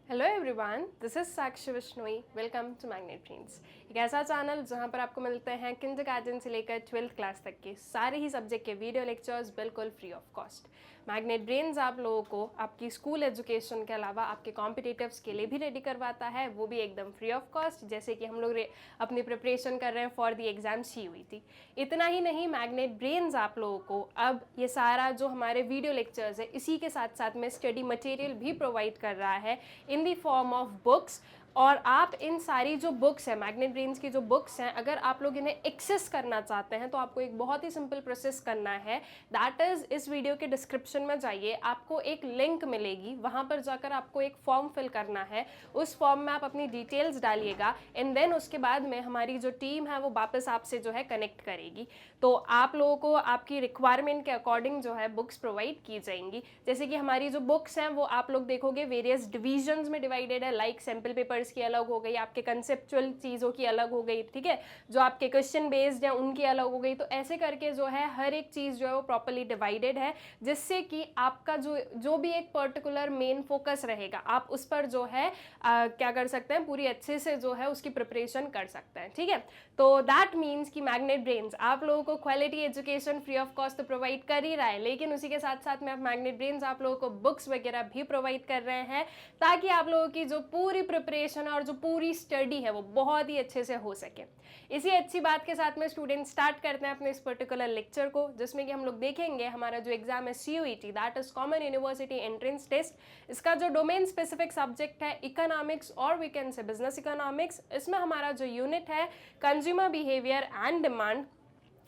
Hello everyone, this is Sakshi Vishnoi. Welcome to Magnet Brains, एक ऐसा channel जहां पर आपको मिलते हैं किंडरगार्टन से लेकर 12th क्लास तक के सारे ही सब्जेक्ट के वीडियो लेक्चर्स बिल्कुल free of cost. Magnet brains आप लोगों को आपकी स्कूल एजुकेशन के अलावा आपके कॉम्पिटिटिव्स के लिए भी रेडी करवाता है, वो भी एकदम फ्री ऑफ कॉस्ट। जैसे कि हम लोग अपनी प्रिपरेशन कर रहे हैं फॉर द एग्जाम CUET। इतना ही नहीं, मैग्नेट ब्रेन्स आप लोगों को अब ये सारा जो हमारे वीडियो लेक्चर्स है इसी के साथ साथ में स्टडी मटेरियल भी प्रोवाइड कर रहा है in the form of books. और आप इन सारी जो बुक्स हैं, मैग्नेट ब्रेन्स की जो बुक्स हैं, अगर आप लोग इन्हें एक्सेस करना चाहते हैं तो आपको एक बहुत ही सिंपल प्रोसेस करना है। दैट इज़, इस वीडियो के डिस्क्रिप्शन में जाइए, आपको एक लिंक मिलेगी, वहाँ पर जाकर आपको एक फॉर्म फिल करना है। उस फॉर्म में आप अपनी डिटेल्स डालिएगा एंड देन उसके बाद में हमारी जो टीम है वो वापस आपसे जो है कनेक्ट करेगी। तो आप लोगों को आपकी रिक्वायरमेंट के अकॉर्डिंग जो है बुक्स प्रोवाइड की जाएंगी। जैसे कि हमारी जो बुक्स हैं वो आप लोग देखोगे वेरियस डिविजन्स में डिवाइडेड है, लाइक सैम्पल पेपर्स की अलग हो गई, आपके कंसेप्चुअल चीज़ों की अलग हो गई, ठीक है, जो आपके क्वेश्चन बेस्ड हैं उनकी अलग हो गई। तो ऐसे करके जो है हर एक चीज़ जो है वो प्रॉपर्ली डिवाइडेड है, जिससे कि आपका जो भी एक पर्टिकुलर मेन फोकस रहेगा आप उस पर जो है क्या कर सकते हैं, पूरी अच्छे से जो है उसकी प्रिपरेशन कर सकते हैं। ठीक है, तो दैट मीन्स कि मैग्नेट ब्रेन्स आप लोगों को quality education free of cost तो प्रोवाइड कर ही रहा है, लेकिन उसी के साथ साथ में आप मैग्नेट ब्रेन्स आप लोगों को बुक्स वगैरह भी प्रोवाइड कर रहे हैं, ताकि आप लोगों की जो पूरी प्रिपरेशन और जो पूरी स्टडी है वो बहुत ही अच्छे से हो सके। इसी अच्छी बात के साथ में स्टूडेंट स्टार्ट करते हैं अपने इस पर्टिकुलर लेक्चर को, जिसमें कि हम लोग देखेंगे हमारा जो एग्जाम है CUET, that is common university entrance test. इसका जो डोमेन स्पेसिफिक सब्जेक्ट है इकोनॉमिक्स और we can say business economics. इसमें हमारा जो यूनिट है कंज्यूमर बिहेवियर एंड डिमांड,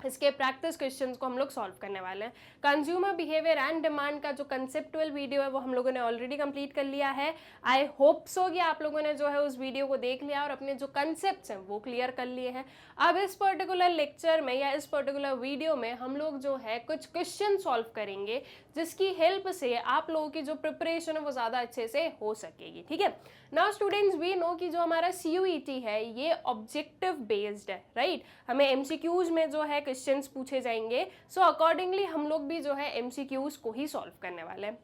इसके प्रैक्टिस क्वेश्चंस को हम लोग सॉल्व करने वाले हैं। कंज्यूमर बिहेवियर एंड डिमांड का जो कंसेप्चुअल वीडियो है वो हम लोगों ने ऑलरेडी कंप्लीट कर लिया है। आई होप सो कि आप लोगों ने जो है उस वीडियो को देख लिया और अपने जो कंसेप्ट्स हैं वो क्लियर कर लिए हैं। अब इस पर्टिकुलर लेक्चर में या इस पर्टिकुलर वीडियो में हम लोग जो है कुछ क्वेश्चन सॉल्व करेंगे, जिसकी हेल्प से आप लोगों की जो प्रिपरेशन है वो ज़्यादा अच्छे से हो सकेगी। ठीक है, नाउ स्टूडेंट्स वी नो कि जो हमारा CUET है ये ऑब्जेक्टिव बेस्ड है, राइट। हमें MCQs में जो है क्वेश्चंस पूछे जाएंगे, सो अकॉर्डिंगली हम लोग भी जो है MCQs को ही सॉल्व करने वाले हैं।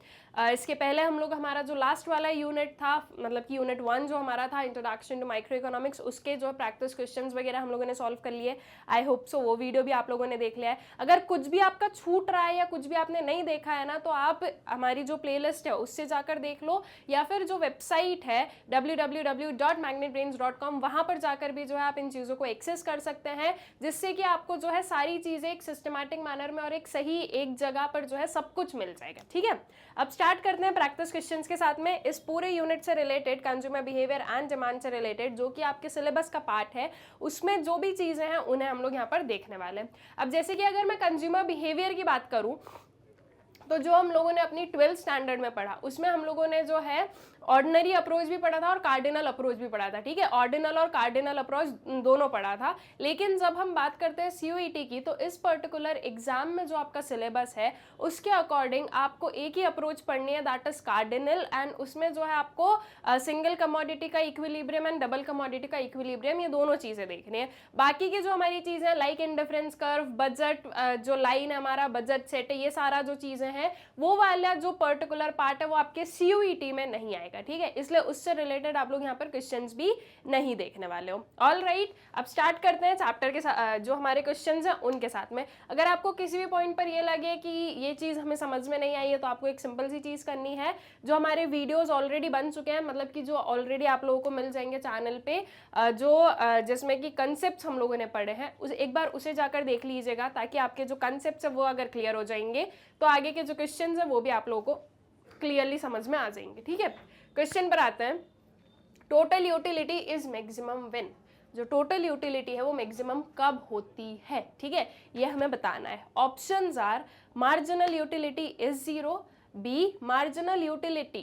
इसके पहले हम लोग हमारा जो लास्ट वाला यूनिट था, मतलब कि यूनिट 1 जो हमारा था इंट्रोडक्शन टू माइक्रो इकोनॉमिक्स, उसके जो प्रैक्टिस क्वेश्चंस वगैरह हम लोगों ने सॉल्व कर लिए। आई होप सो वो वीडियो भी आप लोगों ने देख लिया है। अगर कुछ भी आपका छूट रहा है या कुछ भी आपने नहीं देखा है ना, तो आप हमारी जो प्लेलिस्ट है उससे जाकर देख लो, या फिर जो वेबसाइट है www.magnetbrains.com, वहाँ पर जाकर भी जो है आप इन चीज़ों को एक्सेस कर सकते हैं, जिससे कि आपको जो है सारी चीज़ें एक सिस्टमैटिक मैनर में और एक सही एक जगह पर जो है सब कुछ मिल जाएगा। ठीक है, अब स्टार्ट करते हैं प्रैक्टिस क्वेश्चंस के साथ में। इस पूरे यूनिट से related, consumer behaviour and demand से रिलेटेड, जो कि आपके सिलेबस का पार्ट है, उसमें जो भी चीज़ें हैं उन्हें हम लोग यहाँ पर देखने वाले हैं। अब जैसे कि अगर मैं कंज्यूमर बिहेवियर की बात करूँ, तो जो हम लोगों ने अपनी 12th स्टैंडर्ड में पढ़ा उसमें हम लोगों ने जो है ऑर्डिनरी अप्रोच भी पढ़ा था और कार्डिनल अप्रोच भी पढ़ा था। ठीक है, ऑर्डिनल और कार्डिनल अप्रोच दोनों पढ़ा था। लेकिन जब हम बात करते हैं CUET की, तो इस पर्टिकुलर एग्जाम में जो आपका सिलेबस है उसके अकॉर्डिंग आपको एक ही अप्रोच पढ़नी है, दैट इज कार्डिनल। एंड उसमें जो है आपको सिंगल कमोडिटी का इक्विलिब्रियम एंड डबल कमोडिटी का इक्विलिब्रियम, ये दोनों चीज़ें देखनी है। बाकी की जो हमारी चीज़ें हैं लाइक इंडिफरेंस कर्व, बजट, जो लाइन है हमारा बजट सेट, ये सारा जो चीज़ें हैं वो वाला जो पर्टिकुलर पार्ट है वो आपके CUET में नहीं आएगा। ठीक है, इसलिए उससे रिलेटेड आप लोग यहाँ पर क्वेश्चंस भी नहीं देखने वाले हो। ऑल राइट, अब स्टार्ट करते हैं चैप्टर के साथ, जो हमारे क्वेश्चंस हैं उनके साथ में। अगर आपको किसी भी पॉइंट पर ये लगे कि ये चीज़ हमें समझ में नहीं आई है, तो आपको एक सिंपल सी चीज़ करनी है, जो हमारे वीडियोज ऑलरेडी बन चुके हैं, मतलब कि जो ऑलरेडी आप लोगों को मिल जाएंगे चैनल पे, जिसमें कि कंसेप्ट हम लोगों ने पढ़े हैं, एक बार उसे जाकर देख लीजिएगा, ताकि आपके जो कंसेप्ट है वो अगर क्लियर हो जाएंगे तो आगे के जो क्वेश्चन है वो भी आप लोगों को क्लियरली समझ में आ जाएंगे। ठीक है, क्वेश्चन पर आते हैं। Total utility is maximum when, जो टोटल यूटिलिटी है वो मैक्सिमम कब होती है, ठीक है, ये हमें बताना है। Options are marginal utility is 0, b marginal utility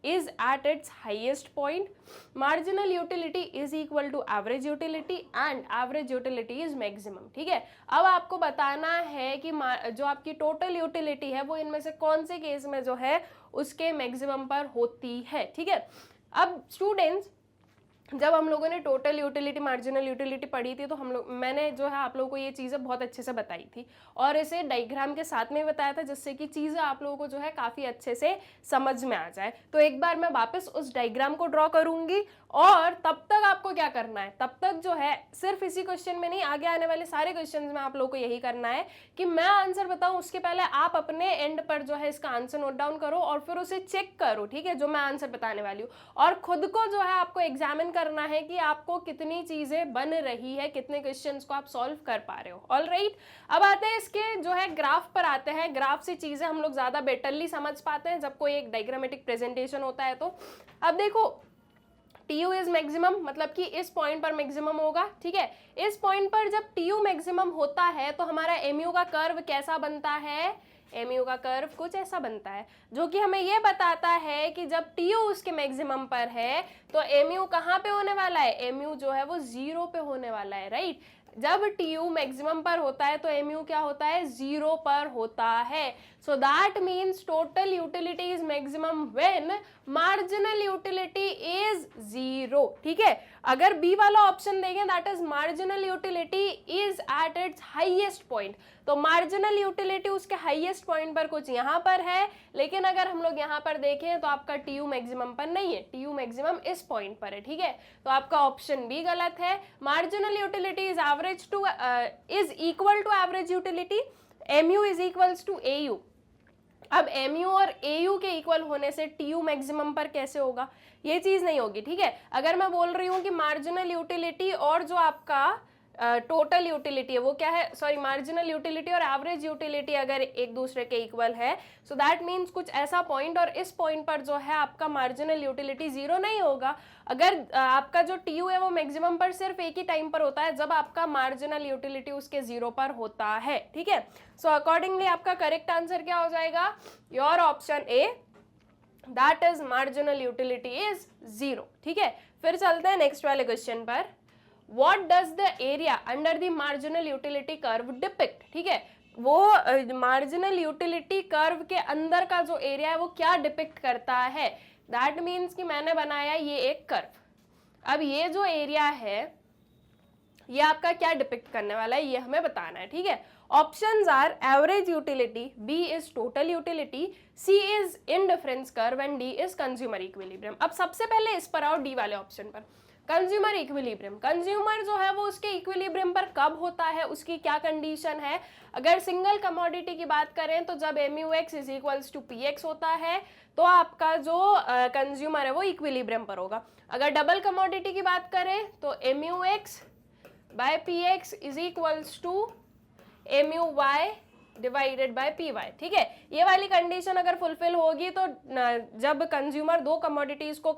is at its highest point, marginal utility is equal to average utility and average utility is maximum. ठीक है, अब आपको बताना है कि जो आपकी टोटल यूटिलिटी है वो इनमें से कौन से केस में जो है उसके मैक्सिमम पर होती है। ठीक है, अब स्टूडेंट्स जब हम लोगों ने टोटल यूटिलिटी मार्जिनल यूटिलिटी पढ़ी थी तो मैंने जो है आप लोगों को ये चीज़ें बहुत अच्छे से बताई थी और इसे डायग्राम के साथ में बताया था, जिससे कि चीज़ें आप लोगों को जो है काफ़ी अच्छे से समझ में आ जाए। तो एक बार मैं वापस उस डायग्राम को ड्रॉ करूंगी और तब तक आपको क्या करना है, तब तक जो है सिर्फ इसी क्वेश्चन में नहीं, आगे आने वाले सारे क्वेश्चन में आप लोगों को यही करना है कि मैं आंसर बताऊं उसके पहले आप अपने एंड पर जो है इसका आंसर नोट डाउन करो और फिर उसे चेक करो, ठीक है, जो मैं आंसर बताने वाली हूँ। और खुद को जो है आपको एग्जामिन करना है कि आपको कितनी चीजें बन रही है, कितने क्वेश्चंस को आप सॉल्व कर पा रहे हो। ऑलराइट, अब आते हैं इसके जो है ग्राफ पर आते हैं। ग्राफ से चीजें हम लोग ज्यादा बेटरली समझ पाते हैं जब कोई एक डायग्रामेटिक प्रेजेंटेशन होता है। तो अब देखो, TU इज मैक्सिमम, मतलब कि इस पॉइंट पर मैक्सिमम होगा, ठीक है। इस पॉइंट पर जब TU मैक्सिमम होता है तो हमारा MU का कर्व कैसा बनता है, MU का कर्व कुछ ऐसा बनता है, जो कि हमें ये बताता है कि जब TU उसके मैक्सिमम पर है तो MU कहाँ पे होने वाला है, MU जो है वो 0 पे होने वाला है, राइट। जब TU मैक्सिमम पर होता है तो MU क्या होता है, 0 पर होता है। So that means total utility is maximum when marginal utility is 0, ठीक है। अगर बी वाला ऑप्शन देखें, that is marginal utility is at its highest point, तो मार्जिनल यूटिलिटी उसके हाईएस्ट पॉइंट पर कुछ यहाँ पर है, लेकिन अगर हम लोग यहाँ पर देखें तो आपका TU मैक्सिमम पर नहीं है, TU मैक्सिमम इस पॉइंट पर है, ठीक है। तो आपका ऑप्शन बी गलत है। Marginal utility is average to is equal to average utility, MU is equals to AU। अब MU और AU के इक्वल होने से TU मैक्सिमम पर कैसे होगा, ये चीज नहीं होगी, ठीक है। अगर मैं बोल रही हूँ कि मार्जिनल यूटिलिटी और जो आपका टोटल यूटिलिटी है वो क्या है, सॉरी, मार्जिनल यूटिलिटी और एवरेज यूटिलिटी अगर एक दूसरे के इक्वल है, सो दैट मीन्स कुछ ऐसा पॉइंट, और इस पॉइंट पर जो है आपका मार्जिनल यूटिलिटी 0 नहीं होगा। अगर आपका जो TU है वो मैक्सिमम पर सिर्फ एक ही टाइम पर होता है, जब आपका मार्जिनल यूटिलिटी उसके 0 पर होता है, ठीक है। सो अकॉर्डिंगली आपका करेक्ट आंसर क्या हो जाएगा, your option A, that is marginal utility is 0, ठीक है। फिर चलते हैं नेक्स्ट वाले क्वेश्चन पर। What does the area under the marginal utility curve depict, ठीक है। वो मार्जिनल यूटिलिटी कर्व के अंदर का जो एरिया है वो क्या डिपिक्ट करता है, दैट मीन्स कि मैंने बनाया ये एक कर्व, अब ये जो एरिया है ये आपका क्या डिपिक्ट करने वाला है, ये हमें बताना है, ठीक है। Options are average utility, b is total utility, c is indifference curve and D is consumer equilibrium. अब सबसे पहले इस पर आओ, डी वाले ऑप्शन पर, कंज्यूमर इक्विलिब्रियम। कंज्यूमर जो है वो उसके इक्विलिब्रियम पर कब होता है, उसकी क्या कंडीशन है। अगर सिंगल कमोडिटी की बात करें तो जब MUX is equals to PX होता है तो आपका जो कंज्यूमर है वो इक्विलिब्रियम पर होगा। अगर डबल कमोडिटी की बात करें तो MUX by PX is equals to MUY divided by PY, ठीक है। ये वाली कंडीशन अगर फुलफिल होगी तो जब कंज्यूमर दो कमोडिटीज को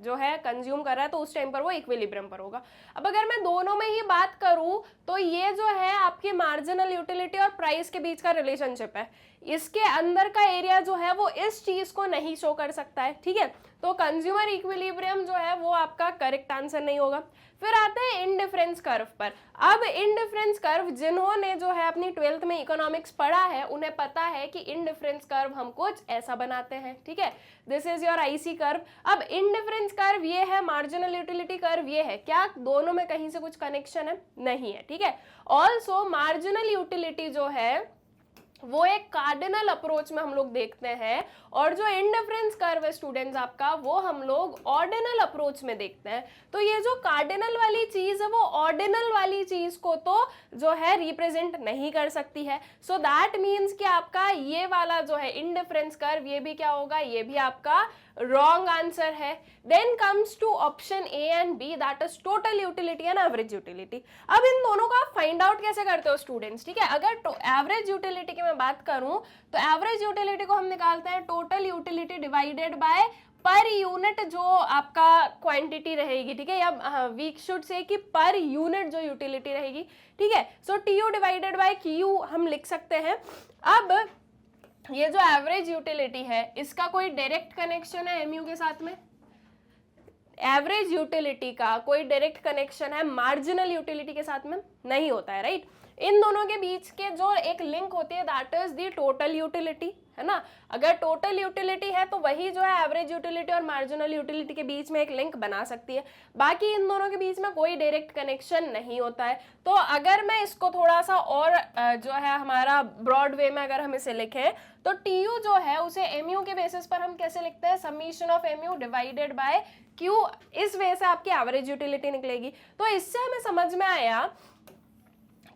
जो है कंज्यूम कर रहा है तो उस टाइम पर वो इक्विलिब्रियम पर होगा। अब अगर मैं दोनों में ही बात करूं तो ये जो है आपकी मार्जिनल यूटिलिटी और प्राइस के बीच का रिलेशनशिप है, इसके अंदर का एरिया जो है वो इस चीज को नहीं शो कर सकता है, ठीक है। तो कंज्यूमर इक्विलिब्रियम जो है वो आपका करेक्ट आंसर नहीं होगा। फिर आते हैं इंडिफरेंस कर्व पर। अब इंडिफरेंस कर्व जिन्होंने जो है अपनी 12th में इकोनॉमिक्स पढ़ा है उन्हें पता है कि इंडिफरेंस कर्व हम कुछ ऐसा बनाते हैं, ठीक है। This is your IC curve. अब इंडिफरेंस कर्व ये है, मार्जिनल यूटिलिटी कर्व ये है, क्या दोनों में कहीं से कुछ कनेक्शन है, नहीं है, ठीक है। ऑल्सो मार्जिनल यूटिलिटी जो है वो एक कार्डिनल अप्रोच में हम लोग देखते हैं, और जो इंडिफरेंस कर्व है स्टूडेंट्स आपका वो हम लोग ऑर्डिनल अप्रोच में देखते हैं। तो ये जो कार्डिनल वाली चीज है वो ऑर्डिनल वाली चीज को तो जो है रिप्रेजेंट नहीं कर सकती है। सो दैट मीन्स कि आपका ये वाला जो है इंडिफरेंस कर्व ये भी क्या होगा, ये भी आपका रॉन्ग आंसर है। Then comes to option A and B, that is total utility and average utility. अब इन दोनों का आप फाइंड आउट कैसे करते हो स्टूडेंट्स, ठीक है। अगर एवरेज यूटिलिटी की मैं बात करूं तो एवरेज यूटिलिटी को हम निकालते हैं total utility divided by per unit जो आपका क्वांटिटी रहेगी, ठीक है, या वी शुड से कि पर यूनिट जो यूटिलिटी रहेगी, ठीक है। सो TU डिवाइडेड बाय QU हम लिख सकते हैं। अब ये जो एवरेज यूटिलिटी है इसका कोई डायरेक्ट कनेक्शन है MU के साथ में, एवरेज यूटिलिटी का कोई डायरेक्ट कनेक्शन है मार्जिनल यूटिलिटी के साथ में नहीं होता है, राइट। इन दोनों के बीच के जो एक लिंक होती है that is the total utility, है ना। अगर टोटल यूटिलिटी है तो वही जो है एवरेज यूटिलिटी और मार्जिनल यूटिलिटी के बीच में एक लिंक बना सकती है, बाकी इन दोनों के बीच में कोई डायरेक्ट कनेक्शन नहीं होता है। तो अगर मैं इसको थोड़ा सा और जो है हमारा ब्रॉड वे में अगर हम इसे लिखें तो TU जो है उसे MU के बेसिस पर हम कैसे लिखते हैं, summation of MU divided by Q, इस वे से आपकी एवरेज यूटिलिटी निकलेगी। तो इससे हमें समझ में आया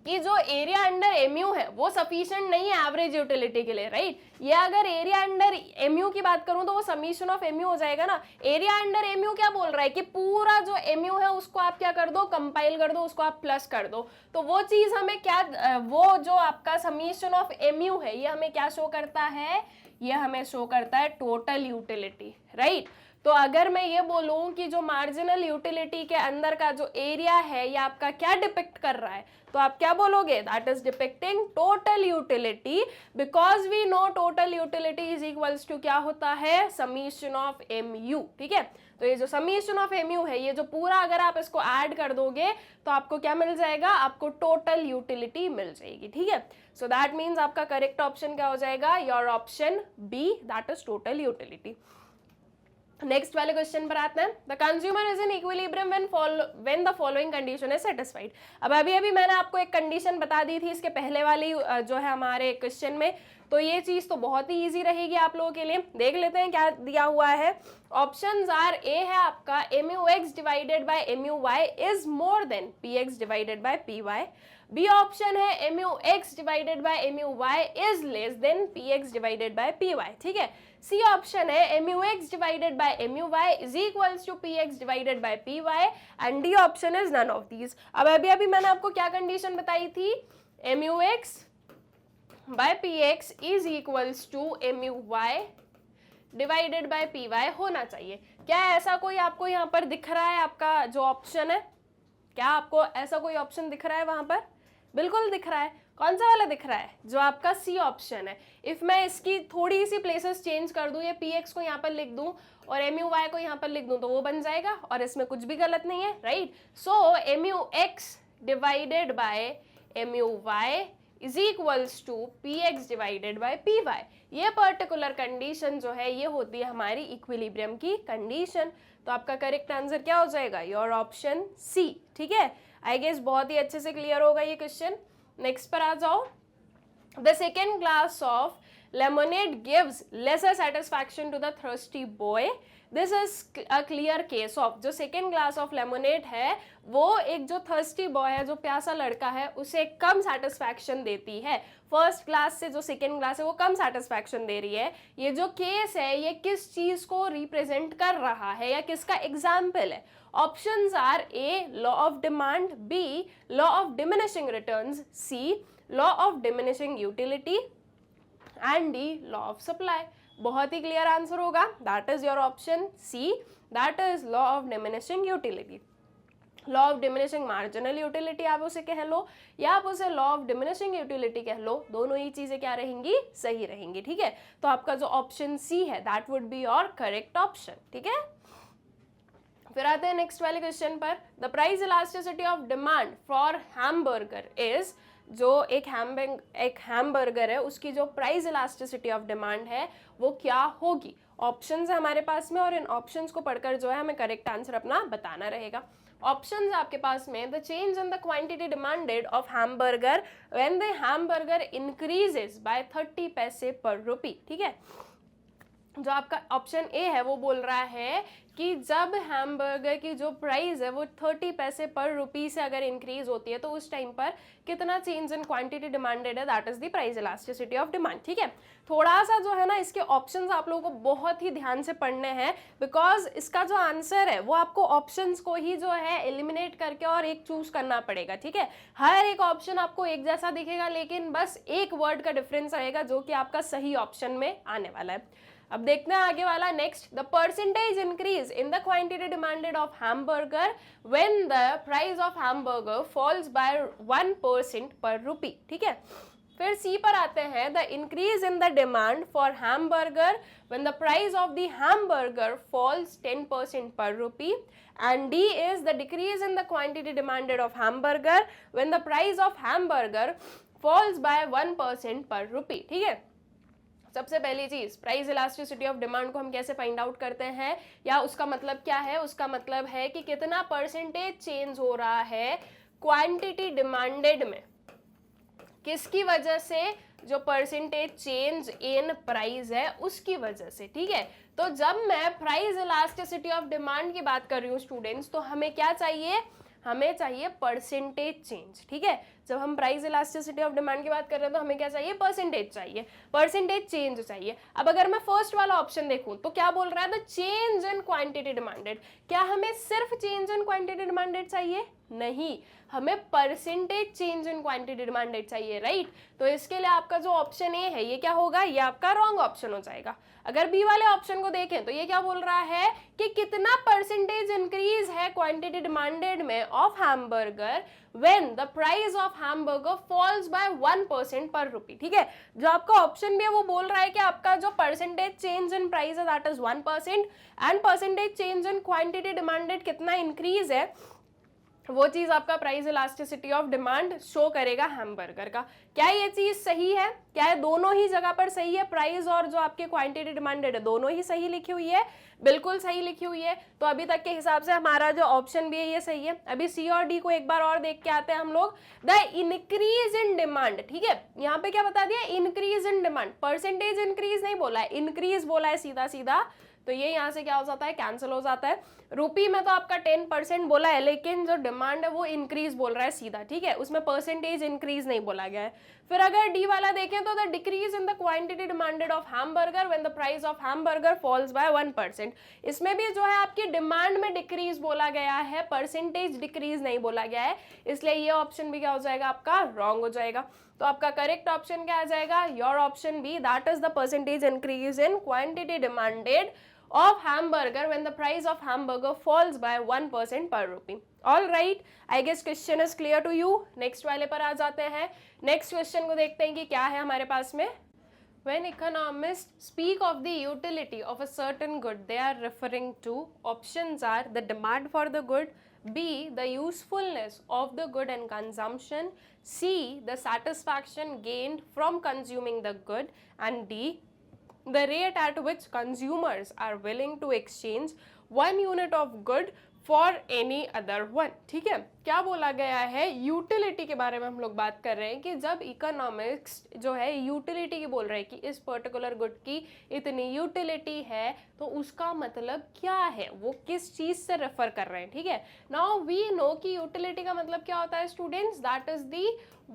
कि जो एरिया अंडर MU है वो सफिशिएंट नहीं है एवरेज यूटिलिटी के लिए, राइट। ये अगर एरिया अंडर MU की बात करूं तो वो समीशन ऑफ MU हो जाएगा ना। एरिया अंडर MU क्या बोल रहा है कि पूरा जो MU है उसको आप क्या कर दो, कंपाइल कर दो, उसको आप प्लस कर दो। तो वो चीज हमें क्या, वो जो आपका समीशन ऑफ MU है ये हमें क्या शो करता है, ये हमें शो करता है टोटल यूटिलिटी, राइट। तो अगर मैं ये बोलूं कि जो मार्जिनल यूटिलिटी के अंदर का जो एरिया है ये आपका क्या डिपिक्ट कर रहा है, तो आप क्या बोलोगे, that is depicting total utility, because we know total utility is equals to क्या होता है, समीशन ऑफ MU, ठीक है। तो ये जो समीशन ऑफ MU है, ये जो पूरा अगर आप इसको ऐड कर दोगे तो आपको क्या मिल जाएगा, आपको टोटल यूटिलिटी मिल जाएगी, ठीक है। सो दैट मीन्स आपका करेक्ट ऑप्शन क्या हो जाएगा, your option B, that is total utility. Next वाले क्वेश्चन पर आते हैं। The consumer is in equilibrium when the following condition is satisfied. अब अभी मैंने आपको एक कंडीशन बता दी थी इसके पहले वाली जो है हमारे क्वेश्चन में, तो ये चीज तो बहुत ही इजी रहेगी आप लोगों के लिए। देख लेते हैं क्या दिया हुआ है। ऑप्शंस आर, ए है आपका MUX divided by MUY is more than PX divided by PY। B option है MUX divided by MUY is less than PX divided by PY, ठीक है। सी ऑप्शन है MUX divided by MUY is equals to PX divided by PY and D option is none of these. अब अभी मैंने आपको क्या condition बताई थी, MUX by PX is equals to MUY divided by PY होना चाहिए। क्या ऐसा कोई आपको यहाँ पर दिख रहा है, आपका जो ऑप्शन है, क्या आपको ऐसा कोई ऑप्शन दिख रहा है वहां पर? बिल्कुल दिख रहा है। कौन सा वाला दिख रहा है, जो आपका सी ऑप्शन है। इफ मैं इसकी थोड़ी सी प्लेसेस चेंज कर दूं, ये PX को यहाँ पर लिख दूं और MUY को यहाँ पर लिख दूं तो वो बन जाएगा और इसमें कुछ भी गलत नहीं है, right. So MUX divided by MUY is equals to PX divided by PY। ये पर्टिकुलर कंडीशन जो है ये होती है हमारी इक्विलिब्रियम की कंडीशन। तो आपका करेक्ट आंसर क्या हो जाएगा, योर ऑप्शन C, ठीक है। आई गेस बहुत ही अच्छे से क्लियर होगा ये क्वेश्चन। नेक्स्ट पर आ जाओ। The second glass of lemonade gives lesser satisfaction to the thirsty boy. This is a clear case of, जो सेकेंड ग्लास ऑफ लेमोनेड है वो एक जो थर्स्टी बॉय है, जो प्यासा लड़का है, उसे कम सेटिस्फैक्शन देती है। फर्स्ट ग्लास से जो सेकेंड ग्लास है वो कम सेटिस्फैक्शन दे रही है। ये जो केस है ये किस चीज को रिप्रेजेंट कर रहा है या किसका एग्जाम्पल है? Options are, a law of demand, b law of diminishing returns, c law of diminishing utility and d law of supply. बहुत ही क्लियर आंसर होगा, that is your option C, that is law of diminishing utility. Law of diminishing marginal utility आप उसे कह लो या आप उसे law of diminishing utility कह लो, दोनों ही चीजें क्या रहेंगी, सही रहेंगी, ठीक है। तो आपका जो ऑप्शन सी है that would be your correct option, ठीक है। फिर आते हैं नेक्स्ट वाले क्वेश्चन पर। The price elasticity of demand for hamburger is, जो एक हैमबर्गर है उसकी जो प्राइस इलास्टिसिटी ऑफ डिमांड है वो क्या होगी? ऑप्शंस है हमारे पास में और इन ऑप्शंस को पढ़कर जो है हमें करेक्ट आंसर अपना बताना रहेगा। ऑप्शंस आपके पास में, the change in the quantity demanded of hamburger when the hamburger increases by 30 पैसे पर रुपी, ठीक है। जो आपका ऑप्शन ए है वो बोल रहा है कि जब हैमबर्गर की जो प्राइस है वो 30 पैसे पर रुपी से अगर इंक्रीज होती है तो उस टाइम पर कितना चेंज इन क्वांटिटी डिमांडेड है, that is the price elasticity of demand, ठीक है। थोड़ा सा जो है ना इसके ऑप्शंस आप लोगों को बहुत ही ध्यान से पढ़ने हैं, बिकॉज इसका जो आंसर है वो आपको ऑप्शंस को ही जो है एलिमिनेट करके और एक चूज करना पड़ेगा, ठीक है। हर एक ऑप्शन आपको एक जैसा दिखेगा लेकिन बस एक वर्ड का डिफरेंस रहेगा जो कि आपका सही ऑप्शन में आने वाला है। अब देखते हैं आगे वाला। Next, the percentage increase in the quantity demanded of hamburger when the price of hamburger falls by 1% per रुपी, ठीक है। फिर सी पर आते हैं, the increase in the demand for hamburger when the price of the hamburger falls 10% per rupee, and D is the decrease in the quantity demanded of hamburger when the price of hamburger falls by 1% per रुपी, ठीक है। सबसे पहली चीज, price elasticity of demand को हम कैसे find out करते हैं, या उसका मतलब क्या है? उसका मतलब है कि कितना परसेंटेज चेंज हो रहा है क्वांटिटी डिमांडेड में, किसकी वजह से? जो परसेंटेज चेंज इन प्राइस है उसकी वजह से, ठीक है। तो जब मैं प्राइस इलास्टिसिटी ऑफ डिमांड की बात कर रही हूँ स्टूडेंट्स, तो हमें क्या चाहिए? हमें चाहिए परसेंटेज चेंज, ठीक है। जब हम प्राइस इलास्टिसिटी ऑफ डिमांड की बात कर रहे हैं तो हमें क्या चाहिए? परसेंटेज चाहिए, परसेंटेज चेंज चाहिए। अब अगर मैं फर्स्ट वाला ऑप्शन देखूं तो क्या बोल रहा है? The change in quantity demanded. क्या हमें सिर्फ चेंज इन क्वांटिटी डिमांडेड चाहिए? नहीं, हमें percentage change in quantity demanded चाहिए, राइट। तो इसके लिए आपका जो ऑप्शन ए है ये क्या होगा? ये आपका रॉन्ग ऑप्शन हो जाएगा। अगर बी वाले ऑप्शन को देखें तो ये क्या बोल रहा है कि कितना परसेंटेज इंक्रीज है क्वांटिटी डिमांडेड में of hamburger when the price of hamburger falls by 1% per rupee, ठीक है। जो आपका ऑप्शन भी है वो बोल रहा है कि आपका जो परसेंटेज चेंज इन प्राइस है that is 1% and percentage change in quantity demanded कितना इंक्रीज है, वो चीज आपका price elasticity of demand show करेगा हैमबर्गर का। क्या ये चीज सही है? क्या है दोनों ही जगह पर सही है? प्राइस और जो आपके क्वांटिटी डिमांडेड है दोनों ही सही लिखी हुई है, बिल्कुल सही लिखी हुई है। तो अभी तक के हिसाब से हमारा जो ऑप्शन भी है ये सही है। अभी सी और डी को एक बार और देख के आते हैं हम लोग। द इंक्रीज इन डिमांड, ठीक है, यहाँ पे क्या बता दिया? Increase in demand, percentage increase नहीं बोला है, इंक्रीज बोला है सीधा सीधा। तो ये यहाँ से क्या हो जाता है? कैंसिल हो जाता है। रुपी में तो आपका 10% बोला है, लेकिन जो डिमांड है वो इंक्रीज बोल रहा है सीधा, ठीक है, उसमें परसेंटेज इंक्रीज नहीं बोला गया है। फिर अगर डी वाला देखें तो the decrease in the quantity demanded of hamburger when the price of hamburger falls by 1%, इसमें भी जो है आपकी डिमांड में डिक्रीज बोला गया है, परसेंटेज डिक्रीज नहीं बोला गया है, इसलिए ये ऑप्शन भी क्या हो जाएगा? आपका रॉन्ग हो जाएगा। तो आपका करेक्ट ऑप्शन क्या आ जाएगा? Your option B, that is the percentage increase in quantity demanded of hamburger when the price of hamburger falls by 1% per rupee. All right, I guess question is clear to you. Next वाले पर आ जाते हैं। Next question को देखते हैं कि क्या है हमारे पास में। When economists speak of the utility of a certain good, they are referring to, options are the demand for the good, B, the usefulness of the good and consumption, C, the satisfaction gained from consuming the good, and D, the rate at which consumers are willing to exchange one unit of good for any other one, ठीक है। क्या बोला गया है? Utility के बारे में हम लोग बात कर रहे हैं कि जब इकोनॉमिक्स जो है यूटिलिटी की बोल रहे हैं कि इस पर्टिकुलर गुड की इतनी यूटिलिटी है, तो उसका मतलब क्या है, वो किस चीज से रेफर कर रहे हैं, ठीक है। नाउ वी नो कि यूटिलिटी का मतलब क्या होता है students? That is the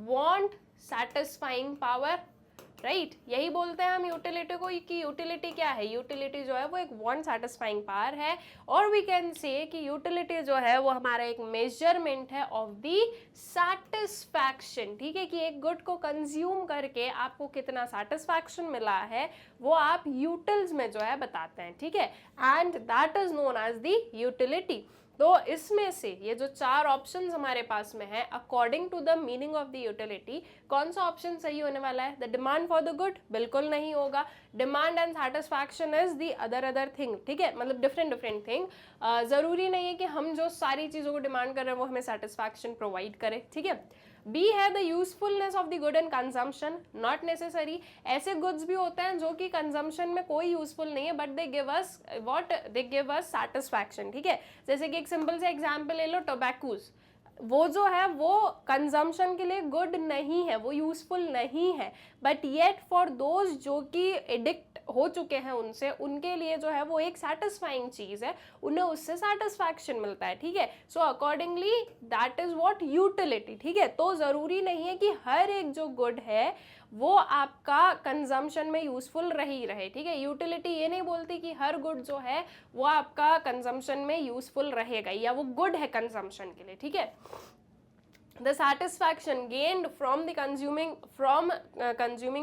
want satisfying power, right यही बोलते हैं हम यूटिलिटी को कि यूटिलिटी क्या है? यूटिलिटी जो है वो एक वांट सैटिस्फाइंग पावर है, और वी कैन से कि यूटिलिटी जो है वो हमारा एक मेजरमेंट है ऑफ दी सैटिस्फैक्शन, ठीक है, कि एक गुड को कंज्यूम करके आपको कितना सैटिस्फैक्शन मिला है वो आप यूटिल्स में जो है बताते हैं, ठीक है, and that is known as the utility. तो इसमें से ये जो चार ऑप्शंस हमारे पास में है, according to the meaning of the utility, कौन सा ऑप्शन सही होने वाला है? The demand for the good बिल्कुल नहीं होगा। Demand and satisfaction is the other thing, ठीक है, मतलब डिफरेंट थिंग। जरूरी नहीं है कि हम जो सारी चीजों को डिमांड कर रहे हैं वो हमें सैटिस्फैक्शन प्रोवाइड करे, ठीक है। बी है the usefulness of the good and consumption, not necessary. ऐसे गुड्स भी होते हैं जो कि कंजम्पशन में कोई यूजफुल नहीं है, but they give us what? They give us satisfaction, ठीक है। जैसे कि एक सिंपल से एग्जांपल ले लो, टोबैकोज, वो जो है वो कंजम्पशन के लिए गुड नहीं है, वो यूजफुल नहीं है, बट येट फॉर दोज जो कि एडिक्ट हो चुके हैं उनसे, उनके लिए जो है वो एक सेटिस्फाइंग चीज है, उन्हें उससे सेटिस्फैक्शन मिलता है, ठीक है। So accordingly that is what? Utility, ठीक है। तो जरूरी नहीं है कि हर एक जो गुड है वो आपका कंजम्पशन में यूजफुल रहे, ठीक है। यूटिलिटी ये नहीं बोलती कि हर गुड जो है वो आपका कंजम्पशन में यूजफुल रहेगा या वो गुड है कंजम्पशन के लिए, ठीक है। The satisfaction gained from the consuming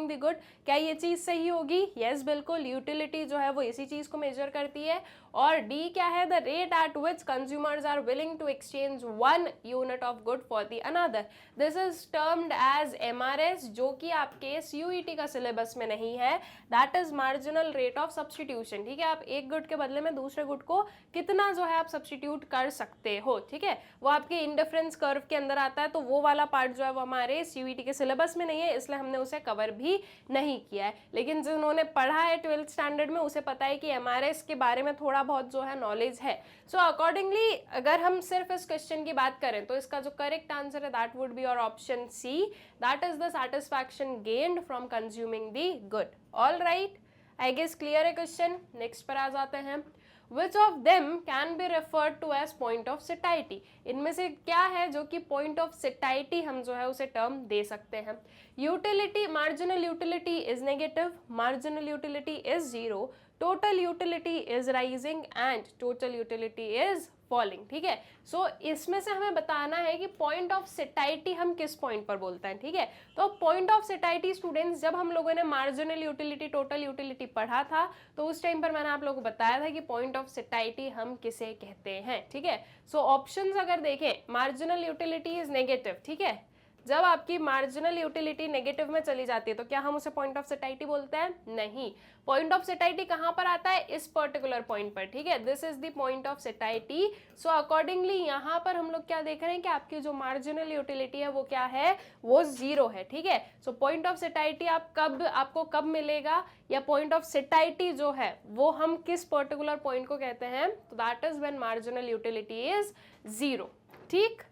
the good, क्या ये चीज सही होगी? यस बिल्कुल, यूटिलिटी जो है वो इसी चीज को मेजर करती है। और डी क्या है? The rate at which consumers are willing to exchange one unit of good for the another, this is termed as MRS, जो कि आपके CUET का सिलेबस में नहीं है। That is marginal rate of substitution, ठीक है। आप एक गुड के बदले में दूसरे गुड को कितना जो है आप सब्सटीट्यूट कर सकते हो, ठीक है, वो आपके इंडिफरेंस कर्व के अंदर आता है। है, तो वो वाला पार्ट जो है वो हमारे CUET के सिलेबस में नहीं है, इसलिए हमने उसे कवर भी नहीं किया है। लेकिन जिन्होंने पढ़ा है 12th स्टैंडर्ड में उसे पता है कि MRS के बारे में थोड़ा बहुत जो है नॉलेज है। सो अकॉर्डिंगली अगर हम सिर्फ इस क्वेश्चन की बात करें तो इसका जो करेक्ट आंसर है that would be your option C, that is the satisfaction gained from consuming the good. All right, I guess clear है क्वेश्चन। नेक्स्ट पर आ जाते हैं। Which of them can be referred to as point of satiety? इनमें से क्या है जो कि point of satiety हम जो है उसे टर्म दे सकते हैं? Utility, marginal utility is negative, marginal utility is 0, total utility is rising and total utility is falling. ठीक है, सो इसमें से हमें बताना है कि पॉइंट ऑफ सेटाइटी हम किस पॉइंट पर बोलते हैं। ठीक है, तो पॉइंट ऑफ सेटाइटी स्टूडेंट्स, जब हम लोगों ने मार्जिनल यूटिलिटी टोटल यूटिलिटी पढ़ा था तो उस टाइम पर मैंने आप लोगों को बताया था कि पॉइंट ऑफ सेटाइटी हम किसे कहते हैं। ठीक है, सो ऑप्शंस अगर देखें, मार्जिनल यूटिलिटी इज नेगेटिव। ठीक है, जब आपकी मार्जिनल यूटिलिटी नेगेटिव में चली जाती है तो क्या हम उसे पॉइंट ऑफ सेटाइटी बोलते हैं? नहीं। पॉइंट ऑफ सेटाइटी कहाँ पर आता है? इस पर्टिकुलर पॉइंट पर। ठीक है, this is the point of सेटाइटी। So accordingly यहाँ पर हम लोग क्या देख रहे हैं कि आपकी जो मार्जिनल यूटिलिटी है वो क्या है? वो 0 है। ठीक है, सो पॉइंट ऑफ सेटाइटी आपको कब मिलेगा, या पॉइंट ऑफ सेटाइटी जो है वो हम किस पर्टिकुलर पॉइंट को कहते हैं? तो that is when marginal utility is 0। ठीक,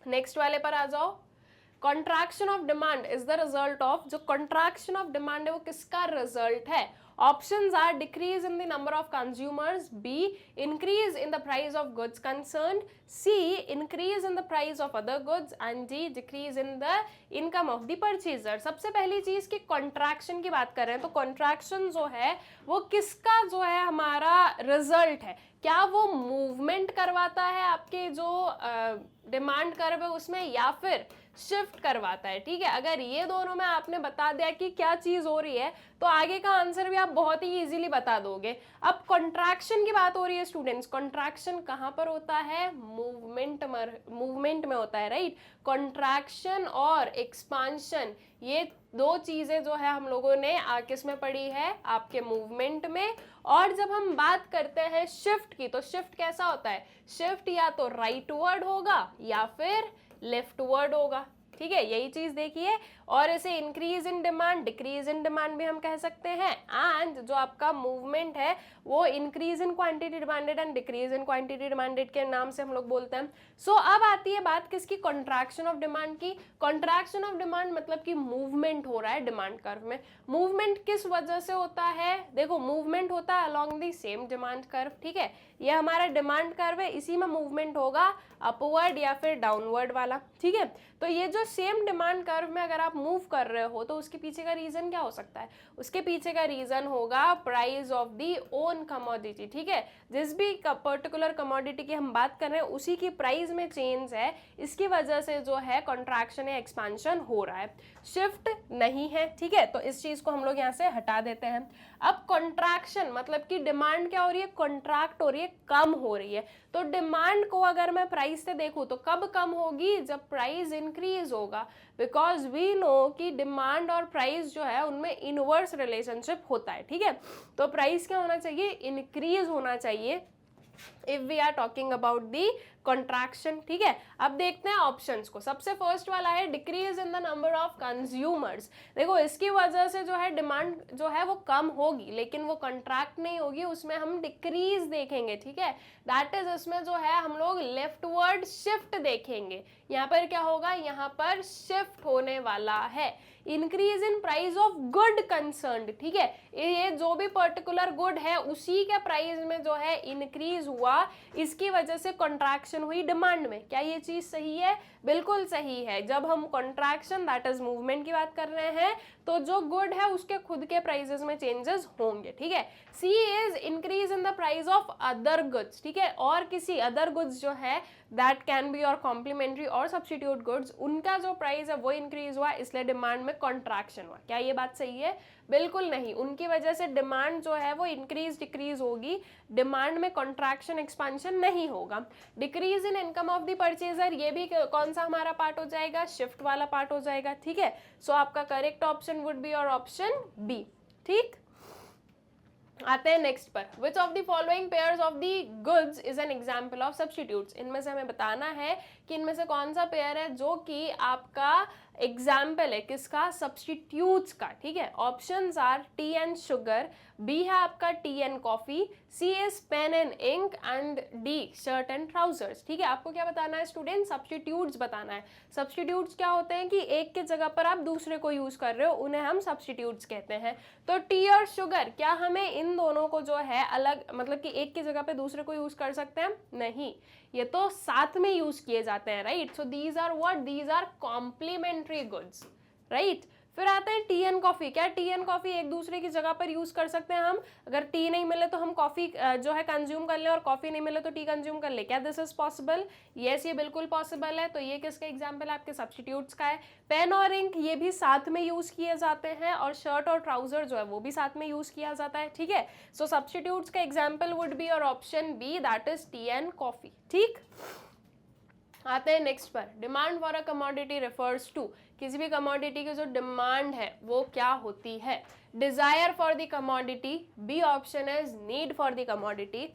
नेक्स्ट वाले पर आ जाओ। Contraction of demand is the result of, जो कॉन्ट्रैक्शन ऑफ डिमांड है वो किसका रिजल्ट है? Options are decrease in the number of consumers, B increase in the price of goods concerned, C increase in the price of other goods and D decrease in the income of the purchaser. सबसे पहली चीज की contraction की बात कर रहे हैं, तो कॉन्ट्रैक्शन जो है वो किसका जो है हमारा रिजल्ट है? क्या वो मूवमेंट करवाता है आपके जो डिमांड कर्व है उसमें, या फिर शिफ्ट करवाता है? ठीक है, अगर ये दोनों में आपने बता दिया कि क्या चीज हो रही है तो आगे का आंसर भी आप बहुत ही इजीली बता दोगे। अब कॉन्ट्रैक्शन की बात हो रही है स्टूडेंट्स, कॉन्ट्रैक्शन कहाँ पर होता है? मूवमेंट में होता है, राइट। कॉन्ट्रैक्शन और एक्सपांशन, ये दो चीजें जो है हम लोगों ने किस में पढ़ी है? आपके मूवमेंट में। और जब हम बात करते हैं शिफ्ट की, तो शिफ्ट कैसा होता है? शिफ्ट या तो राइटवर्ड होगा या फिर लेफ्टवर्ड होगा। ठीक है, यही चीज देखिए। और इसे increase in demand, decrease in demand भी हम कह सकते हैं। एंड जो आपका मूवमेंट है वो increase in quantity demanded and decrease in quantity demanded के नाम से हम लोग बोलते हैं। सो अब आती है बात किसकी? कॉन्ट्रैक्शन ऑफ डिमांड की। कॉन्ट्रैक्शन ऑफ डिमांड मतलब कि मूवमेंट हो रहा है डिमांड कर्व में। मूवमेंट किस वजह से होता है? देखो, मूवमेंट होता है along the same demand curve. ठीक है, ये हमारा डिमांड कर्व है, इसी में मूवमेंट होगा अपवर्ड या फिर डाउनवर्ड वाला। ठीक है, तो ये जो सेम डिमांड कर्व में अगर आप मूव कर रहे हो तो उसके पीछे का रीजन क्या हो सकता है? उसके पीछे का रीजन होगा price of the own commodity. ठीक है, जिस भी पर्टिकुलर कमोडिटी की हम बात कर रहे हैं उसी की प्राइस में चेंज है, इसकी वजह से जो है कॉन्ट्रैक्शन या एक्सपांशन हो रहा है, शिफ्ट नहीं है। ठीक है, तो इस चीज को हम लोग यहाँ से हटा देते हैं। अब कॉन्ट्रैक्शन मतलब कि डिमांड क्या हो रही है? कॉन्ट्रैक्ट हो रही है, कम हो रही है। तो डिमांड को अगर मैं प्राइस से देखूं तो कब कम होगी? जब प्राइस इंक्रीज होगा, बिकॉज वी नो कि डिमांड और प्राइस जो है उनमें इनवर्स रिलेशनशिप होता है। ठीक है, तो प्राइस क्या होना चाहिए? इंक्रीज होना चाहिए if we are talking about the contraction. ठीक है, अब देखते हैं ऑप्शंस को। सबसे फर्स्ट वाला है decrease in the number of consumers. देखो, इसकी वजह से जो है डिमांड जो है वो कम होगी, लेकिन वो कॉन्ट्रैक्ट नहीं होगी, उसमें हम डिक्रीज देखेंगे। ठीक है, दैट इज इसमें जो है हम लोग लेफ्टवर्ड शिफ्ट देखेंगे। यहाँ पर क्या होगा? यहाँ पर शिफ्ट होने वाला है। Increase in price of good concerned. ठीक है, ये जो भी पर्टिकुलर गुड है उसी के प्राइस में जो है इंक्रीज हुआ, इसकी वजह से कॉन्ट्रैक्शन हुई डिमांड में। क्या ये चीज सही है? बिल्कुल सही है। जब हम कॉन्ट्रैक्शन दैट इज मूवमेंट की बात कर रहे हैं तो जो गुड है उसके खुद के प्राइसेस में चेंजेस होंगे। ठीक है, C is increase in the price of other goods. ठीक है, और किसी अदर गुड्स जो है दैट कैन बी और कॉम्प्लीमेंट्री और सब्स्टिट्यूट गुड्स, उनका जो प्राइस है वो इंक्रीज हुआ, इसलिए डिमांड में कॉन्ट्रैक्शन हुआ। क्या ये बात सही है? बिल्कुल नहीं। उनकी वजह से डिमांड जो है वो इंक्रीज डिक्रीज होगी, डिमांड में कॉन्ट्रैक्शन एक्सपांशन नहीं होगा। Decrease in income of the purchaser, ये भी कौन सा हमारा पार्ट हो जाएगा? शिफ्ट वाला पार्ट हो जाएगा। ठीक है, सो आपका करेक्ट ऑप्शन वुड बी और ऑप्शन बी। ठीक, आते हैं नेक्स्ट पर, which of the following pairs of the goods is an example of substitutes. इनमें से हमें बताना है कि इनमें से कौन सा पेयर है जो कि आपका एग्जाम्पल है किसका, सब्स्टिट्यूट्स का। ठीक है, options are tea and sugar, B है आपका tea and coffee, C is pen and ink and D shirt and trousers. ठीक है, आपको क्या बताना है स्टूडेंट, सब्स्टिट्यूट्स बताना है। सब्स्टिट्यूट्स क्या होते हैं कि एक की जगह पर आप दूसरे को यूज कर रहे हो, उन्हें हम सब्स्टिट्यूट्स कहते हैं। तो टी और शुगर, क्या हमें इन दोनों को जो है अलग, मतलब कि एक की जगह पे दूसरे को यूज कर सकते हैं? नहीं, ये तो साथ में यूज किए जाते हैं, right. So these are what, these are complementary goods, right. फिर आता है टी एंड कॉफी। क्या टी एंड कॉफी एक दूसरे की जगह पर यूज कर सकते हैं हम? अगर टी नहीं मिले तो हम कॉफी जो है कंज्यूम कर लें, और कॉफी नहीं मिले तो टी कंज्यूम कर ले। क्या दिस इज पॉसिबल? यस, ये बिल्कुल पॉसिबल है। तो ये किसका एग्जाम्पल है? आपके सब्स्टिट्यूट्स का है। पेन और इंक ये भी साथ में यूज किए जाते हैं, और शर्ट और ट्राउजर जो है वो भी साथ में यूज किया जाता है। ठीक है, सो सब्स्टिट्यूट्स का एग्जाम्पल वुड बी और option B, that is tea and coffee. ठीक, आते हैं नेक्स्ट पर, demand for a commodity refers to. किसी भी कमोडिटी की जो डिमांड है वो क्या होती है? Desire for the commodity, B option is need for the commodity,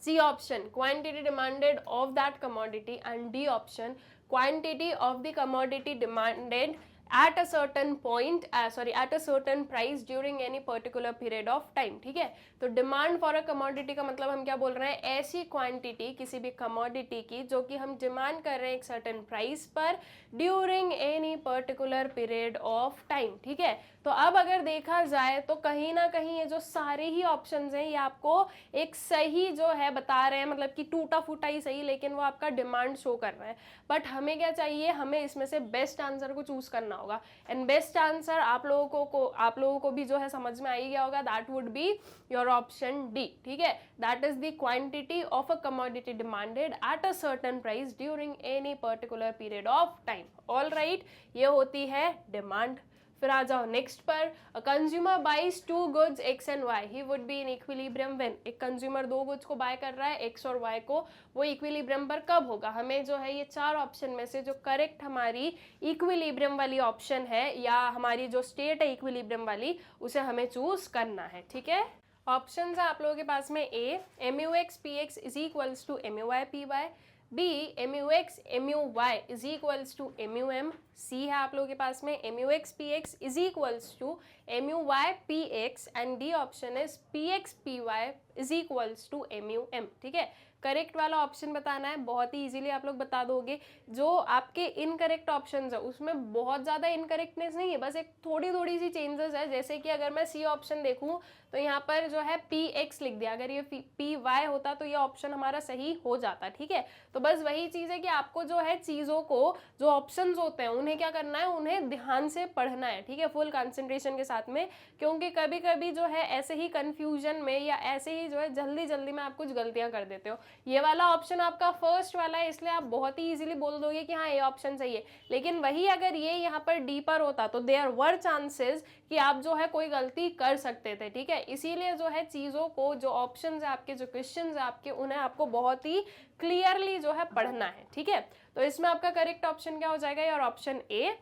C option quantity demanded of that commodity, and D option quantity of the commodity demanded at a certain point, at a certain price during any particular period of time। ठीक है, तो demand for a commodity का मतलब हम क्या बोल रहे हैं, ऐसी क्वांटिटी किसी भी कमोडिटी की जो कि हम डिमांड कर रहे हैं एक सर्टेन प्राइस पर during any particular period of time. ठीक है, तो अब अगर देखा जाए तो कहीं ना कहीं ये जो सारे ही ऑप्शंस हैं ये आपको एक सही जो है बता रहे हैं, मतलब कि टूटा फूटा ही सही, लेकिन वो आपका डिमांड शो कर रहा है। बट हमें क्या चाहिए, हमें इसमें से बेस्ट आंसर को चूज करना होगा, एंड बेस्ट आंसर आप लोगों को भी जो है समझ में आ ही गया होगा, that would be your option D. ठीक है, that is the quantity of a commodity demanded at a certain price during any particular period of time. All right, ये होती है डिमांड। फिर आ जाओ नेक्स्ट पर, a consumer buys two goods X and Y, he would be in equilibrium when. एक consumer दो goods को बाय कर रहा है, एक्स और वाई को, वो इक्विलिब्रियम पर कब होगा? हमें जो है ये चार ऑप्शन में से जो करेक्ट हमारी इक्विलिब्रियम वाली ऑप्शन है, या हमारी जो स्टेट है इक्विलिब्रियम वाली, उसे हमें चूज करना है। ठीक है, ऑप्शन है आप लोगों के पास में, A M U X P X is equals to M U Y P Y, B M U X M U Y is equals to M U M, C है आप लोगों के पास में M U X P X is equals to M U Y P X, and D option is P X P Y is equals to M U M. ठीक है, correct वाला option बताना है, बहुत ही इजीली आप लोग बता दोगे। जो आपके इनकरेक्ट ऑप्शंस है उसमें बहुत ज़्यादा इनकरेक्टनेस नहीं है, बस एक थोड़ी थोड़ी सी चेंजेस है। जैसे कि अगर मैं सी ऑप्शन देखूँ तो यहाँ पर जो है पी एक्स लिख दिया, अगर ये पी वाई होता तो ये ऑप्शन हमारा सही हो जाता। ठीक है, तो बस वही चीज़ है कि आपको जो है चीज़ों को, जो ऑप्शंस होते हैं उन्हें क्या करना है, उन्हें ध्यान से पढ़ना है। ठीक है, फुल कंसंट्रेशन के साथ में, क्योंकि कभी कभी जो है ऐसे ही कंफ्यूजन में या ऐसे ही जो है जल्दी जल्दी में आप कुछ गलतियां कर देते हो। ये वाला ऑप्शन आपका फर्स्ट वाला है, इसलिए आप बहुत ही इजीली बोल दोगे कि हाँ ये ऑप्शन सही है, लेकिन वही अगर ये यहाँ पर डी पर होता तो देयर वर चांसेस कि आप जो है कोई गलती कर सकते थे। ठीक है, इसीलिए जो है चीज़ों को, जो ऑप्शंस है आपके, जो क्वेश्चंस है आपके, उन्हें आपको बहुत ही क्लियरली जो है पढ़ना है। ठीक है, तो इसमें आपका करेक्ट ऑप्शन क्या हो जाएगा, your option A,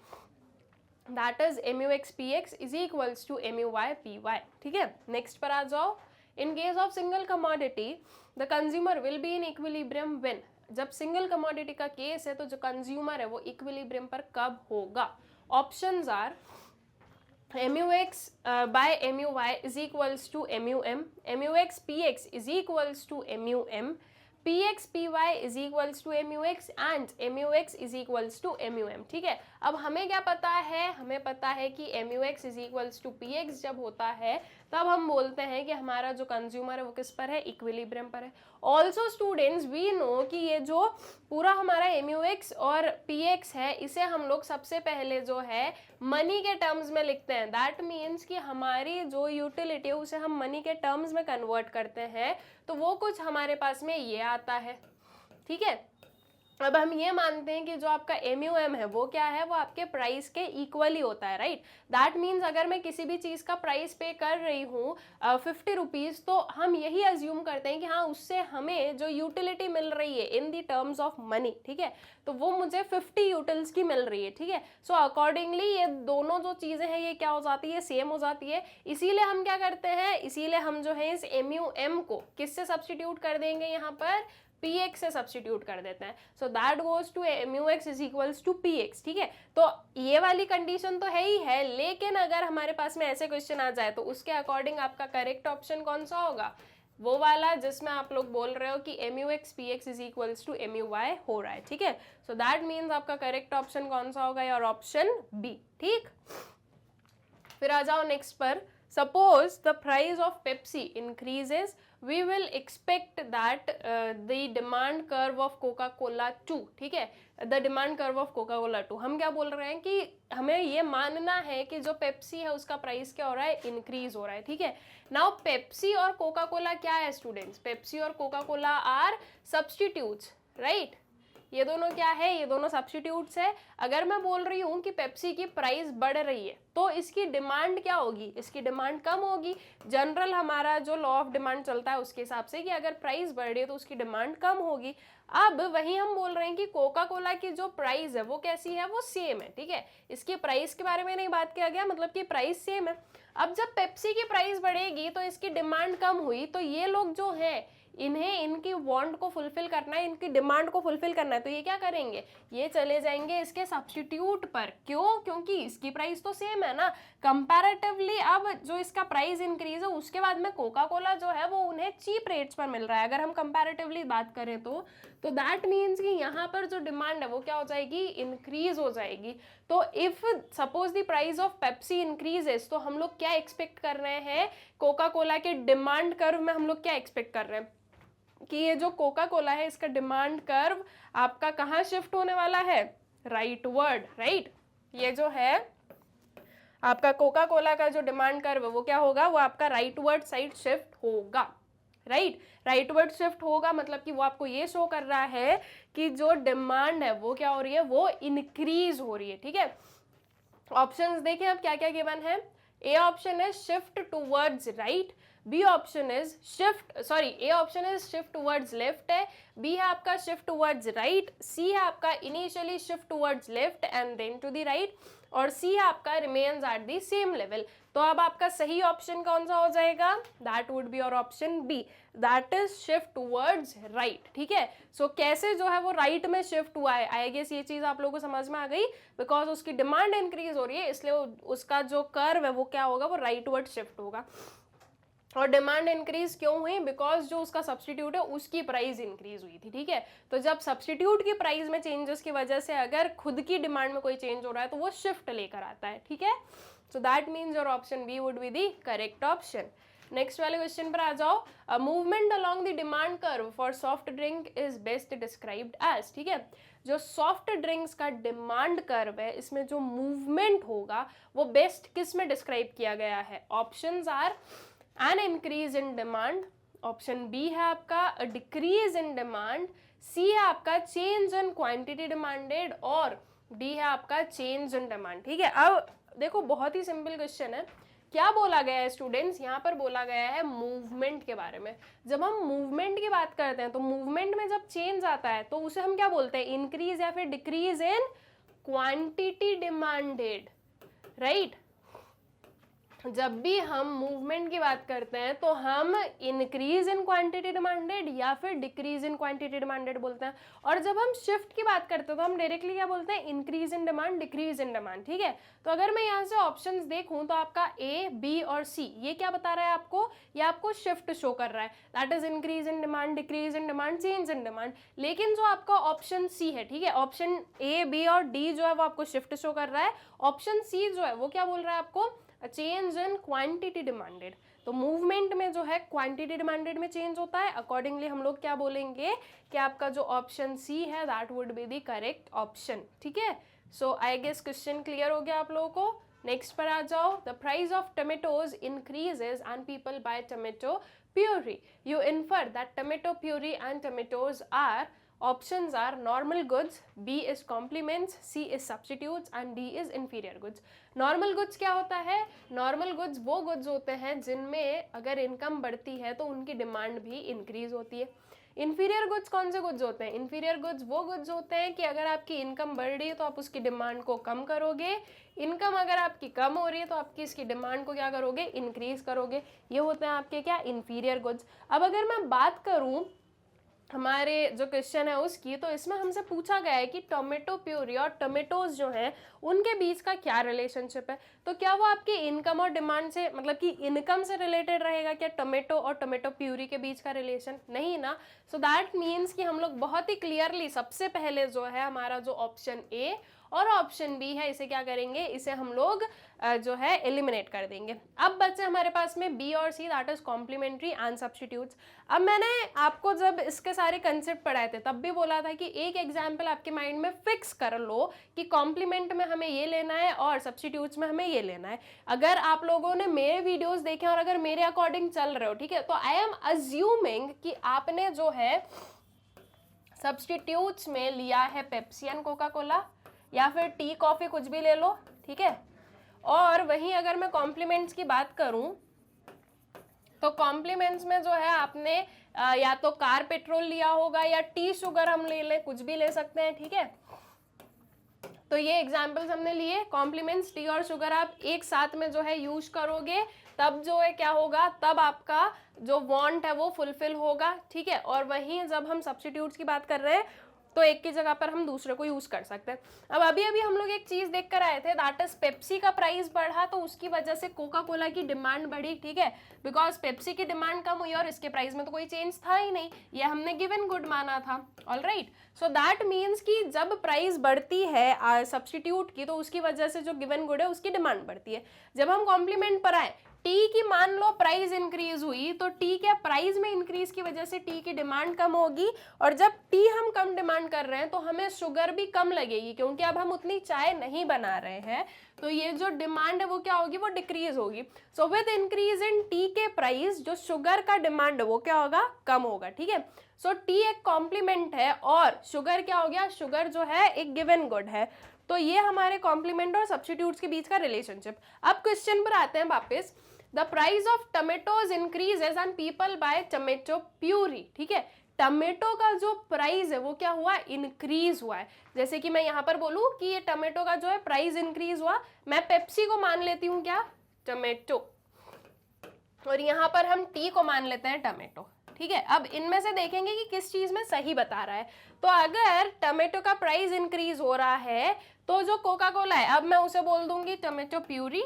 that is M U X P X is equals to M U Y P Y. ठीक है, नेक्स्ट पर आ जाओ, in case of single commodity the consumer will be in equilibrium when. जब single commodity का case है तो जो कंज्यूमर है वो इक्विलिब्रियम पर कब होगा? Options are MUX by MUY is equals to MUM, MUX PX is equals to MUM, PX PY is equals to MUX and MUX is equals to MUM। ठीक है, अब हमें क्या पता है, हमें पता है कि MUX is equals to PX जब होता है तब हम बोलते हैं कि हमारा जो कंज्यूमर है वो किस पर है, इक्विलिब्रियम पर है। ऑल्सो स्टूडेंट्स वी नो कि ये जो पूरा हमारा MUX और PX है इसे हम लोग सबसे पहले जो है मनी के टर्म्स में लिखते हैं। दैट मीन्स कि हमारी जो यूटिलिटी है उसे हम मनी के टर्म्स में कन्वर्ट करते हैं, तो वो कुछ हमारे पास में ये आता है। ठीक है, अब हम ये मानते हैं कि जो आपका MUM है वो क्या है, वो आपके प्राइस के इक्वली होता है, राइट। दैट मीन्स अगर मैं किसी भी चीज़ का प्राइस पे कर रही हूँ 50 रुपीज़, तो हम यही अज्यूम करते हैं कि हाँ उससे हमें जो यूटिलिटी मिल रही है इन दी टर्म्स ऑफ मनी, ठीक है, तो वो मुझे 50 यूटिल्स की मिल रही है, ठीक है। सो अकॉर्डिंगली ये दोनों जो चीज़ें हैं ये क्या हो जाती है, सेम हो जाती है। इसीलिए हम क्या करते हैं, इसीलिए हम जो है इस MUM को किससे सब्सटीट्यूट कर देंगे, यहाँ पर px से सब्सटीट्यूट कर देते हैं। So that goes to MUX is equals to px, ठीक है। तो ये वाली कंडीशन तो है ही है, लेकिन अगर हमारे पास में ऐसे क्वेश्चन आ जाए तो उसके अकॉर्डिंग आपका करेक्ट ऑप्शन कौन सा होगा, वो वाला जिसमें आप लोग बोल रहे हो कि MUX px is equals to MUY हो रहा है, ठीक है। सो दैट मीन्स आपका करेक्ट ऑप्शन कौन सा होगा, और ऑप्शन बी, ठीक। फिर आ जाओ नेक्स्ट पर, suppose the price of Pepsi increases, we will expect that the demand curve of Coca Cola to, ठीक है, the demand curve of Coca Cola to. हम क्या बोल रहे हैं कि हमें ये मानना है कि जो पेप्सी है उसका प्राइस क्या हो रहा है, इंक्रीज हो रहा है, ठीक है। नाउ पेप्सी और कोका कोला क्या है स्टूडेंट्स, पेप्सी और Coca Cola are substitutes, right. ये दोनों क्या है, ये दोनों सब्स्टिट्यूट्स है। अगर मैं बोल रही हूँ कि पेप्सी की प्राइस बढ़ रही है तो इसकी डिमांड क्या होगी, इसकी डिमांड कम होगी। जनरल हमारा जो लॉ ऑफ डिमांड चलता है उसके हिसाब से कि अगर प्राइस बढ़ रही है तो उसकी डिमांड कम होगी। अब वहीं हम बोल रहे हैं कि कोका कोला की जो प्राइस है वो कैसी है, वो सेम है, ठीक है। इसकी प्राइस के बारे में नहीं बात किया गया, मतलब कि प्राइस सेम है। अब जब पेप्सी की प्राइस बढ़ेगी तो इसकी डिमांड कम हुई, तो ये लोग जो है इन्हें इनकी वांट को फुलफिल करना है, इनकी डिमांड को फुलफिल करना है, तो ये क्या करेंगे, ये चले जाएंगे इसके सब्स्टिट्यूट पर। क्यों, क्योंकि इसकी प्राइस तो सेम है ना कंपैरेटिवली। अब जो इसका प्राइस इंक्रीज है उसके बाद में कोका कोला जो है वो उन्हें चीप रेट्स पर मिल रहा है, अगर हम कंपैरेटिवली बात करें तो दैट मीन्स कि यहाँ पर जो डिमांड है वो क्या हो जाएगी, इंक्रीज हो जाएगी। तो if suppose the price of Pepsi increases, तो हम लोग क्या एक्सपेक्ट कर रहे हैं, कोका कोला के डिमांड कर्व में हम लोग क्या एक्सपेक्ट कर रहे हैं कि ये जो कोका कोला है इसका डिमांड कर्व आपका कहाँ शिफ्ट होने वाला है, राइट वर्ड, राइट। ये जो है आपका कोका कोला का जो डिमांड कर्व है वो क्या होगा, वो आपका राइट वर्ड साइड शिफ्ट होगा, राइट। राइट वर्ड शिफ्ट होगा मतलब कि वो आपको ये शो कर रहा है कि जो डिमांड है वो क्या हो रही है, वो इंक्रीज हो रही है, ठीक है। ऑप्शंस देखें अब क्या क्या गिवन है। ए ऑप्शन है shift towards right, B option is A option is shift towards left है, बी है आपका शिफ्ट टूवर्ड्स राइट, सी है आपका initially shift towards left and then to the right, और सी है आपका remains at the same level. तो अब आपका सही ऑप्शन कौन सा हो जाएगा, that would be your option B, that is shift towards right, ठीक है। सो कैसे जो है वो राइट में शिफ्ट हुआ है, आई गेस ये चीज आप लोगों को समझ में आ गई, बिकॉज उसकी डिमांड इंक्रीज हो रही है इसलिए उसका जो कर्व है वो क्या होगा, वो राइट वर्ड शिफ्ट होगा। और डिमांड इंक्रीज क्यों हुई, बिकॉज जो उसका सब्स्टिट्यूट है उसकी प्राइस इंक्रीज हुई थी, ठीक है। तो जब सब्स्टिट्यूट की प्राइस में चेंजेस की वजह से अगर खुद की डिमांड में कोई चेंज हो रहा है तो वो शिफ्ट लेकर आता है, ठीक है। So that means your option B would be the correct option. Next वाले क्वेश्चन पर आ जाओ। Movement along the demand curve for soft drink is best described as, ठीक है। जो सॉफ्ट ड्रिंक्स का डिमांड कर्व है इसमें जो मूवमेंट होगा वो बेस्ट किस में डिस्क्राइब किया गया है, options are an increase in demand, option B है आपका a decrease in demand, सी है आपका change in quantity demanded, और डी है आपका change in demand, ठीक है। अब देखो बहुत ही सिंपल क्वेश्चन है, क्या बोला गया है स्टूडेंट्स, यहाँ पर बोला गया है मूवमेंट के बारे में। जब हम मूवमेंट की बात करते हैं तो मूवमेंट में जब चेंज आता है तो उसे हम क्या बोलते हैं, इंक्रीज या फिर decrease in quantity demanded, right. जब भी हम मूवमेंट की बात करते हैं तो हम इंक्रीज इन क्वांटिटी डिमांडेड या फिर डिक्रीज इन क्वांटिटी डिमांडेड बोलते हैं, और जब हम शिफ्ट की बात करते हैं तो हम डायरेक्टली क्या बोलते हैं, increase in demand, decrease in demand, ठीक है। तो अगर मैं यहाँ से ऑप्शंस देखूं तो आपका ए, बी और सी ये क्या बता रहा है आपको, ये आपको शिफ्ट शो कर रहा है, that is increase in demand, decrease in demand, change in demand. लेकिन जो आपका ऑप्शन सी है, ठीक है, ऑप्शन ए, बी और डी जो है वो आपको शिफ्ट शो कर रहा है, ऑप्शन सी जो है वो क्या बोल रहा है आपको, चेंज इन क्वांटिटी डिमांडेड। तो मूवमेंट में जो है क्वांटिटी डिमांडेड में चेंज होता है, अकॉर्डिंगली हम लोग क्या बोलेंगे कि आपका जो ऑप्शन सी है that would be the correct option, ठीक है। So I guess question clear हो गया आप लोगों को। नेक्स्ट पर आ जाओ। The price of tomatoes increases and people buy tomato puree, you infer that tomato puree and tomatoes are Options are normal goods, B is complements, C is substitutes and D is inferior goods. Normal goods क्या होता है? Normal goods वो goods होते हैं जिनमें अगर income बढ़ती है तो उनकी डिमांड भी इंक्रीज होती है. इन्फीरियर गुड्स कौन से गुड्स होते हैं? इन्फीरियर गुड्स वो गुड्स होते हैं कि अगर आपकी इनकम बढ़ रही है तो आप उसकी डिमांड को कम करोगे, इनकम अगर आपकी कम हो रही है तो आपकी इसकी डिमांड को क्या करोगे? इंक्रीज करोगे. ये होते हैं आपके क्या? Inferior goods. अब अगर मैं बात करूं हमारे जो क्वेश्चन है उसकी, तो इसमें हमसे पूछा गया है कि टोमेटो प्यूरी और टोमेटोज जो हैं उनके बीच का क्या रिलेशनशिप है. तो क्या वो आपकी इनकम और डिमांड से, मतलब कि इनकम से रिलेटेड रहेगा क्या टोमेटो और टोमेटो प्यूरी के बीच का रिलेशन? नहीं ना. सो दैट मीन्स कि हम लोग बहुत ही क्लियरली सबसे पहले जो है हमारा जो ऑप्शन ए और ऑप्शन बी है इसे क्या करेंगे? इसे हम लोग जो है एलिमिनेट कर देंगे. अब बचे हमारे पास में बी और C, that is complementary and substitutes. अब मैंने आपको जब इसके सारे कंसेप्ट पढ़ाए थे तब भी बोला था कि एक एग्जाम्पल आपके माइंड में फिक्स कर लो कि कॉम्प्लीमेंट में हमें ये लेना है और सब्स्टिट्यूट्स में हमें ये लेना है. अगर आप लोगों ने मेरे वीडियोस देखे और अगर मेरे अकॉर्डिंग चल रहे हो, ठीक है, तो आई एम अज्यूमिंग कि आपने जो है सब्स्टिट्यूट्स में लिया है पेप्सी एंड कोका कोला या फिर टी कॉफी, कुछ भी ले लो, ठीक है. और वहीं अगर मैं कॉम्प्लीमेंट्स की बात करूं तो कॉम्प्लीमेंट्स में जो है आपने या तो कार पेट्रोल लिया होगा या टी शुगर हम ले लें, कुछ भी ले सकते हैं, ठीक है. तो ये एग्जाम्पल्स हमने लिए. कॉम्प्लीमेंट्स टी और शुगर आप एक साथ में जो है यूज करोगे तब जो है क्या होगा? तब आपका जो वांट है वो फुलफिल होगा, ठीक है. और वहीं जब हम सब्स्टिट्यूट्स की बात कर रहे हैं तो एक की जगह पर हम दूसरे को यूज कर सकते हैं. अब अभी अभी हम लोग एक चीज देख कर आए थे, दैट इज पेप्सी का प्राइस बढ़ा तो उसकी वजह से कोका कोला की डिमांड बढ़ी, ठीक है, बिकॉज पेप्सी की डिमांड कम हुई और इसके प्राइस में तो कोई चेंज था ही नहीं, ये हमने गिवन गुड माना था. ऑलराइट, सो दैट मीन्स कि जब प्राइस बढ़ती है सब्स्टिट्यूट की तो उसकी वजह से जो गिवन गुड है उसकी डिमांड बढ़ती है. जब हम कॉम्प्लीमेंट पर आए, टी की मान लो प्राइस इंक्रीज हुई तो टी क्या प्राइस में इंक्रीज की वजह से टी की डिमांड कम होगी, और जब टी हम कम डिमांड कर रहे हैं तो हमें शुगर भी कम लगेगी क्योंकि अब हम उतनी चाय नहीं बना रहे हैं, तो ये जो डिमांड है वो क्या होगी? वो डिक्रीज होगी. So with increase in T के प्राइस जो शुगर का डिमांड है वो क्या होगा? कम होगा, ठीक है. सो टी एक कॉम्प्लीमेंट है और शुगर क्या हो गया? शुगर जो है एक गिवन गुड है. तो ये हमारे कॉम्प्लीमेंट और सब्स्टिट्यूट्स के बीच का रिलेशनशिप. अब क्वेश्चन पर आते हैं वापस. The price of tomatoes increases and people buy tomato puree, ठीक है. टमेटो का जो प्राइस है वो क्या हुआ? इंक्रीज हुआ है. जैसे कि मैं यहाँ पर बोलूँ कि ये टमेटो का जो है प्राइस इंक्रीज हुआ, मैं पेप्सी को मान लेती हूँ क्या? टमेटो, और यहाँ पर हम टी को मान लेते हैं टमेटो, ठीक है. अब इनमें से देखेंगे कि किस चीज में सही बता रहा है. तो अगर टमेटो का प्राइस इंक्रीज हो रहा है तो जो कोका कोला है, अब मैं उसे बोल दूंगी टमेटो प्यूरी,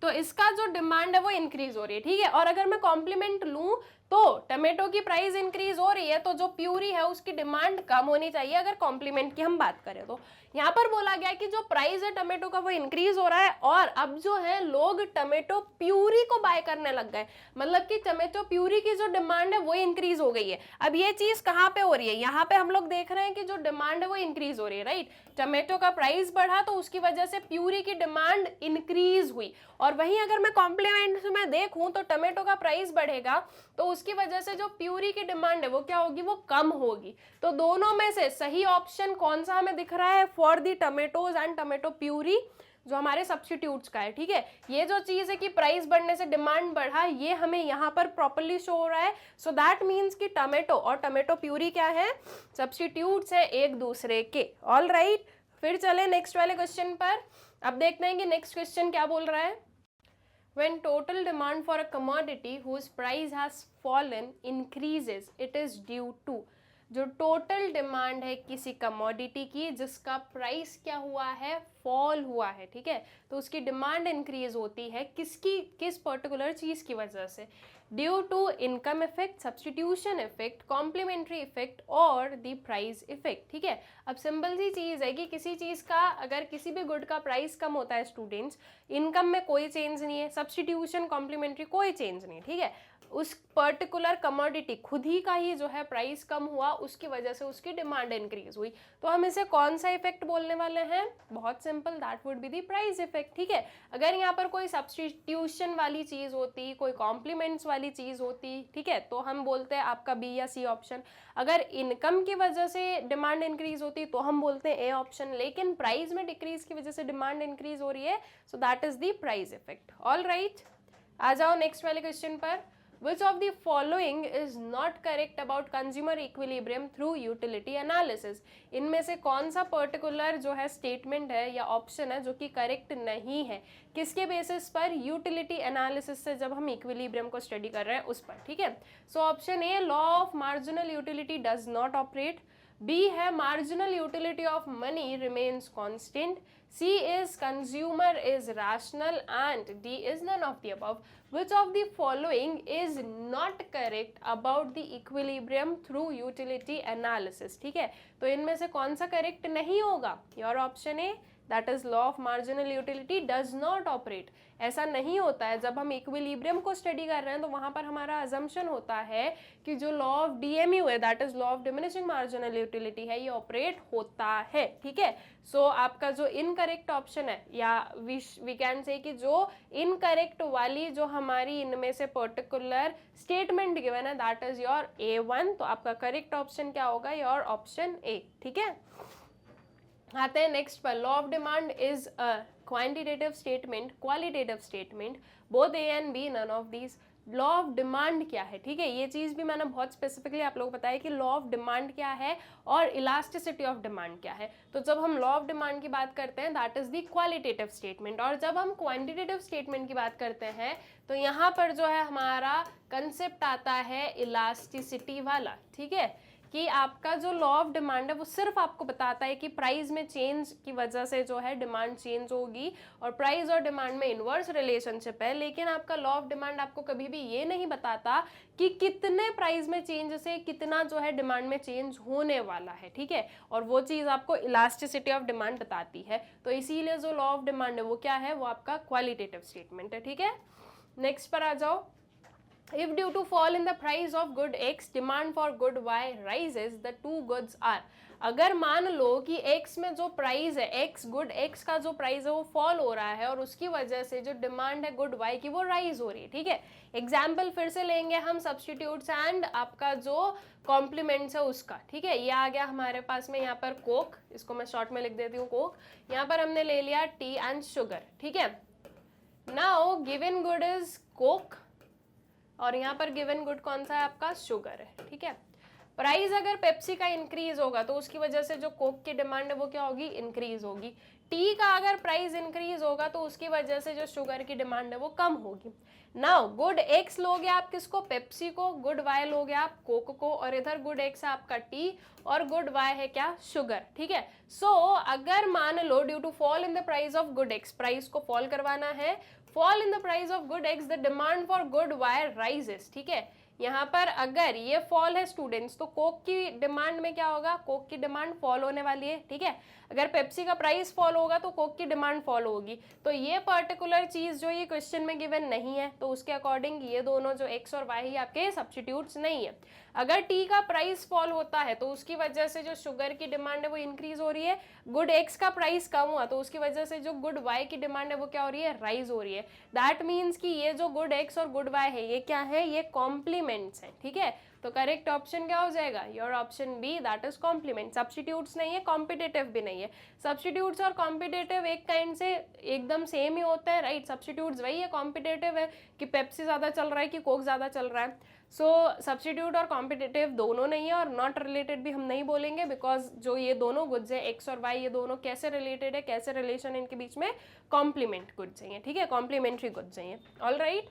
तो इसका जो डिमांड है वो इंक्रीज हो रही है, ठीक है. और अगर मैं कॉम्प्लीमेंट लूं तो टमेटो की प्राइस इंक्रीज हो रही है तो जो प्यूरी है उसकी डिमांड कम होनी चाहिए अगर कॉम्प्लीमेंट की हम बात करें तो. यहाँ पर बोला गया कि जो प्राइस है टमेटो का वो इंक्रीज हो रहा है और अब जो है लोग टमेटो प्यूरी को बाय करने लग गए, मतलब कि टमेटो प्यूरी की जो डिमांड है वो इंक्रीज हो गई है. अब ये चीज कहाँ पे हो रही है? यहाँ पे हम लोग देख रहे हैं कि जो डिमांड है वो इंक्रीज हो रही है, राइट. टमेटो का प्राइस बढ़ा तो उसकी वजह से प्यूरी की डिमांड इंक्रीज हुई, और वहीं अगर मैं कॉम्प्लीमेंट में देखूं तो टमेटो का प्राइस बढ़ेगा तो उसकी वजह से जो प्यूरी की डिमांड है वो क्या होगी? वो कम होगी. तो दोनों में से सही ऑप्शन कौन सा हमें दिख रहा है? For the tomatoes and tomato puree, जो हमारे सब्स्टिट्यूट्स का है, ठीक है. ये जो चीज है कि प्राइस बढ़ने से डिमांड बढ़ा, ये हमें यहाँ पर प्रॉपर्ली शो हो रहा है. सो दैट मीन्स कि टमेटो और टमेटो प्यूरी क्या है? सब्स्टिट्यूट्स है एक दूसरे के. ऑल राइट, फिर चले नेक्स्ट वाले क्वेश्चन पर. अब देखते हैं कि नेक्स्ट क्वेश्चन क्या बोल रहा है. When total demand for a commodity whose price has fallen increases, it is due to. जो टोटल डिमांड है किसी कमोडिटी की जिसका प्राइस क्या हुआ है? फॉल हुआ है, ठीक है. तो उसकी डिमांड इंक्रीज होती है किस पर्टिकुलर चीज की वजह से? Due to income effect, substitution effect, complementary effect और द प्राइस इफेक्ट, ठीक है. अब सिंपल सी चीज है कि किसी चीज का अगर किसी भी गुड का प्राइस कम होता है स्टूडेंट्स, इनकम में कोई चेंज नहीं है, सब्स्टिट्यूशन कॉम्प्लीमेंट्री कोई चेंज नहीं, ठीक है. उस पर्टिकुलर कमोडिटी खुद ही का ही जो है प्राइस कम हुआ, उसकी वजह से उसकी डिमांड इंक्रीज हुई. तो हम इसे कौन सा इफेक्ट बोलने वाले हैं? बहुत simple, that would be the price effect, ठीक है. अगर यहाँ पर कोई सब्स्टिट्यूशन वाली चीज होती, कोई कॉम्प्लीमेंट्स वाली वाली चीज होती, ठीक है, तो हम बोलते हैं आपका बी या सी ऑप्शन। अगर इनकम की वजह से डिमांड इंक्रीज होती तो हम बोलते हैं ए ऑप्शन। लेकिन प्राइस में डिक्रीज की वजह से डिमांड इंक्रीज हो रही है, so that is the price effect. All right, आ जाओ नेक्स्ट वाले क्वेश्चन पर। Which of the following is not correct about consumer equilibrium through utility analysis? इनमें से कौन सा पर्टिकुलर जो है स्टेटमेंट है या ऑप्शन है जो कि करेक्ट नहीं है, किसके बेसिस पर? यूटिलिटी एनालिसिस से जब हम इक्विलिब्रियम को स्टडी कर रहे हैं उस पर, ठीक है। So option A, law of marginal utility does not operate. B है marginal utility of money remains constant. C is consumer is rational and D is none of the above. Which of the following is not correct about the equilibrium through utility analysis? ठीक है, तो इनमें से कौन सा correct नहीं होगा? Your option A, that is law of marginal utility does not operate. ऐसा नहीं होता है। जब हम इक्विलिब्रियम को स्टडी कर रहे हैं तो वहां पर हमारा अजम्पशन होता है कि जो लॉ ऑफ डीएमयू है, that is law of diminishing marginal utility है, ये ऑपरेट होता है, ठीक है। सो आपका जो इनकरेक्ट ऑप्शन है, या वी कैन से कि जो इनकरेक्ट वाली जो हमारी इनमें से पर्टिकुलर स्टेटमेंट गिवन है, दैट इज योर A1। तो आपका करेक्ट ऑप्शन क्या होगा? योर ऑप्शन ए, ठीक है। आते हैं नेक्स्ट पर। Law of demand is a quantitative statement, qualitative statement, both A and B, none of these. Law of demand क्या है, ठीक है, ये चीज भी मैंने बहुत स्पेसिफिकली आप लोगों को बताया कि लॉ ऑफ डिमांड क्या है और इलास्टिसिटी ऑफ डिमांड क्या है। तो जब हम लॉ ऑफ डिमांड की बात करते हैं, that is the qualitative statement, और जब हम क्वांटिटेटिव स्टेटमेंट की बात करते हैं तो यहाँ पर जो है हमारा कंसेप्ट आता है इलास्टिसिटी वाला, ठीक है, कि आपका जो लॉ ऑफ डिमांड है वो सिर्फ आपको बताता है कि प्राइस में चेंज की वजह से जो है डिमांड चेंज होगी, और प्राइस और डिमांड में इनवर्स रिलेशनशिप है। लेकिन आपका लॉ ऑफ डिमांड आपको कभी भी ये नहीं बताता कि कितने प्राइस में चेंज से कितना जो है डिमांड में चेंज होने वाला है, ठीक है, और वो चीज़ आपको इलास्टिसिटी ऑफ डिमांड बताती है। तो इसीलिए जो लॉ ऑफ डिमांड है वो क्या है? वो आपका क्वालिटेटिव स्टेटमेंट है, ठीक है। नेक्स्ट पर आ जाओ। If due to fall in the price of good X, demand for good Y rises, the two goods are। अगर मान लो कि X में जो प्राइस है, X गुड X का जो प्राइस है वो फॉल हो रहा है और उसकी वजह से जो डिमांड है गुड Y की वो राइज हो रही है, ठीक है। एग्जाम्पल फिर से लेंगे हम सब्सटीट्यूट्स एंड आपका जो कॉम्प्लीमेंट्स है उसका, ठीक है। ये आ गया हमारे पास में यहाँ पर कोक, इसको मैं शॉर्ट में लिख देती हूँ कोक। यहाँ पर हमने ले लिया टी एंड शुगर, ठीक है। Now given good is Coke और यहाँ पर गिवन गुड कौन सा है? आपका शुगर है, ठीक है। प्राइस अगर पेप्सी का इंक्रीज होगा तो उसकी वजह से जो कोक की डिमांड है वो क्या होगी? इंक्रीज होगी। टी का अगर प्राइस इंक्रीज होगा तो उसकी वजह से जो शुगर की डिमांड है वो कम होगी। नाउ गुड एक्स लोगे आप किसको? पेप्सी को। गुड वाई लोगे आप कोक को, और इधर गुड एक्स है आपका टी और गुड वाई है क्या? शुगर, ठीक है। सो अगर मान लो due to fall in the price of good X, price को फॉल करवाना है, fall in the price of good X, the demand for good Y rises, ठीक है। यहाँ पर अगर ये फॉल है स्टूडेंट्स तो कोक की डिमांड में क्या होगा? कोक की डिमांड फॉल होने वाली है, ठीक है। अगर पेप्सी का प्राइस फॉल होगा तो कोक की डिमांड फॉल होगी। तो ये पर्टिकुलर चीज जो ये क्वेश्चन में गिवन नहीं है, तो उसके अकॉर्डिंग ये दोनों जो एक्स और वाई आपके सब्स्टिट्यूट्स नहीं है। अगर टी का प्राइस फॉल होता है तो उसकी वजह से जो शुगर की डिमांड है वो इंक्रीज हो रही है। गुड एक्स का प्राइस कम हुआ तो उसकी वजह से जो गुड वाई की डिमांड है वो क्या हो रही है? राइज हो रही है। दैट मीन्स कि ये जो गुड एक्स और गुड वाई है ये क्या है? ये कॉम्प्लीमेंट्स हैं, ठीक है। तो करेक्ट ऑप्शन क्या हो जाएगा? Your option B, that is complement. Substitutes नहीं है, कॉम्पिटेटिव भी नहीं है। सब्स्टिट्यूट्स और कॉम्पिटेटिव एक काइंड से एकदम सेम ही होता है, राइट। सब्स्टिट्यूट्स वही है, कॉम्पिटेटिव है कि पेप्सी ज्यादा चल रहा है कि कोक ज्यादा चल रहा है। सो सब्स्टिट्यूट और कॉम्पिटेटिव दोनों नहीं है, और नॉट रिलेटेड भी हम नहीं बोलेंगे, बिकॉज जो ये दोनों गुड्स है एक्स और वाई, ये दोनों कैसे रिलेटेड है, कैसे रिलेशन इनके बीच में? कॉम्प्लीमेंट गुड्स हैं, ठीक है, कॉम्प्लीमेंट्री गुड्स हैं। ऑल राइट,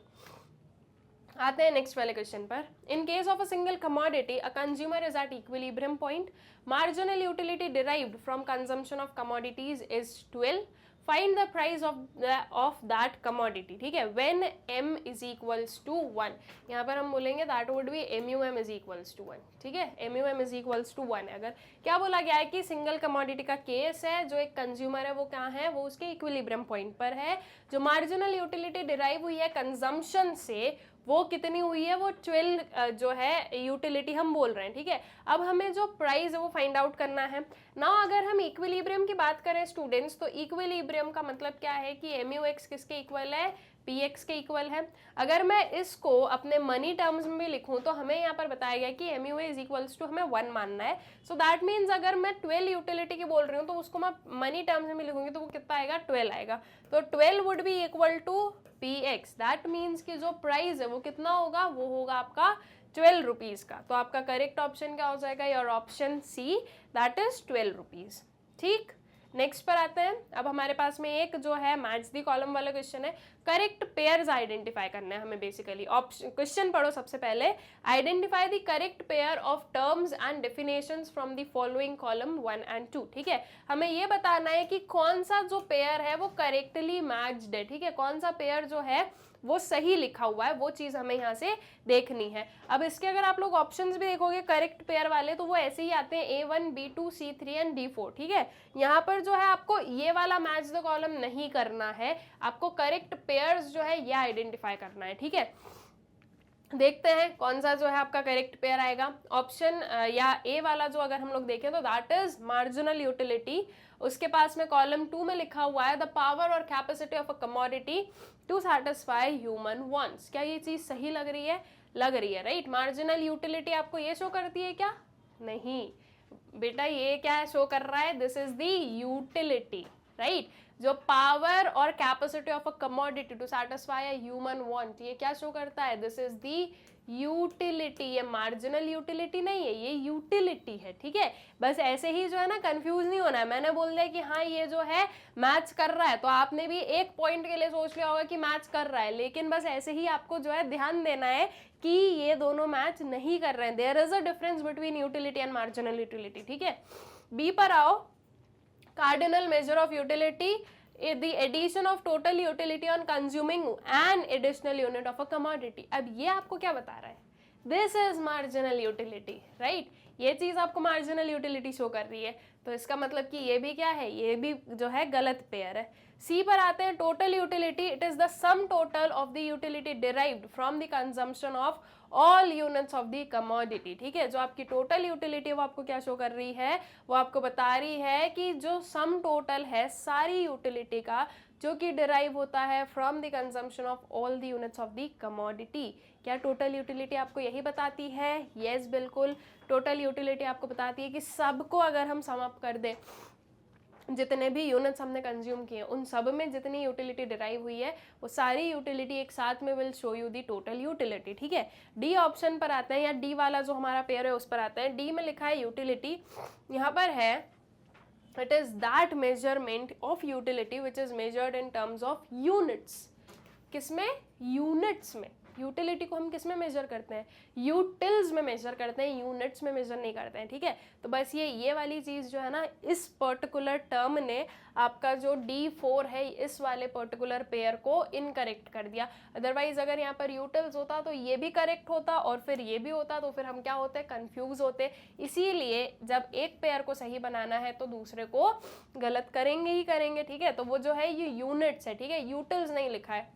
आते हैं नेक्स्ट वाले क्वेश्चन पर। In case of a single commodity a consumer is at equilibrium point, marginal utility derived from consumption of commodities is 12, find the price of that commodity, ठीक है, when m is equals to 1। यहाँ पर हम बोलेंगे that would be MUM is equals to 1, ठीक है। MUM is equals to 1 है। अगर क्या बोला गया है कि सिंगल कमोडिटी का केस है, जो एक कंज्यूमर है वो क्या है? वो उसके इक्विलिब्रियम पॉइंट पर है। जो मार्जिनल यूटिलिटी डिराइव हुई है कंजम्पशन से वो कितनी हुई है? वो 12 जो है यूटिलिटी हम बोल रहे हैं, ठीक है। अब हमें जो प्राइस है वो फाइंड आउट करना है ना। अगर हम इक्विलिब्रियम की बात करें स्टूडेंट्स, तो इक्विलिब्रियम का मतलब क्या है कि MUX किसके इक्वल है? px के इक्वल है। अगर मैं इसको अपने मनी टर्म्स में भी लिखूं तो हमें यहाँ पर बताया गया कि MUA इज इक्वल्स टू हमें 1 मानना है। सो दैट मीन्स अगर मैं 12 यूटिलिटी की बोल रही हूँ तो उसको मैं मनी टर्म्स में भी लिखूंगी तो वो कितना आएगा, 12 आएगा। तो 12 would be equal to px। That means कि जो प्राइस है वो कितना होगा, वो होगा आपका 12 रुपीज़ का। तो आपका करेक्ट ऑप्शन क्या हो जाएगा, your option C, that is 12 rupees. ठीक, नेक्स्ट पर आते हैं। अब हमारे पास में एक जो है मैच दी कॉलम वाला क्वेश्चन है, करेक्ट पेयर्स आइडेंटिफाई करना है हमें बेसिकली। ऑप्शन क्वेश्चन पढ़ो सबसे पहले, identify the correct pair of terms and definitions from the following column 1 and 2। ठीक है, हमें ये बताना है कि कौन सा जो पेयर है वो करेक्टली मैच्ड है। ठीक है, कौन सा पेयर जो है वो सही लिखा हुआ है, वो चीज हमें यहाँ से देखनी है। अब इसके अगर आप लोग ऑप्शंस भी देखोगे करेक्ट पेयर वाले तो वो ऐसे ही आते हैं A1, B2, C3 and D4। ठीक है, यहाँ पर जो है आपको ये वाला मैच द कॉलम नहीं करना है, आपको करेक्ट पेयर्स जो है ये आइडेंटिफाई करना है। ठीक है, देखते हैं कौन सा जो है आपका करेक्ट पेयर आएगा। ऑप्शन या ए वाला जो अगर हम लोग देखें तो दैट इज मार्जिनल यूटिलिटी। उसके पास में कॉलम 2 में लिखा हुआ है द पावर और capacity of a commodity to satisfy human wants. क्या ये चीज सही लग रही है? लग रही है, राइट। मार्जिनल यूटिलिटी आपको ये शो करती है क्या? नहीं बेटा, ये क्या शो कर रहा है? This is the utility, right. जो पावर और capacity of a commodity to satisfy a human want, ये क्या शो करता है? This is the utility. ये मार्जिनल यूटिलिटी नहीं है, ये यूटिलिटी है। ठीक है, बस ऐसे ही जो है ना, कंफ्यूज नहीं होना है। मैंने बोल दिया कि हाँ ये जो है मैच कर रहा है, तो आपने भी एक पॉइंट के लिए सोच लिया होगा कि मैच कर रहा है, लेकिन बस ऐसे ही आपको जो है ध्यान देना है कि ये दोनों मैच नहीं कर रहे हैं। There is a difference between utility and marginal utility. ठीक है, बी पर आओ। Cardinal measure of utility the addition of total utility on consuming an additional unit of a commodity। अब ये आपको क्या बता रहा है? This is marginal utility, right? ये चीज आपको मार्जिनल यूटिलिटी शो कर रही है, तो इसका मतलब कि ये भी क्या है? ये भी जो है गलत पेयर है। सी पर आते हैं, total utility. It is the sum total of the utility derived from the consumption of all units of the commodity. ठीक है, जो आपकी टोटल यूटिलिटी वो आपको क्या शो कर रही है? वो आपको बता रही है कि जो सम टोटल है सारी यूटिलिटी का, जो कि डिराइव होता है from the consumption of all the units of the commodity. क्या टोटल यूटिलिटी आपको यही बताती है? यस, बिल्कुल। टोटल यूटिलिटी आपको बताती है कि सबको अगर हम सम अप कर दें, जितने भी यूनिट्स हमने कंज्यूम किए उन सब में जितनी यूटिलिटी डिराइव हुई है वो सारी यूटिलिटी एक साथ में will show you the total utility. ठीक है, डी ऑप्शन पर आते हैं, या डी वाला जो हमारा पेयर है उस पर आते हैं। डी में लिखा है यूटिलिटी, यहाँ पर है it is that measurement of utility which is measured in terms of units. किसमें? यूनिट्स में। यूटिलिटी को हम किस में मेजर करते हैं? यूटिल्स में मेजर करते हैं, यूनिट्स में मेजर नहीं करते हैं। ठीक है, तो बस ये वाली चीज जो है ना, इस पर्टिकुलर टर्म ने आपका जो D4 है इस वाले पर्टिकुलर पेयर को इनकरेक्ट कर दिया। अदरवाइज अगर यहाँ पर यूटिल्स होता तो ये भी करेक्ट होता और फिर ये भी होता, तो फिर हम क्या होते? कंफ्यूज होते। इसीलिए जब एक पेयर को सही बनाना है तो दूसरे को गलत करेंगे ही करेंगे। ठीक है, तो वो जो है ये यूनिट्स है। ठीक है, यूटिल्स नहीं लिखा है।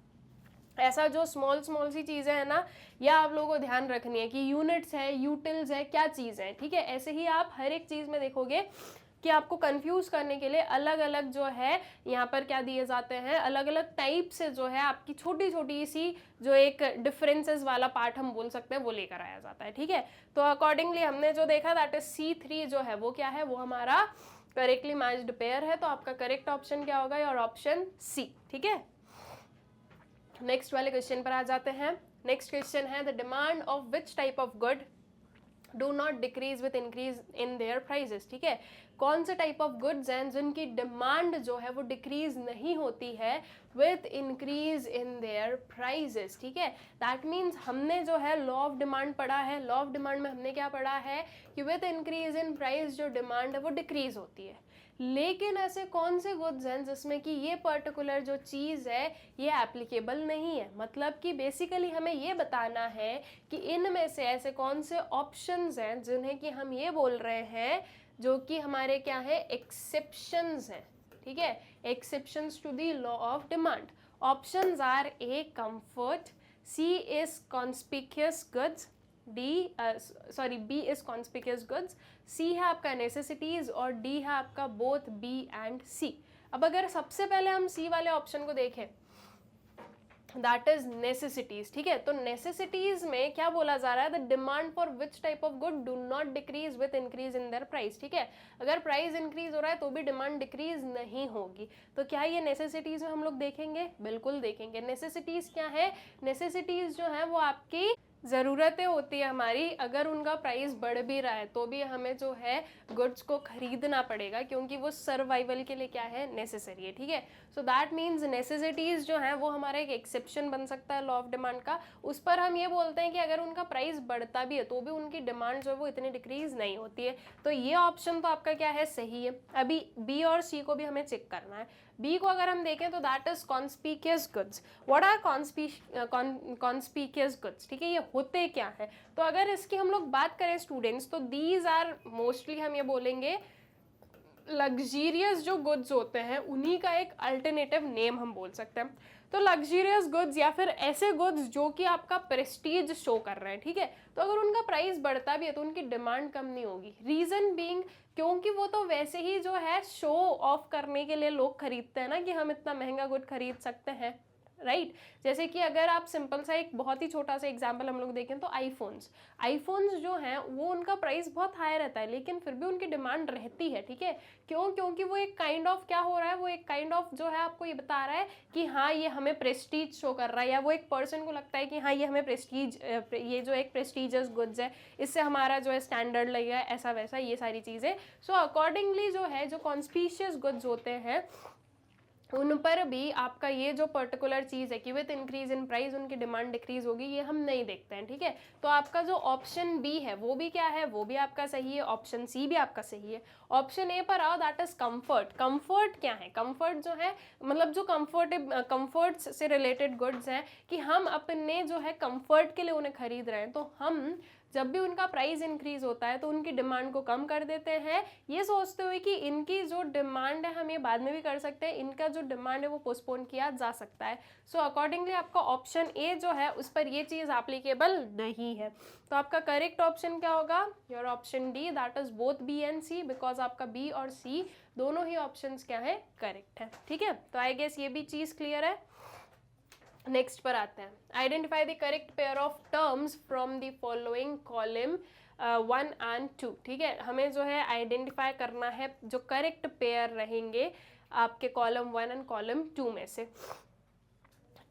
ऐसा जो स्मॉल सी चीज़ें हैं ना, या आप लोगों को ध्यान रखनी है कि यूनिट्स है, यूटिल्स है, क्या चीज़ है। ठीक है, ऐसे ही आप हर एक चीज़ में देखोगे कि आपको कंफ्यूज करने के लिए अलग अलग जो है यहाँ पर क्या दिए जाते हैं, अलग अलग टाइप से जो है आपकी छोटी छोटी सी जो एक डिफरेंसेस वाला पार्ट हम बोल सकते हैं वो लेकर आया जाता है। ठीक है, तो अकॉर्डिंगली हमने जो देखा दैट इज C3 जो है वो क्या है? वो हमारा करेक्टली मैच्ड पेयर है। तो आपका करेक्ट ऑप्शन क्या होगा? और ऑप्शन सी। ठीक है, नेक्स्ट वाले क्वेश्चन पर आ जाते हैं। नेक्स्ट क्वेश्चन है, the demand of which type of good do not decrease with increase in their prices. ठीक है, कौन से टाइप ऑफ गुड्स हैं जिनकी डिमांड जो है वो डिक्रीज नहीं होती है with increase in their prices. ठीक है, दैट मीन्स हमने जो है लॉ ऑफ डिमांड पढ़ा है। लॉ ऑफ डिमांड में हमने क्या पढ़ा है कि विथ इंक्रीज इन प्राइस जो डिमांड है वो डिक्रीज होती है। लेकिन ऐसे कौन से गुड्स हैं जिसमें कि ये पर्टिकुलर जो चीज़ है ये एप्लीकेबल नहीं है? मतलब कि बेसिकली हमें ये बताना है कि इनमें से ऐसे कौन से ऑप्शंस हैं जिन्हें कि हम ये बोल रहे हैं जो कि हमारे क्या है? एक्सेप्शंस हैं। ठीक है, exceptions to the law of demand. Options are a comfort, C is conspicuous goods, B is conspicuous goods, C है आपका नेसेसिटीज और डी है आपका बोथ बी एंड सी। अब अगर सबसे पहले हम सी वाले ऑप्शन को देखें दैट इज नेसेसिटीज। ठीक है, तो नेसेसिटीज में क्या बोला जा रहा है, the demand for which type of good do not decrease with increase in there price. ठीक है, अगर प्राइस इंक्रीज हो रहा है तो भी डिमांड डिक्रीज नहीं होगी। तो क्या ये नेसेसिटीज में हम लोग देखेंगे? बिल्कुल देखेंगे। नेसेसिटीज क्या है? नेसेसिटीज जो है वो आपकी ज़रूरतें होती है हमारी, अगर उनका प्राइस बढ़ भी रहा है तो भी हमें जो है गुड्स को खरीदना पड़ेगा, क्योंकि वो सर्वाइवल के लिए क्या है, नेसेसरी है। ठीक है, सो दैट मीन्स नेसेसिटीज़ जो है वो हमारा एक एक्सेप्शन बन सकता है लॉ ऑफ डिमांड का। उस पर हम ये बोलते हैं कि अगर उनका प्राइस बढ़ता भी है तो भी उनकी डिमांड जो है वो इतनी डिक्रीज नहीं होती है। तो ये ऑप्शन तो आपका क्या है, सही है। अभी बी और सी को भी हमें चेक करना है। बी को अगर हम देखें तो that is conspicuous goods. What are conspicuous goods? ठीक है, ये होते क्या है? तो अगर इसकी हम लोग बात करें स्टूडेंट्स, तो दीज आर मोस्टली हम ये बोलेंगे लग्जीरियस जो गुड्स होते हैं उन्हीं का एक अल्टरनेटिव नेम हम बोल सकते हैं। तो लग्जीरियस गुड्स या फिर ऐसे गुड्स जो कि आपका प्रेस्टीज शो कर रहे हैं। ठीक है, तो अगर उनका प्राइस बढ़ता भी है तो उनकी डिमांड कम नहीं होगी। रीजन बीइंग, क्योंकि वो तो वैसे ही जो है शो ऑफ करने के लिए लोग खरीदते हैं ना, कि हम इतना महंगा गुड खरीद सकते हैं, राइट। जैसे कि अगर आप सिंपल सा एक बहुत ही छोटा सा एग्जांपल हम लोग देखें तो आईफोन्स जो हैं वो उनका प्राइस बहुत हाई रहता है, लेकिन फिर भी उनकी डिमांड रहती है। ठीक है, क्यों? क्योंकि वो एक काइंड ऑफ क्या हो रहा है, वो एक काइंड ऑफ जो है आपको ये बता रहा है कि हाँ ये हमें प्रेस्टीज शो कर रहा है, या वो एक पर्सन को लगता है कि हाँ ये हमें प्रेस्टीज, ये जो एक प्रेस्टीजियस गुड्स है इससे हमारा जो है स्टैंडर्ड लगेगा, ऐसा वैसा ये सारी चीज़ें। सो अकॉर्डिंगली जो है जो कॉन्स्पीशियस गुड्स होते हैं उन पर भी आपका ये जो पर्टिकुलर चीज़ है कि विद इंक्रीज इन प्राइस उनकी डिमांड डिक्रीज होगी, ये हम नहीं देखते हैं। ठीक है, तो आपका जो ऑप्शन बी है वो भी क्या है, वो भी आपका सही है। ऑप्शन सी भी आपका सही है। ऑप्शन ए पर आओ, दैट इज कंफर्ट। कंफर्ट क्या है? कंफर्ट जो है मतलब जो कंफर्ट से रिलेटेड गुड्स हैं, कि हम अपने जो है कंफर्ट के लिए उन्हें खरीद रहे हैं, तो हम जब भी उनका प्राइस इंक्रीज होता है तो उनकी डिमांड को कम कर देते हैं, ये सोचते हुए कि इनकी जो डिमांड है हम ये बाद में भी कर सकते हैं, इनका जो डिमांड है वो पोस्टपोन किया जा सकता है। सो अकॉर्डिंगली आपका ऑप्शन ए जो है उस पर ये चीज़ एप्लीकेबल नहीं है। तो आपका करेक्ट ऑप्शन क्या होगा? Your option D, that is both B and C, because आपका बी और सी दोनों ही ऑप्शंस क्या है, करेक्ट है। ठीक है, तो आई गेस ये भी चीज़ क्लियर है। नेक्स्ट पर आते हैं, identify the correct pair of terms from the following column 1 and 2। ठीक है, हमें जो है आइडेंटिफाई करना है जो करेक्ट पेयर रहेंगे आपके कॉलम 1 and कॉलम 2 में से।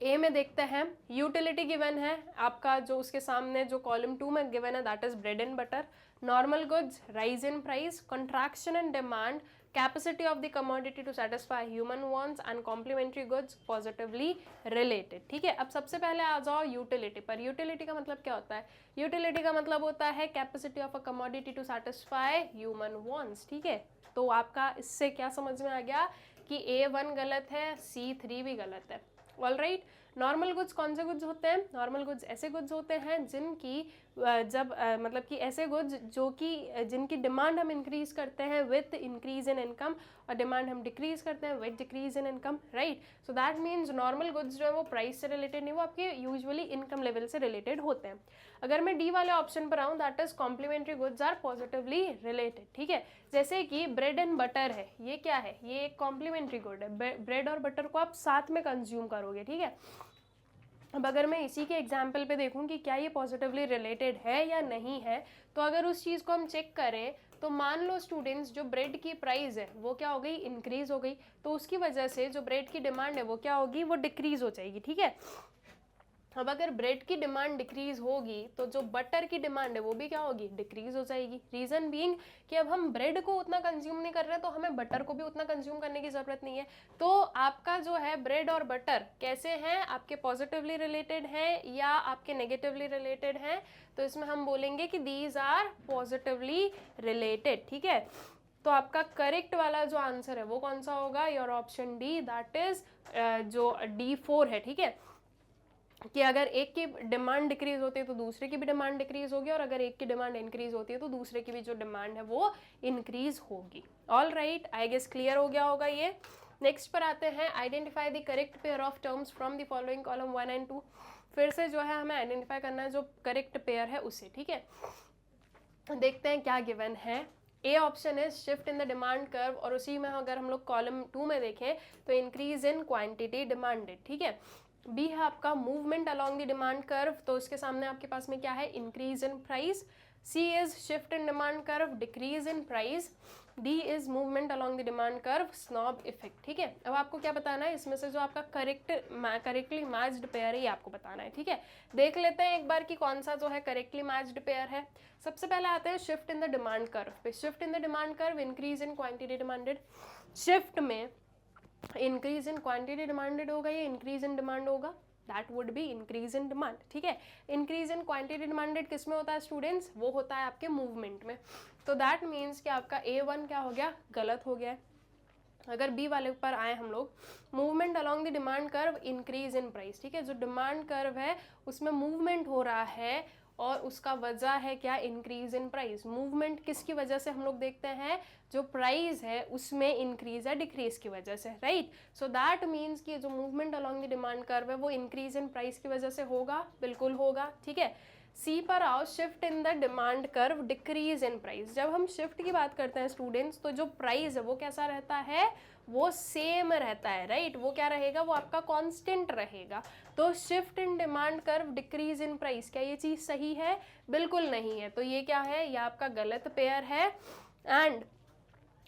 ए में देखते हैं, यूटिलिटी गिवन है आपका, जो उसके सामने जो कॉलम 2 में गिवन है that is bread and butter. Normal goods, rise in price, contraction in demand, capacity of the commodity to satisfy human wants and complementary goods positively related. ठीक है, अब सबसे पहले आ जाओ यूटिलिटी पर। यूटिलिटी का मतलब क्या होता है? यूटिलिटी का मतलब होता है capacity of a commodity to satisfy human wants. ठीक है, तो आपका इससे क्या समझ में आ गया कि A1 गलत है, C3 भी गलत है। ऑल राइट, नॉर्मल गुड्स कौन से गुड्स होते हैं? नॉर्मल गुड्स ऐसे गुड्स होते हैं जिनकी मतलब कि ऐसे गुड्स जो कि जिनकी डिमांड हम इंक्रीज करते हैं विथ इंक्रीज इन इनकम, और डिमांड हम डिक्रीज करते हैं with decrease in income, right. So that means normal goods जो है वो प्राइस से रिलेटेड नहीं, वो आपके यूजुअली इनकम लेवल से रिलेटेड होते हैं। अगर मैं डी वाले ऑप्शन पर आऊँ, that is complementary goods are positively related. ठीक है, जैसे कि ब्रेड एंड बटर है, ये क्या है? ये एक कॉम्प्लीमेंट्री गुड है। ब्रेड और बटर को आप साथ में कंज्यूम करोगे। ठीक है, अब अगर मैं इसी के एग्जाम्पल पे देखूं कि क्या ये पॉजिटिवली रिलेटेड है या नहीं है, तो अगर उस चीज़ को हम चेक करें तो मान लो स्टूडेंट्स, जो ब्रेड की प्राइस है वो क्या हो गई, इंक्रीज हो गई, तो उसकी वजह से जो ब्रेड की डिमांड है वो क्या होगी, वो डिक्रीज हो जाएगी। ठीक है, अब अगर ब्रेड की डिमांड डिक्रीज होगी तो जो बटर की डिमांड है वो भी क्या होगी, डिक्रीज हो जाएगी। रीजन बीइंग कि अब हम ब्रेड को उतना कंज्यूम नहीं कर रहे तो हमें बटर को भी उतना कंज्यूम करने की जरूरत नहीं है। तो आपका जो है ब्रेड और बटर कैसे हैं, आपके पॉजिटिवली रिलेटेड हैं या आपके नेगेटिवली रिलेटेड हैं? तो इसमें हम बोलेंगे कि दीज आर पॉजिटिवली रिलेटेड। ठीक है, तो आपका करेक्ट वाला जो आंसर है वो कौन सा होगा? Your option D, that is जो D4 है। ठीक है, कि अगर एक की डिमांड डिक्रीज होती है तो दूसरे की भी डिमांड डिक्रीज होगी, और अगर एक की डिमांड इंक्रीज होती है तो दूसरे की भी जो डिमांड है वो इंक्रीज होगी। All right, I guess clear हो गया होगा ये। नेक्स्ट पर आते हैं, identify the correct pair of terms from the following column 1 and 2। फिर से जो है हमें आइडेंटिफाई करना है जो करेक्ट पेयर है उसे। ठीक है, देखते हैं क्या गिवन है। ए ऑप्शन है shift in the demand curve, और उसी में अगर हम लोग कॉलम 2 में देखें तो इंक्रीज इन क्वांटिटी डिमांडेड। ठीक है, बी है आपका movement along the demand curve, तो उसके सामने आपके पास में क्या है, increase in price. C is shift in demand curve, decrease in price. D is movement along the demand curve, snob effect. ठीक है, अब आपको क्या बताना है, इसमें से जो आपका करेक्टली मैच्ड पेयर है ये आपको बताना है। ठीक है, देख लेते हैं एक बार कि कौन सा जो है करेक्टली मैच्ड पेयर है। सबसे पहले आते हैं shift in the demand curve पे। Shift in the demand curve, increase in quantity demanded. Shift में इंक्रीज इन क्वांटिटी डिमांडेड होगा या इंक्रीज इन डिमांड होगा, that would be increase in demand. ठीक है, इंक्रीज इन क्वांटिटी डिमांडेड किस में होता है स्टूडेंट्स, वो होता है आपके मूवमेंट में। तो दैट मीन्स कि आपका A1 क्या हो गया, गलत हो गया है। अगर बी वाले पर आए हम लोग, movement along the demand curve, increase in price. ठीक है, जो डिमांड कर्व है उसमें मूवमेंट हो रहा है और उसका वजह है क्या, इंक्रीज इन प्राइस। मूवमेंट किसकी वजह से हम लोग देखते हैं, जो प्राइस है उसमें इंक्रीज या डिक्रीज की वजह से, राइट। सो दैट मीन्स कि जो movement along the demand curve है वो इंक्रीज इन प्राइस की वजह से होगा, बिल्कुल होगा। ठीक है, सी पर आओ, shift in the demand curve, decrease in price. जब हम शिफ्ट की बात करते हैं स्टूडेंट्स, तो जो प्राइस है वो कैसा रहता है, वो सेम रहता है, राइट। वो क्या रहेगा, वो आपका कांस्टेंट रहेगा। तो shift in demand curve, decrease in price, क्या ये चीज़ सही है, बिल्कुल नहीं है। तो ये क्या है, ये आपका गलत पेयर है। And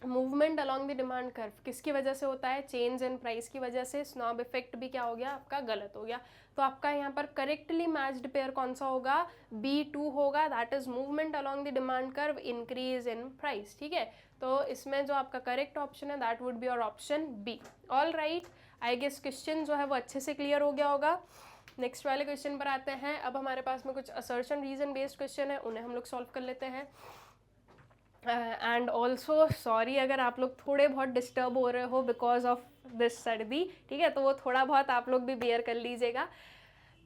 movement along the demand curve किसकी वजह से होता है, चेंज इन प्राइस की वजह से। स्नॉब इफेक्ट भी क्या हो गया, आपका गलत हो गया। तो आपका यहाँ पर करेक्टली मैच्ड पेयर कौन सा होगा, B2 होगा, that is movement along the demand curve, increase in price. ठीक है, तो इसमें जो आपका करेक्ट ऑप्शन है दैट वुड बी और option B. All right, I guess question जो है वो अच्छे से क्लियर हो गया होगा। नेक्स्ट वाले क्वेश्चन पर आते हैं। अब हमारे पास में कुछ असर्शन रीजन बेस्ड क्वेश्चन है, उन्हें हम लोग सॉल्व कर लेते हैं। एंड ऑल्सो सॉरी अगर आप लोग थोड़े बहुत डिस्टर्ब हो रहे हो बिकॉज ऑफ दिस सर्दी, ठीक है, तो वो थोड़ा बहुत आप लोग भी बेयर कर लीजिएगा।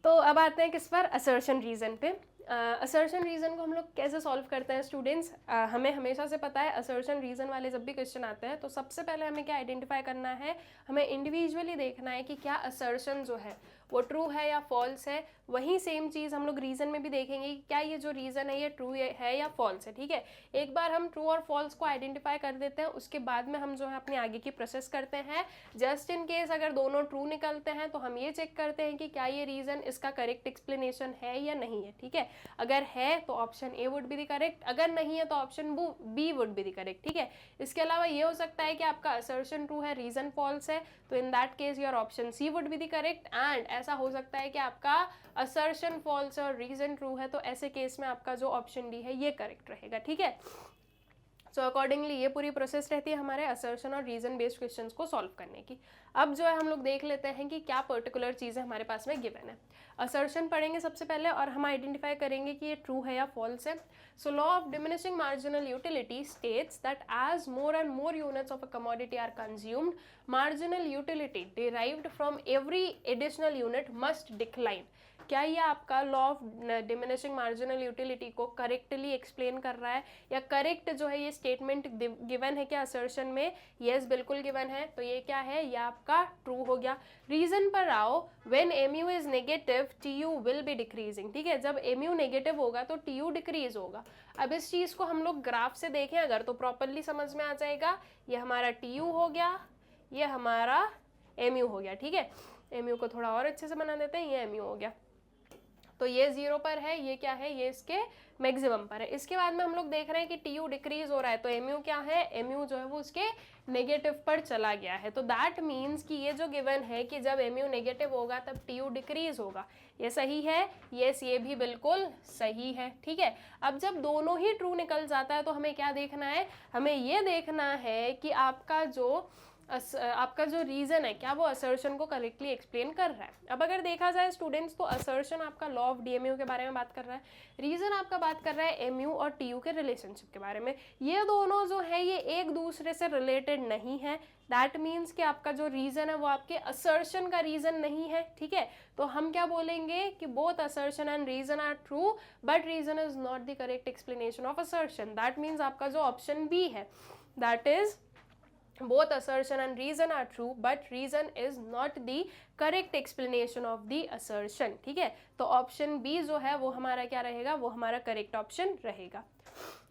तो अब आते हैं किस पर, असर्शन रीजन पे। असर्शन रीजन को हम लोग कैसे सॉल्व करते हैं स्टूडेंट्स, हमें हमेशा से पता है असर्शन रीजन वाले जब भी क्वेश्चन आते हैं तो सबसे पहले हमें क्या आइडेंटिफाई करना है, हमें इंडिविजुअली देखना है कि क्या असर्शन जो है वो ट्रू है या फॉल्स है। वही सेम चीज़ हम लोग रीजन में भी देखेंगे कि क्या ये जो रीजन है ये ट्रू है या फॉल्स है। ठीक है, एक बार हम ट्रू और फॉल्स को आइडेंटिफाई कर देते हैं, उसके बाद में हम जो है अपने आगे की प्रोसेस करते हैं। जस्ट इन केस अगर दोनों ट्रू निकलते हैं तो हम ये चेक करते हैं कि क्या ये रीजन इसका करेक्ट एक्सप्लेनेशन है या नहीं है। ठीक है, अगर है तो option A would be the correct, अगर नहीं है तो option B would be the correct. ठीक है, इसके अलावा ये हो सकता है कि आपका असर्शन ट्रू है, रीजन फॉल्स है, तो in that case your option C would be the correct. And ऐसा हो सकता है कि आपका असर्शन फॉल्स और रीजन ट्रू है, तो ऐसे केस में आपका जो ऑप्शन डी है ये करेक्ट रहेगा। ठीक है, सो अकॉर्डिंगली ये पूरी प्रोसेस रहती है हमारे असर्शन और रीजन बेस्ड क्वेश्चंस को सॉल्व करने की। अब जो है हम लोग देख लेते हैं कि क्या पर्टिकुलर चीज़ें हमारे पास में गिवन है। असर्शन पढ़ेंगे सबसे पहले और हम आइडेंटिफाई करेंगे कि ये ट्रू है या फॉल्स है। So law of diminishing marginal utility states that as more and more units of a commodity are consumed, marginal utility derived from every additional unit must decline. क्या ये आपका law of diminishing marginal utility को correctly explain कर रहा है, या correct जो है ये स्टेटमेंट गिवन है क्या असर्शन में, यस बिल्कुल गिवन है, तो ये क्या है, ये आपका ट्रू हो गया। रीजन पर आओ, when MU is negative TU will be decreasing. ठीक है, जब एमयू नेगेटिव होगा तो टीयू डिक्रीज होगा। अब इस चीज़ को हम लोग ग्राफ से देखें अगर तो प्रॉपरली समझ में आ जाएगा। ये हमारा टीयू हो गया, ये हमारा एमयू हो गया। ठीक है, एमयू को थोड़ा और अच्छे से बना देते हैं, ये एमयू हो गया। तो ये 0 पर है, ये क्या है, ये इसके मैक्सिमम पर है। इसके बाद में हम लोग देख रहे हैं कि टीयू डिक्रीज हो रहा है, तो एमयू क्या है, एमयू जो है वो उसके नेगेटिव पर चला गया है। तो दैट मीन्स कि ये जो गिवन है कि जब एमयू नेगेटिव होगा तब टीयू डिक्रीज होगा, ये सही है, यस ये भी बिल्कुल सही है। ठीक है, अब जब दोनों ही ट्रू निकल जाता है तो हमें क्या देखना है, हमें ये देखना है कि आपका जो रीजन है क्या वो असर्शन को करेक्टली एक्सप्लेन कर रहा है। अब अगर देखा जाए स्टूडेंट्स तो असर्शन आपका लॉ ऑफ डीएमयू के बारे में बात कर रहा है, रीजन आपका बात कर रहा है एमयू और टीयू के रिलेशनशिप के बारे में। ये दोनों जो है ये एक दूसरे से रिलेटेड नहीं है, दैट मीन्स कि आपका जो रीजन है वो आपके असर्शन का रीजन नहीं है। ठीक है, तो हम क्या बोलेंगे कि both assertion and reason are true but reason is not the correct explanation of assertion. That means आपका जो ऑप्शन बी है, that is both assertion and reason are true but reason is not the correct explanation of the assertion। ठीक है, तो option B जो है वो हमारा क्या रहेगा, वो हमारा करेक्ट ऑप्शन रहेगा।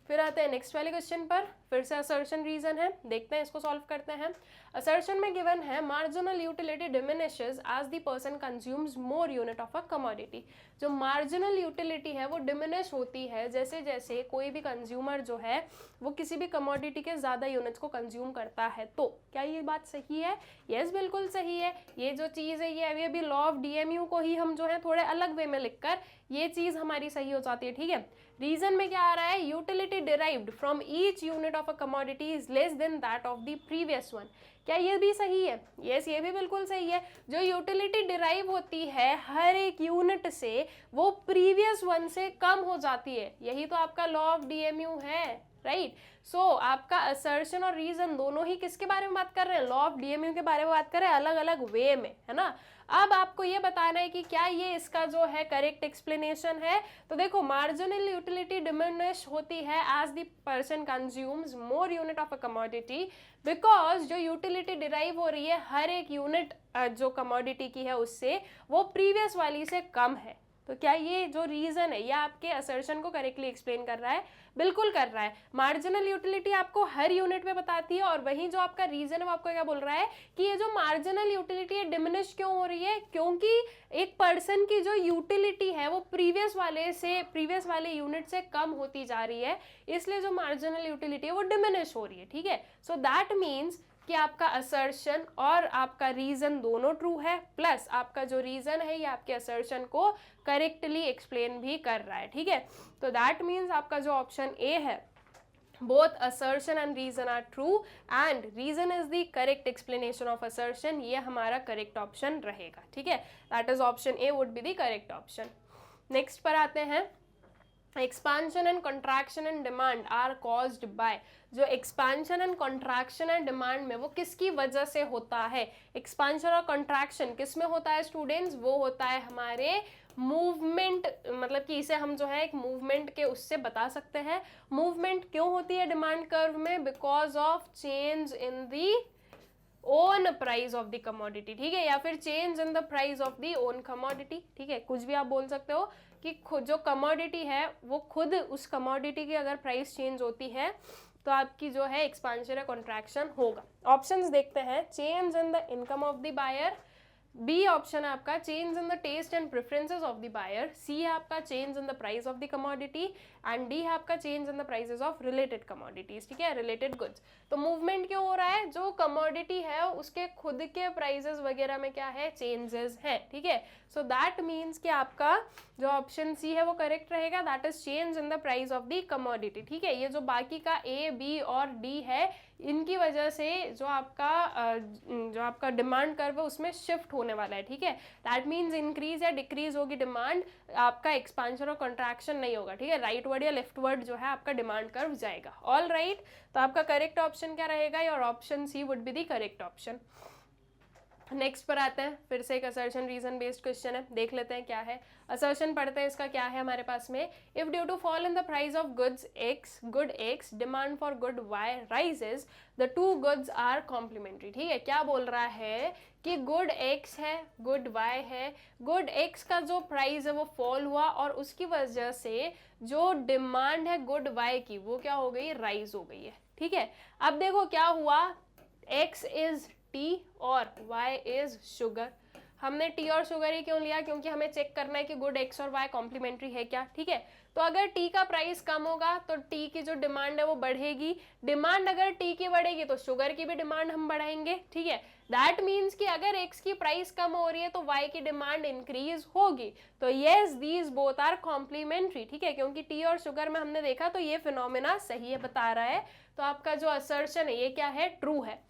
फिर आते हैं नेक्स्ट वाले क्वेश्चन पर, फिर से असर्शन रीजन है, देखते हैं इसको सॉल्व करते हैं। असर्शन में गिवन है marginal utility diminishes as the person consumes more unit of a commodity. जो मार्जिनल यूटिलिटी है वो डिमिनिश होती है जैसे जैसे कोई भी कंज्यूमर जो है वो किसी भी कमोडिटी के ज़्यादा यूनिट्स को कंज्यूम करता है। तो क्या ये बात सही है? यस, बिल्कुल सही है। ये जो चीज़ है ये अभी लॉ ऑफ डीएमयू को ही हम जो है थोड़े अलग वे में लिखकर ये चीज़ हमारी सही हो जाती है, ठीक है। रीजन में क्या आ रहा है? Utility derived from each unit of a commodity is less then that of the previous one. क्या ये भी सही है? यस, ये भी बिल्कुल सही है। जो यूटिलिटी डिराइव होती है हर एक यूनिट से वो प्रीवियस वन से कम हो जाती है। यही तो आपका लॉ ऑफ डीएमयू है, राइट। सो आपका असर्शन और रीजन दोनों ही किसके बारे में बात कर रहे हैं? लॉ ऑफ डीएमयू के बारे में बात कर रहे हैं, अलग अलग वे में, है ना। अब आपको ये बताना है कि क्या ये इसका जो है करेक्ट एक्सप्लेनेशन है। तो देखो, मार्जिनल यूटिलिटी डिमिनिश होती है as the person consumes more unit of a commodity, because जो यूटिलिटी डिराइव हो रही है हर एक यूनिट जो कमोडिटी की है उससे वो प्रीवियस वाली से कम है। तो क्या ये जो रीजन है ये आपके असर्शन को करेक्टली एक्सप्लेन कर रहा है? बिल्कुल कर रहा है। मार्जिनल यूटिलिटी आपको हर यूनिट में बताती है, और वहीं जो आपका रीजन है वो आपको क्या बोल रहा है कि ये जो मार्जिनल यूटिलिटी है डिमिनिश क्यों हो रही है? क्योंकि एक पर्सन की जो यूटिलिटी है वो प्रीवियस वाले यूनिट से कम होती जा रही है, इसलिए जो मार्जिनल यूटिलिटी है वो डिमिनिश हो रही है, ठीक है। सो दैट मीन्स कि आपका असर्शन और आपका रीजन दोनों ट्रू है, प्लस आपका जो रीजन है ये आपके असर्शन को करेक्टली एक्सप्लेन भी कर रहा है, ठीक है। तो दैट मीन्स आपका जो ऑप्शन ए है, both assertion and reason are true and reason is the correct explanation of assertion, ये हमारा करेक्ट ऑप्शन रहेगा, ठीक है। That is option A would be the correct option. Next पर आते हैं, expansion and contraction and demand are caused by. जो expansion and contraction and demand में वो किसकी वजह से होता है? एक्सपांशन और कंट्रैक्शन किस में होता है स्टूडेंट्स? वो होता है हमारे मूवमेंट, मतलब कि इसे हम जो है एक मूवमेंट के उससे बता सकते हैं। मूवमेंट क्यों होती है डिमांड कर्व में? Because of change in the own price of the commodity, ठीक है, या फिर change in the price of the own commodity, ठीक है। कुछ भी आप बोल सकते हो कि खुद जो कमोडिटी है वो खुद उस कमोडिटी की अगर प्राइस चेंज होती है तो आपकी जो है एक्सपांशन या कॉन्ट्रैक्शन होगा। ऑप्शंस देखते हैं, change in the income of the buyer, B option है आपका change in the taste and preferences of the buyer, C है आपका change in the price of the commodity, and D है आपका change in the prices of related commodities, ठीक है, related goods. तो movement क्यों हो रहा है? जो कमोडिटी है उसके खुद के प्राइसेस वगैरह में क्या है? चेंजेस है, ठीक है। सो दैट मीन्स कि आपका जो ऑप्शन सी है वो करेक्ट रहेगा, that is change in the price of the commodity, ठीक है। ये जो बाकी का ए, बी और डी है इनकी वजह से जो आपका डिमांड कर्व है उसमें शिफ्ट होने वाला है, ठीक है। दैट मीन्स इंक्रीज या डिक्रीज होगी डिमांड, आपका एक्सपांशन और कंट्रैक्शन नहीं होगा, ठीक है। राइट वर्ड या लेफ्ट वर्ड जो है आपका डिमांड कर्व जाएगा। ऑल राइट, तो आपका करेक्ट ऑप्शन क्या रहेगा? और option C would be the correct option. Next पर आते हैं, फिर से एक असर्शन रीजन बेस्ड क्वेश्चन है, देख लेते हैं क्या है। असर्शन पढ़ते हैं, इसका क्या है हमारे पास में, if due to fall in the price of goods X, good X, demand for good Y rises, the two goods are complementary, ठीक है। क्या बोल रहा है कि गुड एक्स है, गुड वाई है, गुड एक्स का जो प्राइस है वो फॉल हुआ और उसकी वजह से जो डिमांड है गुड वाई की वो क्या हो गई? राइज हो गई है, ठीक है। अब देखो क्या हुआ, एक्स इज टी और y इज शुगर। हमने टी और शुगर ही क्यों लिया? क्योंकि हमें चेक करना है कि गुड एक्स और y कॉम्प्लीमेंट्री है क्या, ठीक है। तो अगर टी का प्राइस कम होगा तो टी की जो डिमांड है वो बढ़ेगी, डिमांड अगर टी की बढ़ेगी तो शुगर की भी डिमांड हम बढ़ाएंगे, ठीक है। दैट मीन्स कि अगर एक्स की प्राइस कम हो रही है तो y की डिमांड इंक्रीज होगी। तो yes, these both are complementary, ठीक है, क्योंकि टी और शुगर में हमने देखा तो ये फिनोमेना सही है, बता रहा है। तो आपका जो असर्शन है ये क्या है? ट्रू है।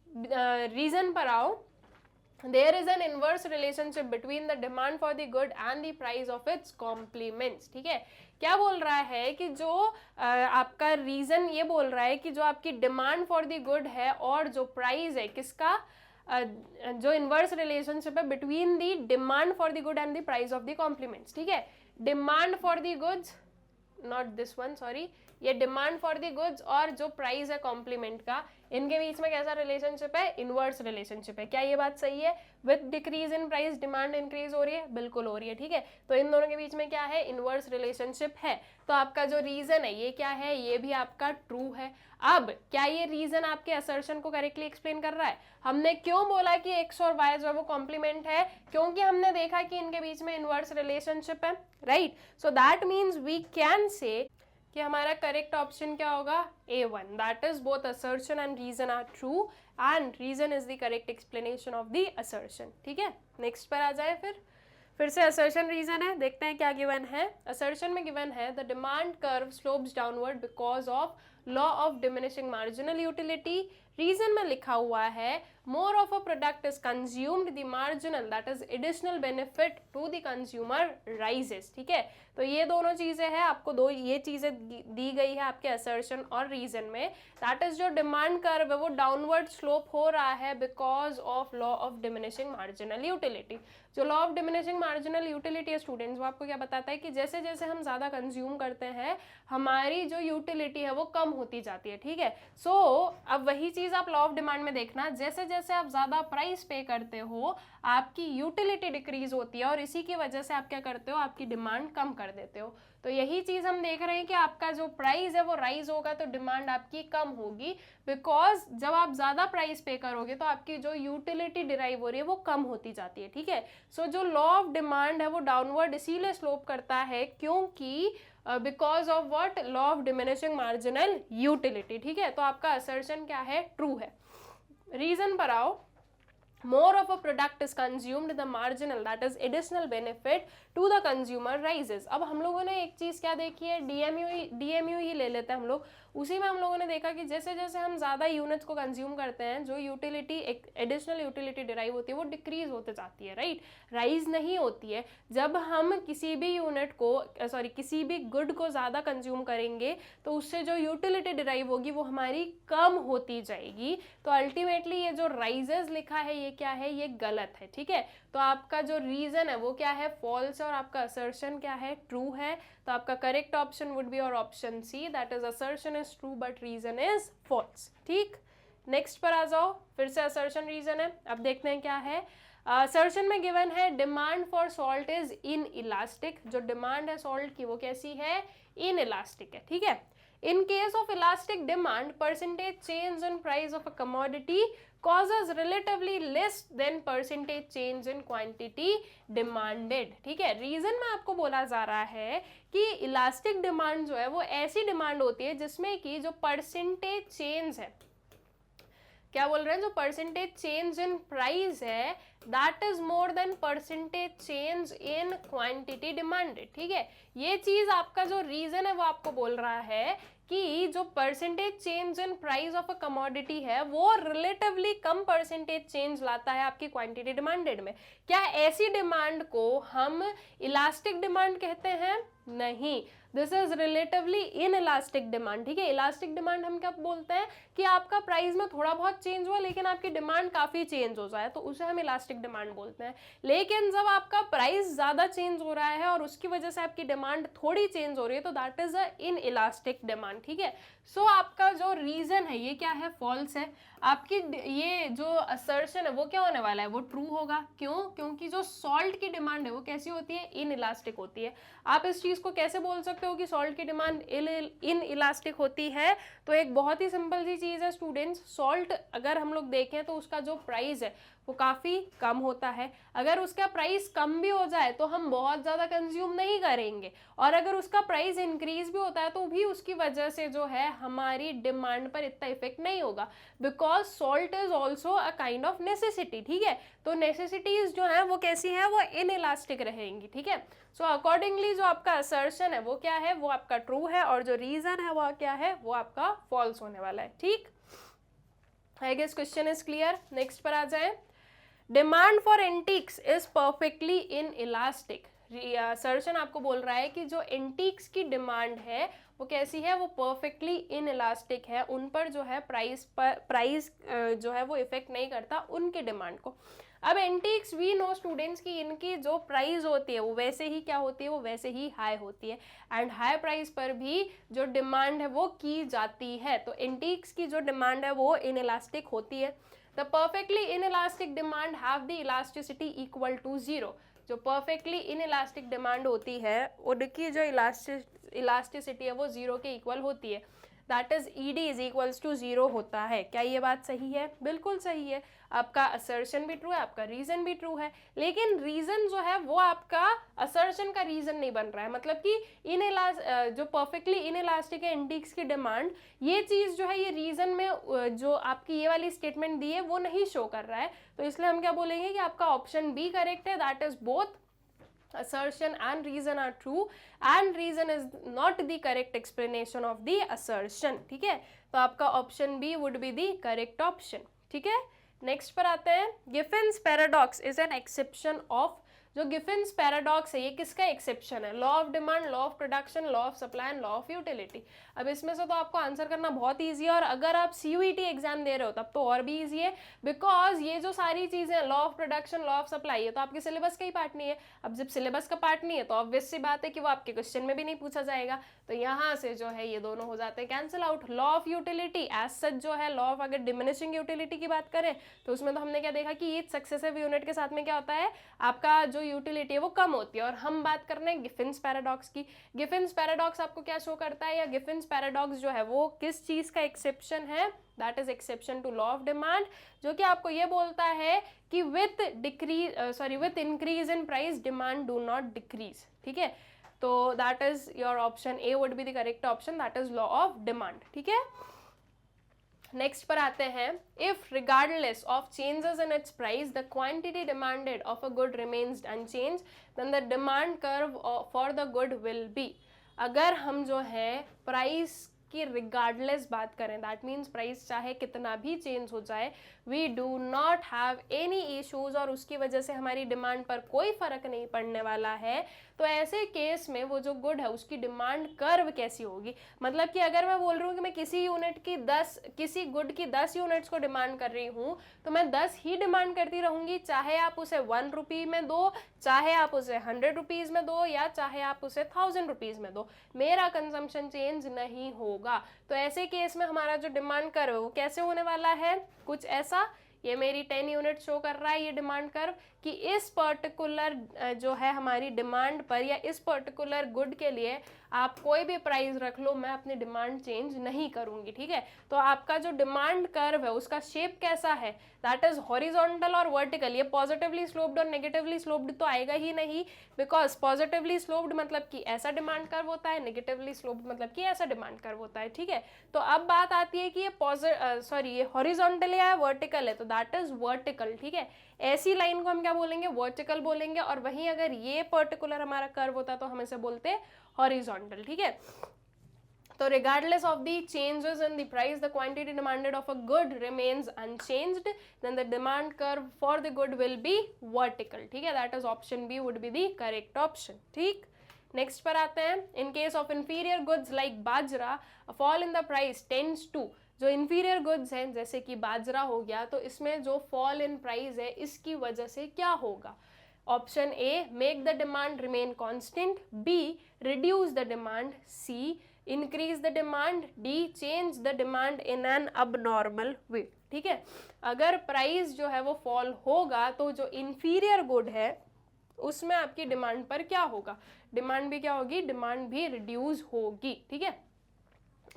रीजन पर आओ, there is an inverse relationship between the demand for the good and the price of its complements, ठीक है। क्या बोल रहा है कि जो आपका रीजन ये बोल रहा है कि जो आपकी डिमांड फॉर द गुड है और जो प्राइस है किसका, जो इनवर्स रिलेशनशिप है between the demand for the good and the price of the complements, ठीक है। Demand for the goods, not this one, sorry, ये डिमांड फॉर द गुड्स और जो प्राइस है कॉम्प्लीमेंट का, इनके बीच में कैसा रिलेशनशिप है, इनवर्स रिलेशनशिप है। क्या ये बात सही है? With decrease in price demand increase हो रही है, बिल्कुल हो रही है, ठीक है। तो इन दोनों के बीच में क्या है, इनवर्स रिलेशनशिप है। तो आपका जो रीजन है ये क्या है, ये भी आपका ट्रू है। अब क्या ये रीजन आपके असर्शन को करेक्टली एक्सप्लेन कर रहा है? हमने क्यों बोला कि एक्स और वाई जो है वो कॉम्प्लीमेंट है? क्योंकि हमने देखा कि इनके बीच में इनवर्स रिलेशनशिप है, right. So that means we can say कि हमारा करेक्ट ऑप्शन क्या होगा, A1, that is both assertion and reason are true and reason is the correct explanation of the assertion, ठीक है। नेक्स्ट पर आ जाए, फिर से असर्शन रीजन है, देखते हैं क्या गिवन है। असर्शन में गिवन है the demand curve slopes downward because of law of diminishing marginal utility. Reason में लिखा हुआ है more of a product is consumed, the marginal that is additional benefit to the consumer rises, ठीक है। तो ये दोनों चीजें हैं, आपको दो ये चीजें दी गई है आपके असर्शन और रीजन में। दैट इज जो डिमांड कर्व है वो डाउनवर्ड स्लोप हो रहा है because of law of diminishing marginal utility. जो law of diminishing marginal utility है स्टूडेंट्स, वो आपको क्या बताता है कि जैसे जैसे हम ज्यादा कंज्यूम करते हैं हमारी जो यूटिलिटी है वो कम होती जाती है, ठीक है। सो अब वही चीज आप लॉ ऑफ डिमांड में देखना, जैसे जैसे आप ज्यादा प्राइस पे करते हो आपकी यूटिलिटी डिक्रीज होती है और इसी की वजह से आप क्या करते हो, आपकी डिमांड कम कर देते हो। तो यही चीज हम देख रहे हैं कि आपका जो प्राइस है वो राइज होगा तो डिमांड आपकी कम होगी, बिकॉज जब आप ज्यादा प्राइस पे करोगे तो आपकी जो यूटिलिटी डिराइव हो रही है वो कम होती जाती है, ठीक है। सो जो लॉ ऑफ डिमांड है वो डाउनवर्ड इसीलिए स्लोप करता है क्योंकि because of what, law of diminishing marginal utility, ठीक है। तो आपका असर्शन क्या है, ट्रू है। रीजन पर आओ, more of a product is consumed, the marginal that is additional benefit to the consumer rises। अब हम लोगों ने एक चीज क्या देखी है, DMU ही ले लेते हैं हम लोग। उसी में हम लोगों ने देखा कि जैसे जैसे हम ज्यादा यूनिट्स को कंज्यूम करते हैं जो यूटिलिटी एडिशनल यूटिलिटी डिराइव होती है वो डिक्रीज होते जाती है, राइट, राइज नहीं होती है। जब हम किसी भी यूनिट को किसी भी गुड को ज्यादा कंज्यूम करेंगे तो उससे जो यूटिलिटी डिराइव होगी वो हमारी कम होती जाएगी। तो अल्टीमेटली ये जो राइजेस लिखा है ये क्या है, ये गलत है, ठीक है। तो आपका जो रीजन है वो क्या है, फॉल्स है, और आपका असर्शन क्या है, ट्रू है। तो आपका करेक्ट ऑप्शन वुड बी और option C, that is assertion is true but reason is false, ठीक। नेक्स्ट पर आ जाओ, फिर से असर्शन रीजन है। अब देखते हैं क्या है। असर्शन में गिवन है demand for salt is in elastic. जो डिमांड है सॉल्ट की वो कैसी है, इन इलास्टिक है, ठीक है। In case of elastic demand, percentage change in price of a commodity causes relatively less than percentage change in quantity demanded, ठीक है। रीजन में आपको बोला जा रहा है कि इलास्टिक डिमांड जो है वो ऐसी डिमांड होती है जिसमें कि जो परसेंटेज चेंज है, क्या बोल रहे हैं, जो परसेंटेज चेंज इन प्राइस है that is more then percentage change in quantity demanded, ठीक है। ये चीज आपका जो रीजन है वो आपको बोल रहा है कि जो percentage change in price of a commodity है वो रिलेटिवली कम परसेंटेज चेंज लाता है आपकी क्वांटिटी डिमांडेड में। क्या ऐसी डिमांड को हम इलास्टिक डिमांड कहते हैं? नहीं, this is relatively in elastic demand, ठीक है। इलास्टिक डिमांड हम क्या बोलते हैं कि आपका प्राइस में थोड़ा बहुत चेंज हुआ लेकिन आपकी डिमांड काफी चेंज हो जाए तो उसे हम इलास्टिक डिमांड बोलते हैं। लेकिन जब आपका प्राइस ज्यादा चेंज हो रहा है और उसकी वजह से आपकी डिमांड थोड़ी चेंज हो रही है तो that is a in elastic demand, ठीक है। सो आपका जो रीजन है ये क्या है, फॉल्स है। आपकी ये जो असर्शन है वो क्या होने वाला है, वो ट्रू होगा। क्यों? क्योंकि जो सॉल्ट की डिमांड है वो कैसी होती है, इन इलास्टिक होती है। आप इस चीज को कैसे बोल सकते हो कि सॉल्ट की डिमांड इन इलास्टिक होती है? तो एक बहुत ही सिंपल सी चीज है स्टूडेंट्स, सॉल्ट अगर हम लोग देखें तो उसका जो प्राइस है वो काफ़ी कम होता है। अगर उसका प्राइस कम भी हो जाए तो हम बहुत ज़्यादा कंज्यूम नहीं करेंगे, और अगर उसका प्राइस इंक्रीज भी होता है तो भी उसकी वजह से जो है हमारी डिमांड पर इतना इफेक्ट नहीं होगा, because salt is also a kind of necessity, ठीक है। तो नेसेसिटीज जो है वो कैसी है, वो इन इलास्टिक रहेंगी, ठीक है। सो अकॉर्डिंगली जो आपका असर्शन है वो क्या है, वो आपका ट्रू है, और जो रीजन है वो क्या है, वो आपका फॉल्स होने वाला है, ठीक। I guess question is clear. Next पर आ जाए। Demand for antiques is perfectly inelastic. Assertion आपको बोल रहा है कि जो एंटीक्स की डिमांड है वो कैसी है, वो परफेक्टली इन इलास्टिक है, उन पर जो है प्राइस जो है वो इफेक्ट नहीं करता उनकी डिमांड को। अब एंटीक्स वी नो स्टूडेंट्स की इनकी जो प्राइस होती है वो वैसे ही क्या होती है, वो वैसे ही हाई होती है, एंड हाई प्राइस पर भी जो डिमांड है वो की जाती है। तो एंटीक्स की जो डिमांड है वो इनइलास्टिक होती है। The perfectly inelastic demand have the elasticity equal to zero. जो परफेक्टली इनइलास्टिक डिमांड होती है उनकी जो इलास्टिसिटी है वो जीरो के इक्वल होती है, that is ED is equals to zero होता है। क्या ये बात सही है? बिल्कुल सही है। आपका असर्शन भी ट्रू है, आपका रीजन भी ट्रू है, लेकिन रीजन जो है वो आपका असर्शन का रीजन नहीं बन रहा है। मतलब कि जो परफेक्टली इनइलास्टिक है एंटीक्स की डिमांड, ये चीज जो है ये रीजन में जो आपकी ये वाली स्टेटमेंट दी है वो नहीं शो कर रहा है। तो इसलिए हम क्या बोलेंगे कि आपका ऑप्शन बी करेक्ट है, that is both assertion and reason are true and reason is not the correct explanation of the assertion। ठीक है, तो आपका option B would be the correct option। ठीक है, नेक्स्ट पर आते हैं। Giffen's paradox is an exception of, जो गिफिन्स पैराडॉक्स है ये किसका एक्सेप्शन है? Law of demand, law of production, law of supply and law of utility. अब इसमें से तो आपको आंसर करना बहुत ईजी है, और अगर आप CUET एग्जाम दे रहे हो तब तो और भी ईजी है, बिकॉज ये जो सारी चीजें law of production, law of supply, ये तो आपके सिलेबस का ही पार्ट नहीं है। अब जब सिलेबस का पार्ट नहीं है तो ऑब्वियस सी बात है कि वो आपके क्वेश्चन में भी नहीं पूछा जाएगा। तो यहाँ से जो है ये दोनों हो जाते हैं cancel out. Law of utility as such जो है, लॉ ऑफ अगर डिमिनिशिंग यूटिलिटी की बात करें तो उसमें तो हमने क्या देखा कि ईच सक्सेसिव यूनिट के साथ में क्या होता है, आपका जो यूटिलिटी है वो कम होती है। और हम बात कर रहे हैं गिफिन्स पैराडॉक्स की। गिफिन्स पैराडॉक्स आपको क्या शो करता है, या गिफिन्स पैराडॉक्स जो है वो किस चीज का एक्सेप्शन है? That is exception to law of demand, जो कि आपको ये बोलता है कि with increase in price demand do not decrease. ठीक है, तो that is your option A would be the correct option, that is law of demand. ठीक है, नेक्स्ट पर आते हैं। If regardless of changes in its price the quantity demanded of a good remains unchanged then the demand curve for the good will be. अगर हम जो है price की रिगार्डलेस बात करें, दैट मीन्स प्राइस चाहे कितना भी चेंज हो जाए, we do not have any issues, और उसकी वजह से हमारी डिमांड पर कोई फर्क नहीं पड़ने वाला है, तो ऐसे केस में वो जो गुड है उसकी डिमांड कर्व कैसी होगी? मतलब कि अगर मैं बोल रही हूँ कि मैं किसी गुड की 10 यूनिट्स को डिमांड कर रही हूँ, तो मैं 10 ही डिमांड करती रहूंगी, चाहे आप उसे 1 रुपी में दो, चाहे आप उसे 100 रुपीज में दो, या चाहे आप उसे 1000 रुपीज में दो, मेरा कंजम्पशन चेंज नहीं होगा। तो ऐसे केस में हमारा जो डिमांड कर्व है वो कैसे होने वाला है? कुछ ऐसा, ये मेरी 10 यूनिट शो कर रहा है ये डिमांड कर्व, कि इस पर्टिकुलर जो है हमारी डिमांड पर, या इस पर्टिकुलर गुड के लिए आप कोई भी प्राइस रख लो, मैं अपनी डिमांड चेंज नहीं करूंगी। ठीक है, तो आपका जो डिमांड कर्व है उसका शेप कैसा है? दैट इज हॉरिजॉन्टल और वर्टिकल। ये पॉजिटिवली स्लोप्ड और नेगेटिवली स्लोप्ड तो आएगा ही नहीं, बिकॉज पॉजिटिवली स्लोप्ड मतलब कि ऐसा डिमांड कर्व होता है, नेगेटिवली स्लोप्ड मतलब कि ऐसा डिमांड कर्व होता है। ठीक है, तो अब बात आती है कि ये हॉरिजॉन्टल है या वर्टिकल है, तो दैट इज वर्टिकल। ठीक है, ऐसी लाइन को हम क्या बोलेंगे? वर्टिकल बोलेंगे, और वहीं अगर ये पर्टिकुलर हमारा कर्व होता तो हम इसे बोलते हॉरिजॉन्टल। ठीक है, तो regardless of the changes in the price, the quantity demanded of a good remains unchanged, then the demand curve for the good will be vertical। ठीक है, that is option B would be the correct option। ठीक, next पर आते हैं। in case of inferior goods like bajra, a fall in the price tends to, जो inferior goods हैं जैसे कि बाजरा हो गया, तो इसमें जो fall in price है इसकी वजह से क्या होगा? Option A, make the demand remain constant, B, reduce the demand, C, increase the demand, D, change the demand in an abnormal way. ठीक है, अगर प्राइस जो है वो फॉल होगा तो जो इंफीरियर गुड है उसमें आपकी डिमांड पर क्या होगा? डिमांड भी क्या होगी? डिमांड भी रिड्यूस होगी। ठीक है,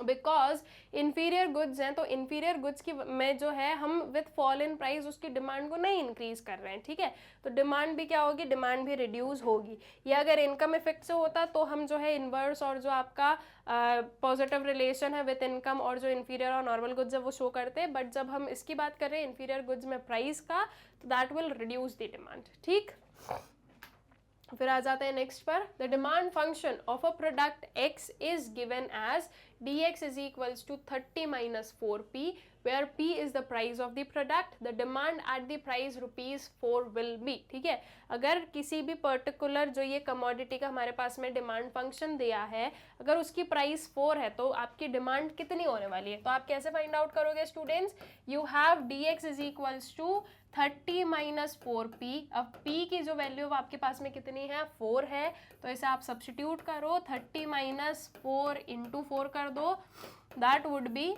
बिकॉज इंफीरियर गुड्स हैं, तो इंफीरियर गुड्स की में जो है हम विथ फॉल इन प्राइस उसकी डिमांड को नहीं इंक्रीज कर रहे हैं। ठीक है, तो डिमांड भी क्या होगी? डिमांड भी रिड्यूस होगी। या अगर इनकम इफेक्ट से होता तो हम जो है इनवर्स और जो आपका पॉजिटिव रिलेशन है विथ इनकम और जो इंफीरियर और नॉर्मल गुड्स है वो शो करते हैं, बट जब हम इसकी बात कर रहे हैं इंफीरियर गुड्स में प्राइस का, तो that will reduce the demand. ठीक, फिर आ जाते हैं नेक्स्ट पर। The demand function of a product X is given as dx is equals to 30 minus 4p, where p is the price of the product, the demand at the price rupees 4 will be। ठीक है, अगर किसी भी particular जो ये commodity का हमारे पास में डिमांड फंक्शन दिया है, अगर उसकी प्राइस 4 है तो आपकी डिमांड कितनी होने वाली है, तो आप कैसे फाइंड आउट करोगे students? You have dx is equals to 30 minus 4p। अब p की जो वैल्यू आपके पास में कितनी है, 4 है, तो इसे आप सब्सटीट्यूट करो, 30 माइनस 4 इंटू 4 कर दो, दैट वुड बी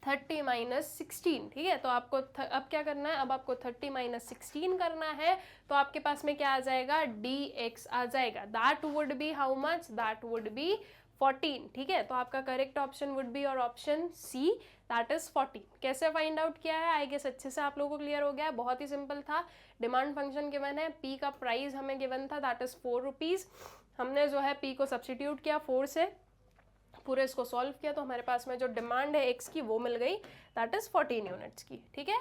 30 माइनस 16। ठीक है, तो आपको अब क्या करना है, अब आपको 30 माइनस 16 करना है, तो आपके पास में क्या आ जाएगा, dx आ जाएगा, that would B how much, that would B 14। ठीक है, तो आपका करेक्ट ऑप्शन वुड बी और ऑप्शन सी, दैट इज 14। कैसे फाइंड आउट किया है, आई गेस अच्छे से आप लोगों को क्लियर हो गया है, बहुत ही सिंपल था। डिमांड फंक्शन गिवन है, p का प्राइस हमें गिवन था, दैट इज 4 रुपीज़। हमने जो है p को सब्सटीट्यूट किया 4 से, पूरे इसको सॉल्व किया, तो हमारे पास में जो डिमांड है x की वो मिल गई, दैट इज 14 यूनिट्स की। ठीक है,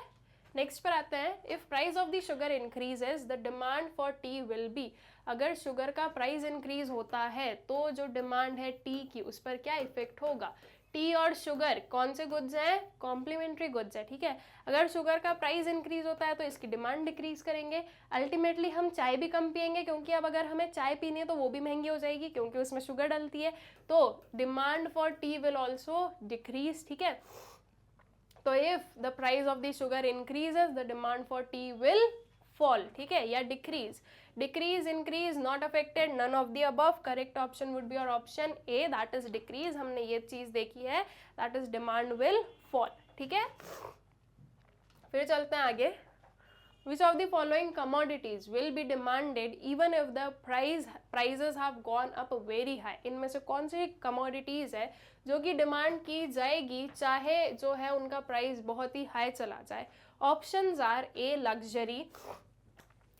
नेक्स्ट पर आते हैं, if price of the sugar increases the demand for tea will be. अगर शुगर का प्राइस इंक्रीज होता है तो जो डिमांड है टी की उस पर क्या इफेक्ट होगा? टी और शुगर कौन से गुड्स हैं? कॉम्प्लीमेंट्री गुड्स है। ठीक है, अगर शुगर का प्राइस इंक्रीज होता है तो इसकी डिमांड डिक्रीज करेंगे, अल्टीमेटली हम चाय भी कम पियेंगे, क्योंकि अब अगर हमें चाय पीनी है तो वो भी महंगी हो जाएगी क्योंकि उसमें शुगर डलती है, तो demand for tea will also decrease. ठीक है, तो if the price of the sugar increases the demand for tea will fall. ठीक है, या decrease, decrease, increase, not affected, none of the above, correct option would be और option A, that is decrease. हमने ये चीज देखी है, that is demand will fall. ठीक है, फिर चलते हैं आगे। Which of the following commodities will be demanded even if the prices have gone up very high? इनमें से कौन सी commodities है जो कि डिमांड की जाएगी चाहे जो है उनका प्राइस बहुत ही हाई चला जाए? Options are, A luxury,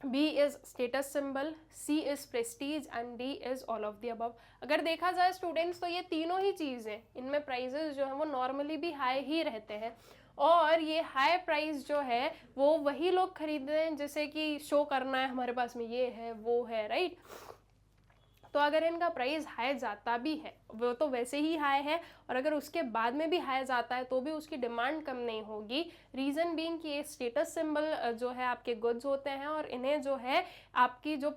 B is status symbol, C is prestige and D is all of the above. अगर देखा जाए स्टूडेंट्स तो ये तीनों ही चीज़ें, इनमें प्राइजेस जो है वो नॉर्मली भी हाई ही रहते हैं, और ये हाई प्राइस जो है वो वही लोग खरीदते हैं जैसे कि शो करना है हमारे पास में ये है वो है, राइट। तो अगर इनका प्राइस हाई जाता भी है, वो तो वैसे ही हाई है, और अगर उसके बाद में भी हाई जाता है तो भी उसकी डिमांड कम नहीं होगी। रीज़न बीइंग कि ये स्टेटस सिंबल जो है आपके गुड्स होते हैं, और इन्हें जो है आपकी जो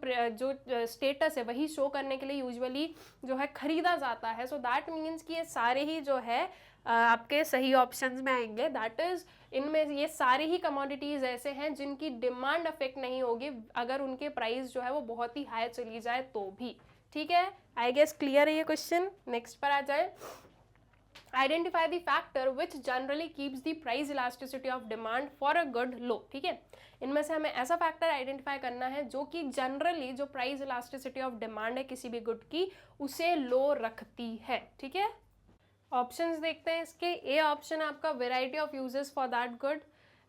स्टेटस है वही शो करने के लिए यूजुअली जो है खरीदा जाता है। सो दैट मीन्स कि ये सारे ही जो है आपके सही ऑप्शंस में आएंगे, दैट इज इनमें ये सारी ही कमोडिटीज़ ऐसे हैं जिनकी डिमांड अफेक्ट नहीं होगी अगर उनके प्राइस जो है वो बहुत ही हाई चली जाए तो भी। ठीक है, आई गेस क्लियर है ये क्वेश्चन। नेक्स्ट पर आ जाए, identify the factor which generally keeps the price elasticity of demand for a good low. ठीक है, इनमें से हमें ऐसा फैक्टर आइडेंटिफाई करना है जो कि जनरली जो प्राइस इलास्टिसिटी ऑफ डिमांड है किसी भी गुड की उसे लो रखती है। ठीक है, ऑप्शंस देखते हैं इसके। ए ऑप्शन आपका variety of uses for that good,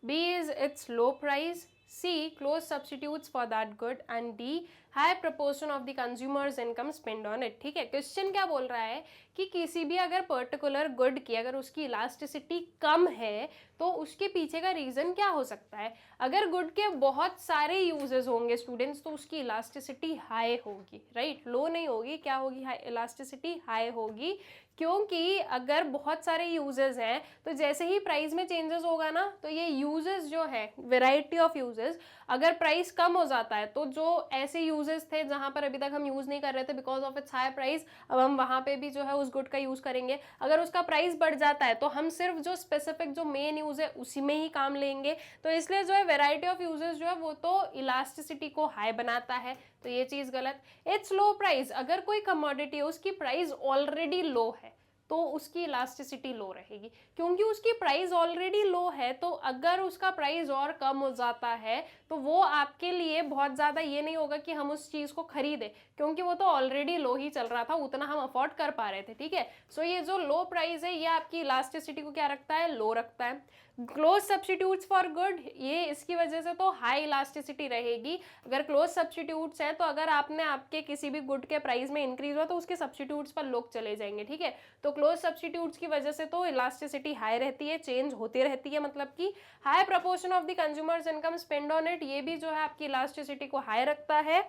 B is its low price, C close substitutes for that good, and D high proportion of the consumer's income spend on it. ठीक है, question क्या बोल रहा है कि किसी भी अगर पर्टिकुलर गुड की अगर उसकी इलास्टिसिटी कम है तो उसके पीछे का रीज़न क्या हो सकता है? अगर गुड के बहुत सारे यूजेस होंगे स्टूडेंट्स तो उसकी इलास्टिसिटी हाई होगी, राइट, लो नहीं होगी। क्या होगी? हाई, इलास्टिसिटी हाई होगी, क्योंकि अगर बहुत सारे यूजेस हैं तो जैसे ही प्राइस में चेंजेस होगा ना, तो ये यूजेस जो है वेराइटी ऑफ यूजेस, अगर प्राइस कम हो जाता है तो जो ऐसे यूजेस थे जहाँ पर अभी तक हम यूज़ नहीं कर रहे थे because of its high price, अब हम वहाँ पे भी जो है उस गुड का यूज़ करेंगे। अगर उसका प्राइस बढ़ जाता है तो हम सिर्फ जो स्पेसिफिक जो मेन यूज़ है उसी में ही काम लेंगे। तो इसलिए जो है वेराइटी ऑफ यूजेस जो है वो तो इलास्टिसिटी को हाई बनाता है, तो ये चीज़ गलत। इट्स लो प्राइस, अगर कोई कमोडिटी है उसकी प्राइस ऑलरेडी लो है तो उसकी इलास्टिसिटी लो रहेगी, क्योंकि उसकी प्राइस ऑलरेडी लो है। तो अगर उसका प्राइस और कम हो जाता है तो वो आपके लिए बहुत ज़्यादा ये नहीं होगा कि हम उस चीज़ को खरीदें, क्योंकि वो तो ऑलरेडी लो ही चल रहा था, उतना हम अफोर्ड कर पा रहे थे। ठीक है, सो ये जो लो प्राइस है ये आपकी इलास्टिसिटी को क्या रखता है? लो रखता है। क्लोज सब्सटीट्यूट्स फॉर गुड, ये इसकी वजह से तो हाई इलास्टिसिटी रहेगी। अगर क्लोज सब्सटीट्यूट्स हैं तो अगर आपने आपके किसी भी गुड के प्राइस में इंक्रीज हुआ तो उसके सब्सटीट्यूट्स पर लोग चले जाएंगे। ठीक है, तो क्लोज सब्सटीट्यूट्स की वजह से तो इलास्टिसिटी हाई रहती है, चेंज होती रहती है, मतलब कि high proportion of the consumer's income spend on it, ये भी जो है आपकी इलास्टिसिटी को हाई रखता है।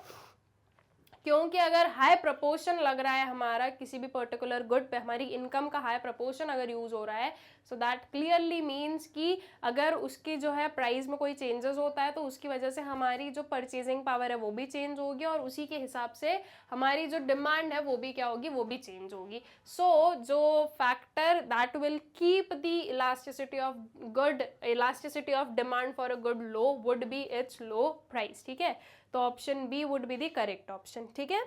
क्योंकि अगर हाई प्रपोर्शन लग रहा है हमारा किसी भी पर्टिकुलर गुड पे, हमारी इनकम का हाई प्रपोर्शन अगर यूज हो रहा है, सो दैट क्लियरली मीन्स कि अगर उसकी जो है प्राइस में कोई चेंजेस होता है तो उसकी वजह से हमारी जो परचेजिंग पावर है वो भी चेंज होगी और उसी के हिसाब से हमारी जो डिमांड है वो भी क्या होगी, वो भी चेंज होगी. सो जो factor that will keep the elasticity of demand for a good low would be its low price. ठीक है, तो option B would be the correct option. ठीक है,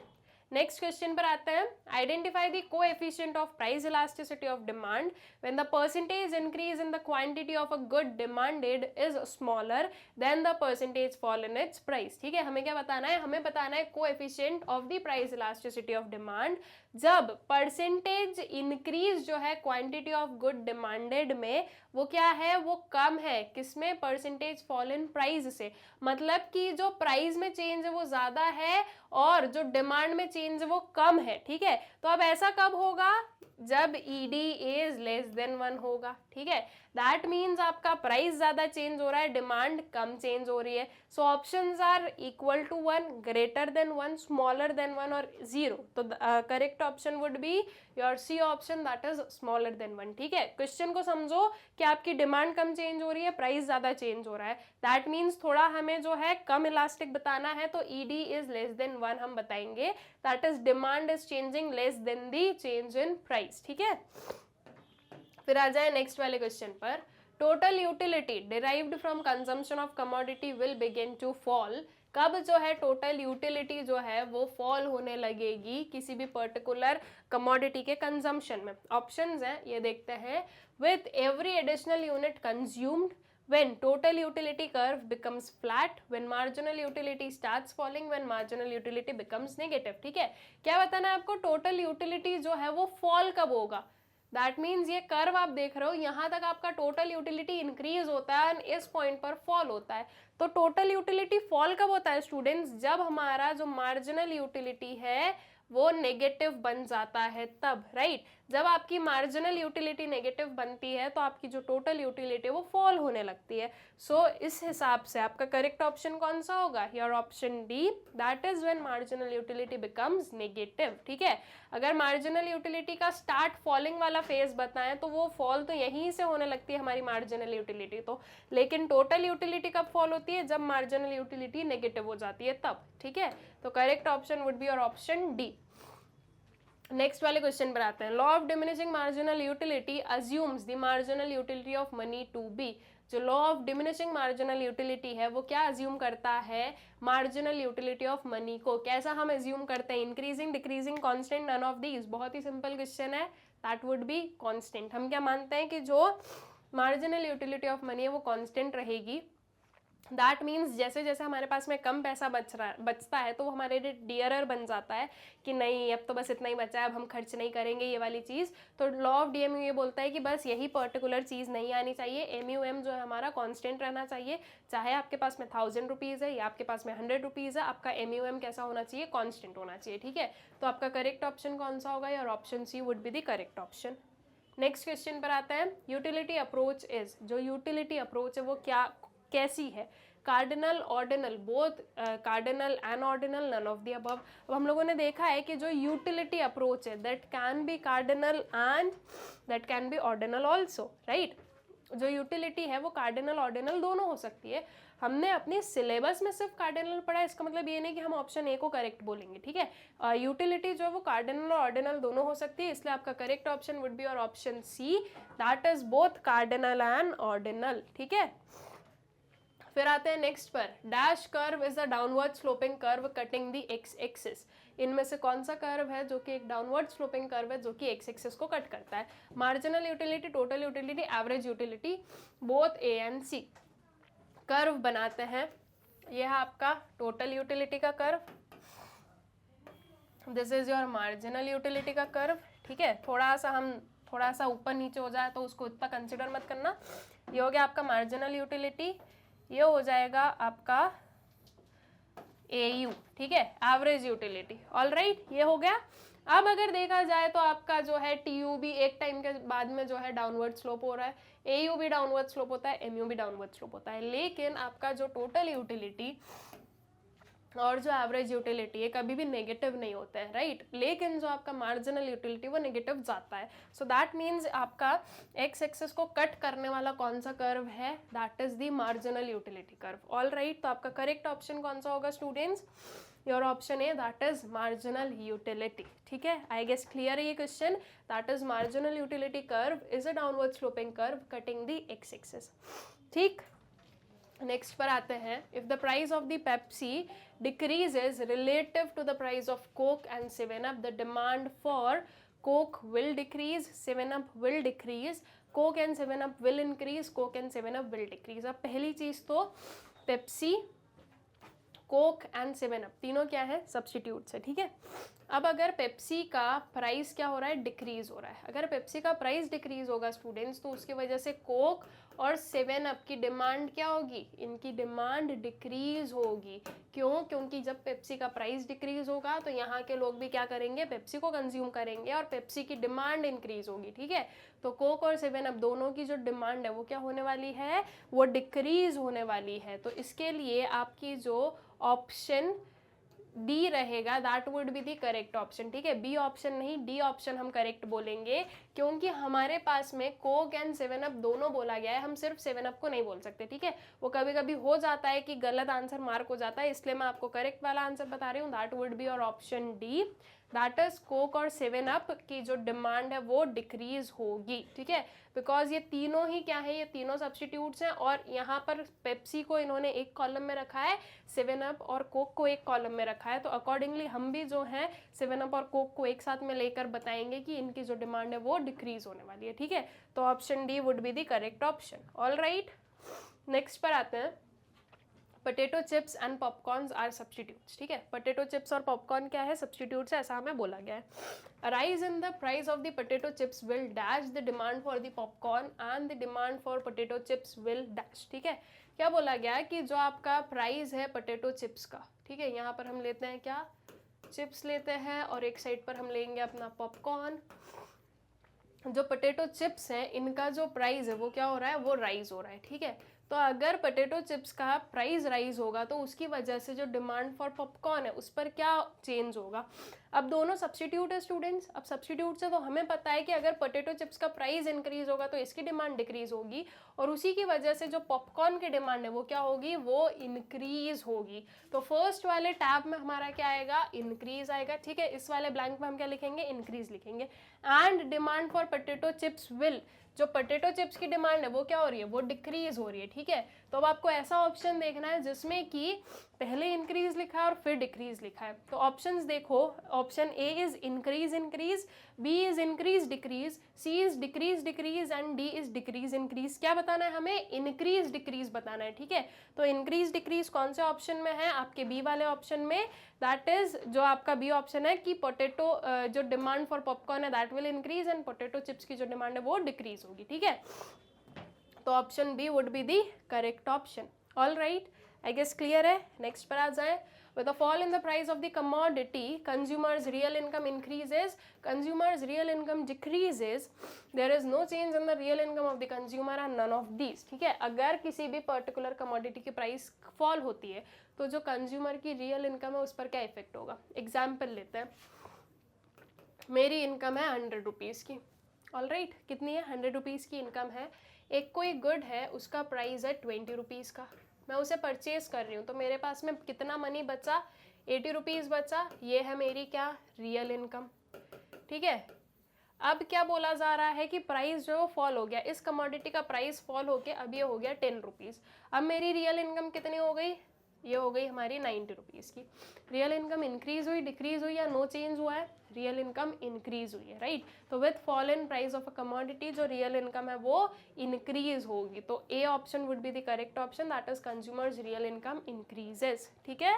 नेक्स्ट क्वेश्चन पर आते हैं. Identify the coefficient of price elasticity of demand when the percentage increase in the quantity of a good demanded is smaller than the percentage fall in its price. ठीक है, हमें क्या बताना है, हमें बताना है coefficient of the price elasticity of demand जब परसेंटेज इंक्रीज जो है क्वांटिटी ऑफ गुड डिमांडेड में वो क्या है, वो कम है किसमें, परसेंटेज फॉल इन प्राइस से. मतलब कि जो प्राइस में चेंज है वो ज्यादा है और जो डिमांड में चेंज है वो कम है. ठीक है, तो अब ऐसा कब होगा, जब ED इज लेस देन 1 होगा. ठीक है, दैट मीन्स आपका प्राइस ज्यादा चेंज हो रहा है, डिमांड कम चेंज हो रही है. So options are equal to 1, greater than 1, smaller than 1 और 0. तो correct option would be your C option, that is smaller than 1. ठीक है, क्वेश्चन को समझो कि आपकी डिमांड कम चेंज हो रही है, प्राइस ज्यादा चेंज हो रहा है, दैट मीन्स थोड़ा हमें जो है कम इलास्टिक बताना है, तो ED इज लेस देन 1 हम बताएंगे, that is demand is changing less than the change in price. ठीक है, फिर आ जाए नेक्स्ट वाले क्वेश्चन पर. Total utility derived from consumption of commodity will begin to fall. कब जो है टोटल यूटिलिटी जो है वो फॉल होने लगेगी किसी भी पर्टिकुलर कमोडिटी के कंजम्पशन में. ऑप्शंस हैं, ये देखते हैं. With every additional unit consumed, when total utility curve becomes flat, when marginal utility starts falling, when marginal utility becomes negative. ठीक है, क्या बताना है आपको, टोटल यूटिलिटी जो है वो फॉल कब होगा. दैट मीन्स ये कर्व आप देख रहे हो, यहाँ तक आपका टोटल यूटिलिटी इंक्रीज होता है और इस पॉइंट पर फॉल होता है. तो टोटल यूटिलिटी फॉल कब होता है स्टूडेंट्स, जब हमारा जो मार्जिनल यूटिलिटी है वो नेगेटिव बन जाता है तब. राइट, जब आपकी मार्जिनल यूटिलिटी नेगेटिव बनती है तो आपकी जो टोटल यूटिलिटी है वो फॉल होने लगती है. सो इस हिसाब से आपका करेक्ट ऑप्शन कौन सा होगा, your option D, that is when marginal utility becomes negative. ठीक है, अगर मार्जिनल यूटिलिटी का स्टार्ट फॉलिंग वाला फेज बताएं तो वो फॉल तो यहीं से होने लगती है हमारी मार्जिनल यूटिलिटी तो, लेकिन टोटल यूटिलिटी कब फॉल होती है, जब मार्जिनल यूटिलिटी नेगेटिव हो जाती है तब. ठीक है, तो correct option would be your option D. Next वाले क्वेश्चन पर आते हैं. Law of diminishing marginal utility assumes the marginal utility of money to be. जो law of diminishing marginal utility है वो क्या अज्यूम करता है, मार्जिनल यूटिलिटी ऑफ मनी को कैसा हम अज्यूम करते हैं, increasing, decreasing, constant, none of these. बहुत ही सिंपल क्वेश्चन है, दैट वुड बी कांस्टेंट. हम क्या मानते हैं कि जो मार्जिनल यूटिलिटी ऑफ मनी है वो कांस्टेंट रहेगी. दैट मीन्स जैसे जैसे हमारे पास में कम पैसा बचता है तो वो हमारे लिए डियरर बन जाता है कि नहीं अब तो बस इतना ही बचा है, अब हम खर्च नहीं करेंगे ये वाली चीज़. तो लॉ ऑफ DMU ये बोलता है कि बस यही पर्टिकुलर चीज़ नहीं आनी चाहिए, MUM जो है हमारा कांस्टेंट रहना चाहिए. चाहे आपके पास में 1000 रुपीज़ है या आपके पास में 100 रुपीज़ है, आपका MUM कैसा होना चाहिए, कांस्टेंट होना चाहिए. ठीक है, तो आपका करेक्ट ऑप्शन कौन सा होगा, और option C would be the correct option. Next question पर आता है. यूटिलिटी अप्रोच इज, जो यूटिलिटी अप्रोच है वो क्या कैसी है, cardinal, ordinal, both cardinal and ordinal, none of the above. अब हम लोगों ने देखा है कि जो यूटिलिटी अप्रोच है that can be cardinal and that can be ordinal also. Right, जो यूटिलिटी है वो कार्डिनल ऑर्डिनल दोनों हो सकती है. हमने अपने सिलेबस में सिर्फ कार्डिनल पढ़ा है, इसका मतलब ये नहीं कि हम ऑप्शन ए को करेक्ट बोलेंगे. ठीक है, यूटिलिटी जो है वो कार्डिनल और ऑर्डिनल दोनों हो सकती है, इसलिए आपका करेक्ट ऑप्शन वुड बी और option C, that is both cardinal and ordinal. ठीक है, फिर आते हैं नेक्स्ट पर. Dash curve is a downward sloping curve cutting the X axis. इनमें से कौन सा कर्व है जो कि एक डाउनवर्ड स्लोपिंग कर्व है जो कि एक्स एक्सिस को कट करता है. Marginal utility, total utility, average utility, both A and C. Curve बनाते हैं, यह है आपका टोटल यूटिलिटी का curve, this is your marginal utility का कर्व. ठीक है, थोड़ा सा ऊपर नीचे हो जाए तो उसको इतना कंसिडर मत करना. ये हो गया आपका मार्जिनल यूटिलिटी, ये हो जाएगा आपका AU. ठीक है, एवरेज यूटिलिटी. ऑल राइट, ये हो गया. अब अगर देखा जाए तो आपका जो है TU भी एक टाइम के बाद में जो है डाउनवर्ड स्लोप हो रहा है, AU भी डाउनवर्ड स्लोप होता है, MU भी डाउनवर्ड स्लोप होता है. लेकिन आपका जो टोटल यूटिलिटी और जो एवरेज यूटिलिटी है कभी भी नेगेटिव नहीं होता है, राइट। लेकिन जो आपका मार्जिनल यूटिलिटी वो नेगेटिव जाता है। सो दैट मीन्स आपका एक्स एक्सेस को कट करने वाला कौन सा कर्व है, that is the marginal utility curve. All right, तो आपका करेक्ट ऑप्शन कौन सा होगा students, your option A, that is marginal utility. ठीक है, आई गेस क्लियर है ये क्वेश्चन। That is marginal utility curve is a downward sloping curve cutting the X axis. ठीक, नेक्स्ट पर आते हैं। If the price of the Pepsi decreases relative to the price of Coke and 7up, the demand for Coke will decrease, 7up will decrease, Coke and 7up will increase, Coke and 7up will decrease। अब पहली चीज तो Pepsi, Coke and 7up तीनों क्या है, substitutes है। ठीक है, अब अगर पेप्सी का प्राइस क्या हो रहा है, डिक्रीज हो रहा है। अगर पेप्सी का प्राइस डिक्रीज होगा स्टूडेंट्स, तो उसकी वजह से कोक और 7up की डिमांड क्या होगी, इनकी डिमांड डिक्रीज होगी। क्यों, क्योंकि जब पेप्सी का प्राइस डिक्रीज होगा तो यहाँ के लोग भी क्या करेंगे, पेप्सी को कंज्यूम करेंगे और पेप्सी की डिमांड इंक्रीज होगी। ठीक है, तो कोक और 7up दोनों की जो डिमांड है वो क्या होने वाली है, वो डिक्रीज होने वाली है। तो इसके लिए आपकी जो ऑप्शन डी रहेगा, that would be the correct option. ठीक है, बी ऑप्शन नहीं, डी ऑप्शन हम करेक्ट बोलेंगे, क्योंकि हमारे पास में कोक एंड 7up दोनों बोला गया है, हम सिर्फ 7up को नहीं बोल सकते। ठीक है, वो कभी कभी हो जाता है कि गलत आंसर मार्क हो जाता है, इसलिए मैं आपको करेक्ट वाला आंसर बता रही हूँ। दैट वुड बी और option D, that is Coke और 7up की जो डिमांड है वो डिक्रीज होगी। ठीक है, बिकॉज ये तीनों ही क्या है, ये तीनों सब्स्टिट्यूट्स हैं और यहाँ पर पेप्सी को इन्होंने एक कॉलम में रखा है, 7up और कोक को एक कॉलम में रखा है। तो अकॉर्डिंगली हम भी जो है 7up और कोक को एक साथ में लेकर बताएंगे कि इनकी जो डिमांड है वो डिक्रीज होने वाली है। ठीक है, तो option D would be the correct option. All right, next पर आते हैं। Potato chips and popcorns are substitutes. ठीक है, पोटैटो चिप्स और पॉपकॉर्न क्या है, सब्स्टिट्यूट्स है, ऐसा हमें बोला गया है। Rise in the price of the potato chips will dash the demand for the popcorn and the demand for potato chips will dash. ठीक है, क्या बोला गया है कि जो आपका प्राइस है पोटैटो चिप्स का, ठीक है, यहाँ पर हम लेते हैं क्या, चिप्स लेते हैं और एक साइड पर हम लेंगे अपना पॉपकॉर्न। जो पोटैटो चिप्स हैं इनका जो प्राइस है वो क्या हो रहा है, वो राइज हो रहा है। ठीक है, तो अगर पोटैटो चिप्स का प्राइस राइज होगा तो उसकी वजह से जो डिमांड फॉर पॉपकॉर्न है उस पर क्या चेंज होगा। अब दोनों सब्स्टिट्यूट है स्टूडेंट्स, अब सब्स्टिट्यूट से तो हमें पता है कि अगर पोटैटो चिप्स का प्राइस इंक्रीज होगा तो इसकी डिमांड डिक्रीज होगी और उसी की वजह से जो पॉपकॉर्न की डिमांड है वो क्या होगी, वो इंक्रीज होगी। तो फर्स्ट वाले टैब में हमारा क्या आएगा, इंक्रीज आएगा। ठीक है, इस वाले ब्लैंक में हम क्या लिखेंगे, इंक्रीज लिखेंगे। And demand for potato chips will, जो पोटैटो चिप्स की डिमांड है वो क्या हो रही है, वो डिक्रीज हो रही है। ठीक है, तो अब आपको ऐसा ऑप्शन देखना है जिसमें कि पहले इंक्रीज लिखा है और फिर डिक्रीज लिखा है। तो ऑप्शंस देखो, option A is increase increase, B is increase decrease, C is decrease decrease and D is decrease increase. क्या बताना है हमें, इंक्रीज डिक्रीज बताना है। ठीक है, तो इंक्रीज डिक्रीज कौन से ऑप्शन में है, आपके बी वाले ऑप्शन में, दैट इज जो आपका बी ऑप्शन है कि पोटैटो जो डिमांड फॉर पॉपकॉर्न है that will increase and potato chips की जो डिमांड है वो डिक्रीज होगी। ठीक है, तो option B would be the correct option. All right, I guess clear है। नेक्स्ट पर आ जाए। With a fall in the price of the commodity, consumers' real income increases, consumers' real income decreases, there is no change in the real income of the consumer and none of these। ठीक है, अगर किसी भी particular commodity की price fall होती है तो जो कंज्यूमर की रियल इनकम है उस पर क्या इफेक्ट होगा। एग्जाम्पल लेते हैं, मेरी इनकम है 100 रुपीज़ की। ऑल राइट, कितनी है, 100 रुपीज़ की इनकम है। एक कोई गुड है उसका प्राइस है 20 रुपीज़ का, मैं उसे परचेज कर रही हूँ तो मेरे पास में कितना मनी बचा, 80 रुपीज़ बचा। ये है मेरी क्या, रियल इनकम। ठीक है, अब क्या बोला जा रहा है कि प्राइस जो फॉल हो गया, इस कमोडिटी का प्राइस फॉल होके अब ये हो गया 10 रुपीज़। अब मेरी रियल इनकम कितनी हो गई, ये हो गई हमारी 90 रुपीज़ की। रियल इनकम इंक्रीज हुई, डिक्रीज हुई या नो चेंज हुआ है, रियल इनकम इंक्रीज हुई है, राइट। तो with fall in price of a commodity जो रियल इनकम है वो इंक्रीज होगी। तो A option would be the correct option, that is consumers real income increases. ठीक है,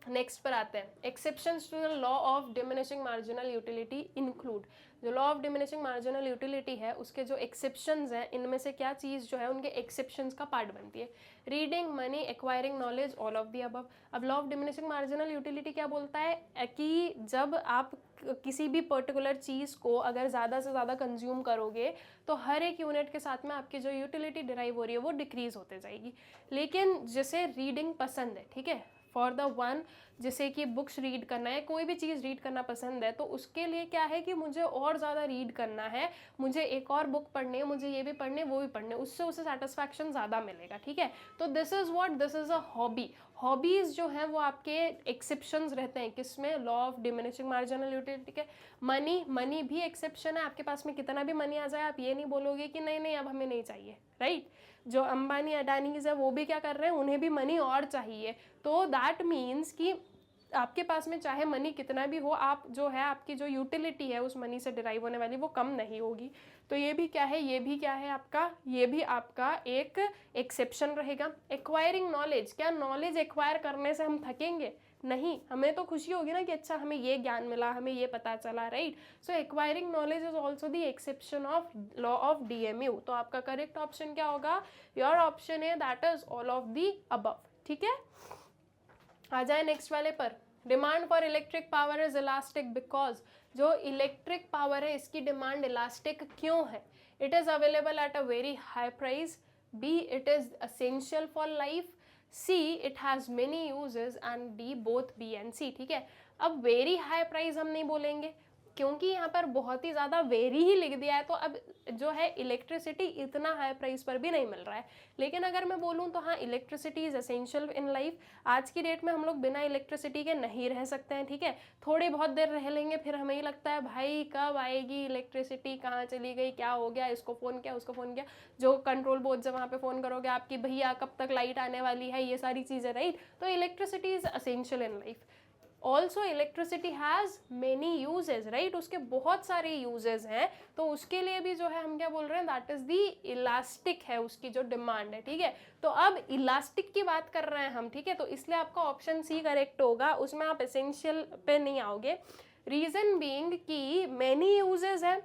नेक्स्ट पर आते हैं। Exceptions to the law of diminishing marginal utility include. जो law of diminishing marginal utility है उसके जो एक्सेप्शंस हैं, इनमें से क्या चीज़ जो है उनके एक्सेप्शंस का पार्ट बनती है। Reading, money, acquiring knowledge, all of the above. अब law of diminishing marginal utility क्या बोलता है कि जब आप किसी भी पर्टिकुलर चीज़ को अगर ज़्यादा से ज़्यादा कंज्यूम करोगे तो हर एक यूनिट के साथ में आपकी जो यूटिलिटी डिराइव हो रही है वो डिक्रीज होते जाएगी। लेकिन जिसे रीडिंग पसंद है, ठीक है, फॉर द वन जिसे कि बुक्स रीड करना है, कोई भी चीज़ रीड करना पसंद है, तो उसके लिए क्या है कि मुझे और ज़्यादा रीड करना है, मुझे एक और बुक पढ़नी है, मुझे ये भी पढ़ने वो भी पढ़ने, उससे उसे सेटिस्फैक्शन ज़्यादा मिलेगा, ठीक है। तो this is what, this is a hobby. Hobbies जो हैं वो आपके एक्सेप्शंस रहते हैं, किसमें, law of diminishing marginal utility के। मनी भी एक्सेप्शन है, आपके पास में कितना भी मनी आ जाए आप ये नहीं बोलोगे कि नहीं नहीं अब हमें नहीं चाहिए, राइट। जो अंबानी अडानीज है वो भी क्या कर रहे हैं, उन्हें भी मनी और चाहिए। तो दैट मीन्स कि आपके पास में चाहे मनी कितना भी हो, आप जो है आपकी जो यूटिलिटी है उस मनी से डिराइव होने वाली वो कम नहीं होगी। तो ये भी क्या है, ये भी क्या है आपका, ये भी आपका एक एक्सेप्शन रहेगा। एक्वायरिंग नॉलेज, क्या नॉलेज एक्वायर करने से हम थकेंगे? नहीं, हमें तो खुशी होगी ना कि अच्छा हमें ये ज्ञान मिला, हमें ये पता चला, right. So acquiring knowledge is also the exception of law of DMU। तो आपका करेक्ट ऑप्शन क्या होगा, योर ऑप्शन है that is all of the above, ठीक है। आ जाए नेक्स्ट वाले पर। Demand for electric power is elastic because, जो इलेक्ट्रिक पावर है इसकी डिमांड इलास्टिक क्यों है? It is available at a very high price, B it is essential for life, see it has many uses, and D both B and C, ठीक है। अब very high price हम नहीं बोलेंगे क्योंकि यहाँ पर बहुत ही ज़्यादा वेरी ही लिख दिया है, तो अब जो है इलेक्ट्रिसिटी इतना हाई प्राइस पर भी नहीं मिल रहा है। लेकिन अगर मैं बोलूँ तो हाँ, electricity is essential in life. आज की डेट में हम लोग बिना इलेक्ट्रिसिटी के नहीं रह सकते हैं, ठीक है। थोड़ी बहुत देर रह लेंगे फिर हमें ही लगता है भाई कब आएगी इलेक्ट्रिसिटी, कहाँ चली गई, क्या हो गया, इसको फ़ोन किया उसको फ़ोन किया, जो कंट्रोल बोर्ड जब वहाँ पे फ़ोन करोगे आपकी भैया कब तक लाइट आने वाली है, ये सारी चीज़ें, राइट। तो electricity is essential in life. Also electricity has many uses, right, उसके बहुत सारे यूजेज हैं। तो उसके लिए भी जो है हम क्या बोल रहे हैं, दैट इज दी इलास्टिक है उसकी जो डिमांड है, ठीक है। तो अब इलास्टिक की बात कर रहे हैं हम, ठीक है, तो इसलिए आपका ऑप्शन सी करेक्ट होगा, उसमें आप एसेंशियल पे नहीं आओगे। रीजन बीइंग कि मेनी यूजेज है,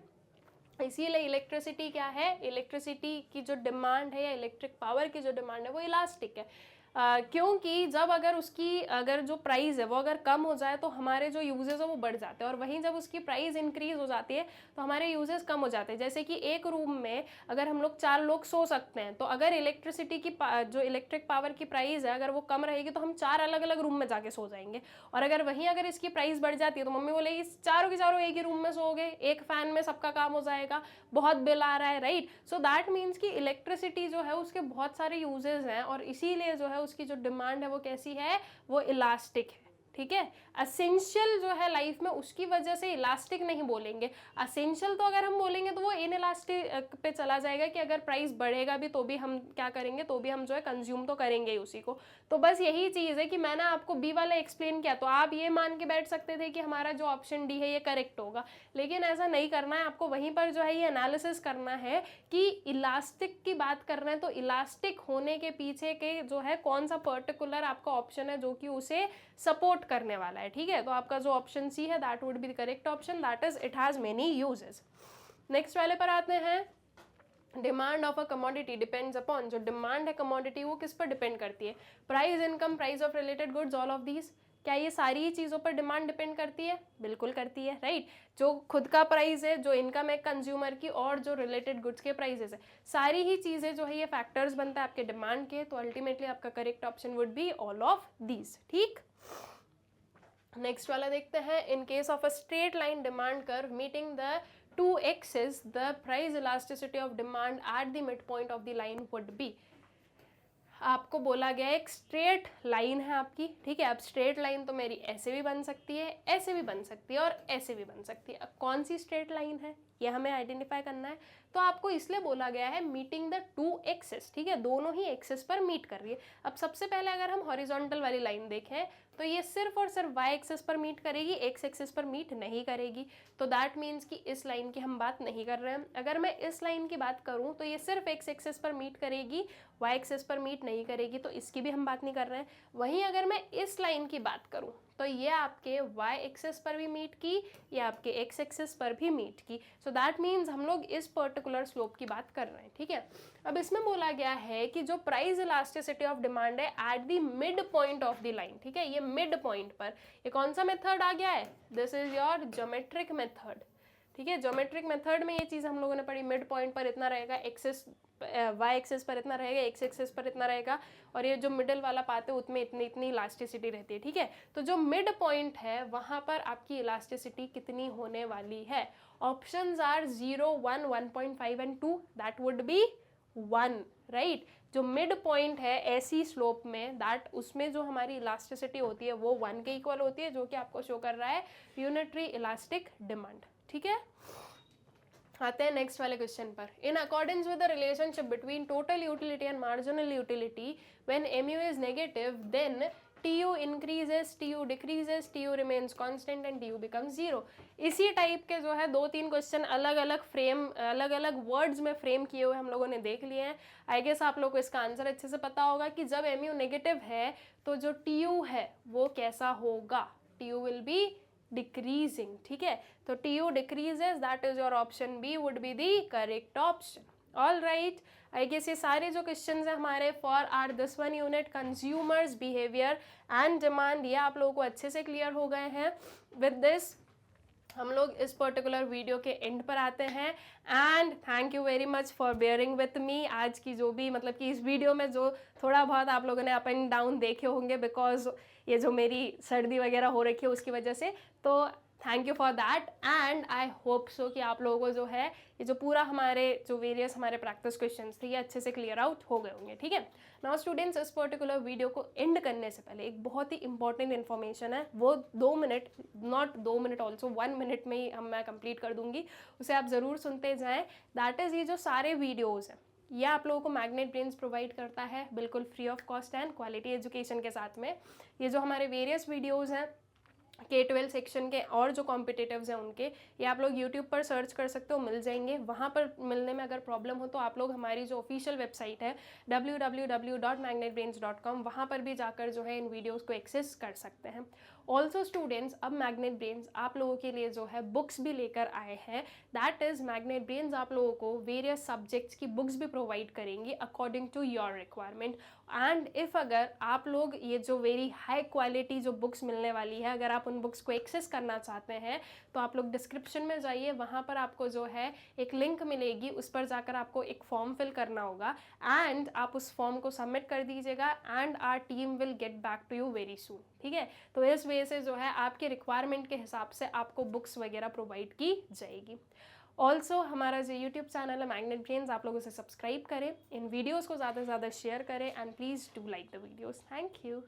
इसीलिए इलेक्ट्रिसिटी क्या है, इलेक्ट्रिसिटी की जो डिमांड है या इलेक्ट्रिक पावर की जो डिमांड है वो इलास्टिक है। क्योंकि जब अगर जो प्राइस है वो अगर कम हो जाए तो हमारे जो यूजेस है वो बढ़ जाते हैं, और वहीं जब उसकी प्राइस इंक्रीज हो जाती है तो हमारे यूजेस कम हो जाते हैं। जैसे कि एक रूम में अगर हम लोग 4 लोग सो सकते हैं, तो अगर इलेक्ट्रिसिटी की जो इलेक्ट्रिक पावर की प्राइस है अगर वो कम रहेगी तो हम 4 अलग अलग रूम में जाके सो जाएंगे। और अगर इसकी प्राइस बढ़ जाती है तो मम्मी बोलेगी चारों के चारों एक ही रूम में सोओगे, एक फैन में सबका काम हो जाएगा, बहुत बिल आ रहा है, राइट। सो दैट मीन्स कि इलेक्ट्रिसिटी जो है उसके बहुत सारे यूजेस हैं, और इसीलिए जो है उसकी जो डिमांड है वो कैसी है, वो इलास्टिक है, ठीक है। असेंशियल जो है लाइफ में उसकी वजह से इलास्टिक नहीं बोलेंगे। असेंशियल तो अगर हम बोलेंगे तो वो इनइलास्टिक पे चला जाएगा कि अगर प्राइस बढ़ेगा भी तो भी हम क्या करेंगे, तो भी हम जो है कंज्यूम तो करेंगे ही उसी को। तो बस यही चीज़ है कि मैंने आपको बी वाला एक्सप्लेन किया, तो आप ये मान के बैठ सकते थे कि हमारा जो ऑप्शन डी है ये करेक्ट होगा, लेकिन ऐसा नहीं करना है आपको। वहीं पर जो है ये एनालिसिस करना है कि इलास्टिक की बात कर रहे हैं तो इलास्टिक होने के पीछे के जो है कौन सा पर्टिकुलर आपका ऑप्शन है जो कि उसे सपोर्ट करने वाला है, ठीक है। तो आपका जो ऑप्शन सी है that would be the correct option, that is it has many uses. Next वाले पर आते हैं। Demand of a commodity depends upon, जो डिमांड है कमोडिटी वो किस पर डिपेंड करती है, price, income, price of related goods, all of these. क्या ये सारी ही चीज़ों पर डिमांड डिपेंड करती है? बिल्कुल करती है, राइट। जो खुद का प्राइस है, जो इनकम है कंज्यूमर की, और जो रिलेटेड गुड्स के प्राइसेस है, सारी ही चीज़ें जो है ये फैक्टर्स बनता है आपके डिमांड के। तो अल्टीमेटली आपका correct option would be all of these, ठीक। नेक्स्ट वाला देखते हैं। इन case of a straight line demand curve meeting the 2 axes, the price elasticity of demand at the midpoint of the line would be। आपको बोला गया एक straight line है आपकी, ठीक है। अब स्ट्रेट लाइन तो मेरी ऐसे भी बन सकती है, ऐसे भी बन सकती है, और ऐसे भी बन सकती है। अब कौन सी स्ट्रेट लाइन है ये हमें आइडेंटिफाई करना है। तो आपको इसलिए बोला गया है मीटिंग द 2 axes, ठीक है, दोनों ही एक्सेस पर मीट कर रही है। अब सबसे पहले अगर हम हॉरिजॉन्टल वाली लाइन देखें तो ये सिर्फ और सिर्फ y एक्सेस पर मीट करेगी, x एक्सेस पर मीट नहीं करेगी। तो दैट मीन्स कि इस लाइन की हम बात नहीं कर रहे हैं। अगर मैं इस लाइन की बात करूं तो ये सिर्फ x एक्सेस पर मीट करेगी, y एक्सेस पर मीट नहीं करेगी, तो इसकी भी हम बात नहीं कर रहे हैं। वहीं अगर मैं इस लाइन की बात करूं तो ये आपके y एक्सेस पर भी मीट की, ये आपके x एक्सेस पर भी मीट की। सो दैट मीन्स हम लोग इस पर्टिकुलर स्लोप की बात कर रहे हैं, ठीक है। अब इसमें बोला गया है कि जो प्राइस इलास्टिसिटी ऑफ डिमांड है at the mid point of the line, ठीक है, ये मिड पॉइंट पर, ये कौन सा मेथड आ गया है, this is your geometric method, ठीक है। ज्योमेट्रिक मेथड में ये चीज़ हम लोगों ने पढ़ी, मिड पॉइंट पर इतना रहेगा, एक्सिस वाई एक्सिस पर इतना रहेगा, एक्स एक्सिस पर इतना रहेगा, और ये जो मिडल वाला पार्ट है उसमें इतनी इतनी इलास्टिसिटी रहती है, ठीक है। तो जो मिड पॉइंट है वहाँ पर आपकी इलास्टिसिटी कितनी होने वाली है? Options are 0, 1, 1.5 and 2, that would be 1, right. जो मिड पॉइंट है ऐसी स्लोप में, दैट उसमें जो हमारी इलास्टिसिटी होती है वो 1 के इक्वल होती है, जो कि आपको शो कर रहा है यूनिटरी इलास्टिक डिमांड, ठीक है। आते हैं नेक्स्ट वाले क्वेश्चन पर। In accordance with the relationship between total utility and marginal utility when mu is negative then TU increases, TU decreases, TU remains constant and TU becomes 0। इसी type के जो है 2-3 क्वेश्चन अलग अलग फ्रेम, अलग अलग वर्ड्स में फ्रेम किए हुए हम लोगों ने देख लिए हैं। आई गेस आप लोग को इसका आंसर अच्छे से पता होगा कि जब mu नेगेटिव है तो जो TU है वो कैसा होगा? TU विल बी डिक्रीजिंग, ठीक है। तो TU decreases, that is your option B would be the correct option. All right, I guess ये सारे जो क्वेश्चन हैं हमारे for are this one unit consumers behaviour and demand, ये आप लोगों को अच्छे से क्लियर हो गए हैं। विद दिस हम लोग इस पर्टिकुलर वीडियो के एंड पर आते हैं and thank you very much for bearing with me. आज की जो भी मतलब कि इस वीडियो में जो थोड़ा बहुत आप लोगों ने अप एंड डाउन देखे होंगे, बिकॉज ये जो मेरी सर्दी वगैरह हो रखी है उसकी वजह से, तो thank you for that and I hope so कि आप लोगों को जो है ये जो पूरा हमारे जो वेरियस हमारे प्रैक्टिस क्वेश्चंस थे ये अच्छे से क्लियर आउट हो गए होंगे, ठीक है। नाउ स्टूडेंट्स, इस पर्टिकुलर वीडियो को एंड करने से पहले एक बहुत ही इंपॉर्टेंट इन्फॉर्मेशन है, वो 2 minute, not 2 minute also 1 minute में ही मैं कंप्लीट कर दूंगी, उसे आप ज़रूर सुनते जाएँ। दैट इज़ ये जो सारे वीडियोज़ हैं ये आप लोगों को मैग्नेट ब्रेन्स प्रोवाइड करता है बिल्कुल free of cost and quality education के साथ में। ये जो हमारे वेरियस वीडियोज़ हैं K-12 सेक्शन के और जो कॉम्पिटिटिव्स हैं उनके, ये आप लोग यूट्यूब पर सर्च कर सकते हो, मिल जाएंगे। वहाँ पर मिलने में अगर प्रॉब्लम हो तो आप लोग हमारी जो ऑफिशियल वेबसाइट है www.magnetbrains.com, वहाँ पर भी जाकर जो है इन वीडियोस को एक्सेस कर सकते हैं। ऑल्सो स्टूडेंट्स, अब मैग्नेट ब्रेन्स आप लोगों के लिए जो है बुक्स भी लेकर आए हैं। दैट इज़ मैग्नेट ब्रेन्स आप लोगों को वेरियस सब्जेक्ट्स की बुक्स भी प्रोवाइड करेंगी according to your requirement. And if अगर आप लोग ये जो वेरी हाई क्वालिटी जो बुक्स मिलने वाली है, अगर आप उन बुक्स को एक्सेस करना चाहते हैं तो आप लोग डिस्क्रिप्शन में जाइए, वहाँ पर आपको जो है एक लिंक मिलेगी, उस पर जाकर आपको एक फॉर्म फिल करना होगा एंड आप उस फॉर्म को सबमिट कर दीजिएगा and our team will get back to you very soon, ठीक है। तो इस वजह से जो है आपके रिक्वायरमेंट के हिसाब से आपको बुक्स वगैरह प्रोवाइड की जाएगी। ऑल्सो हमारा जो यूट्यूब चैनल है मैग्नेट ब्रेन्स, आप लोग उसे सब्सक्राइब करें, इन वीडियोज़ को ज़्यादा से ज़्यादा शेयर करें and please do like the videos. Thank you.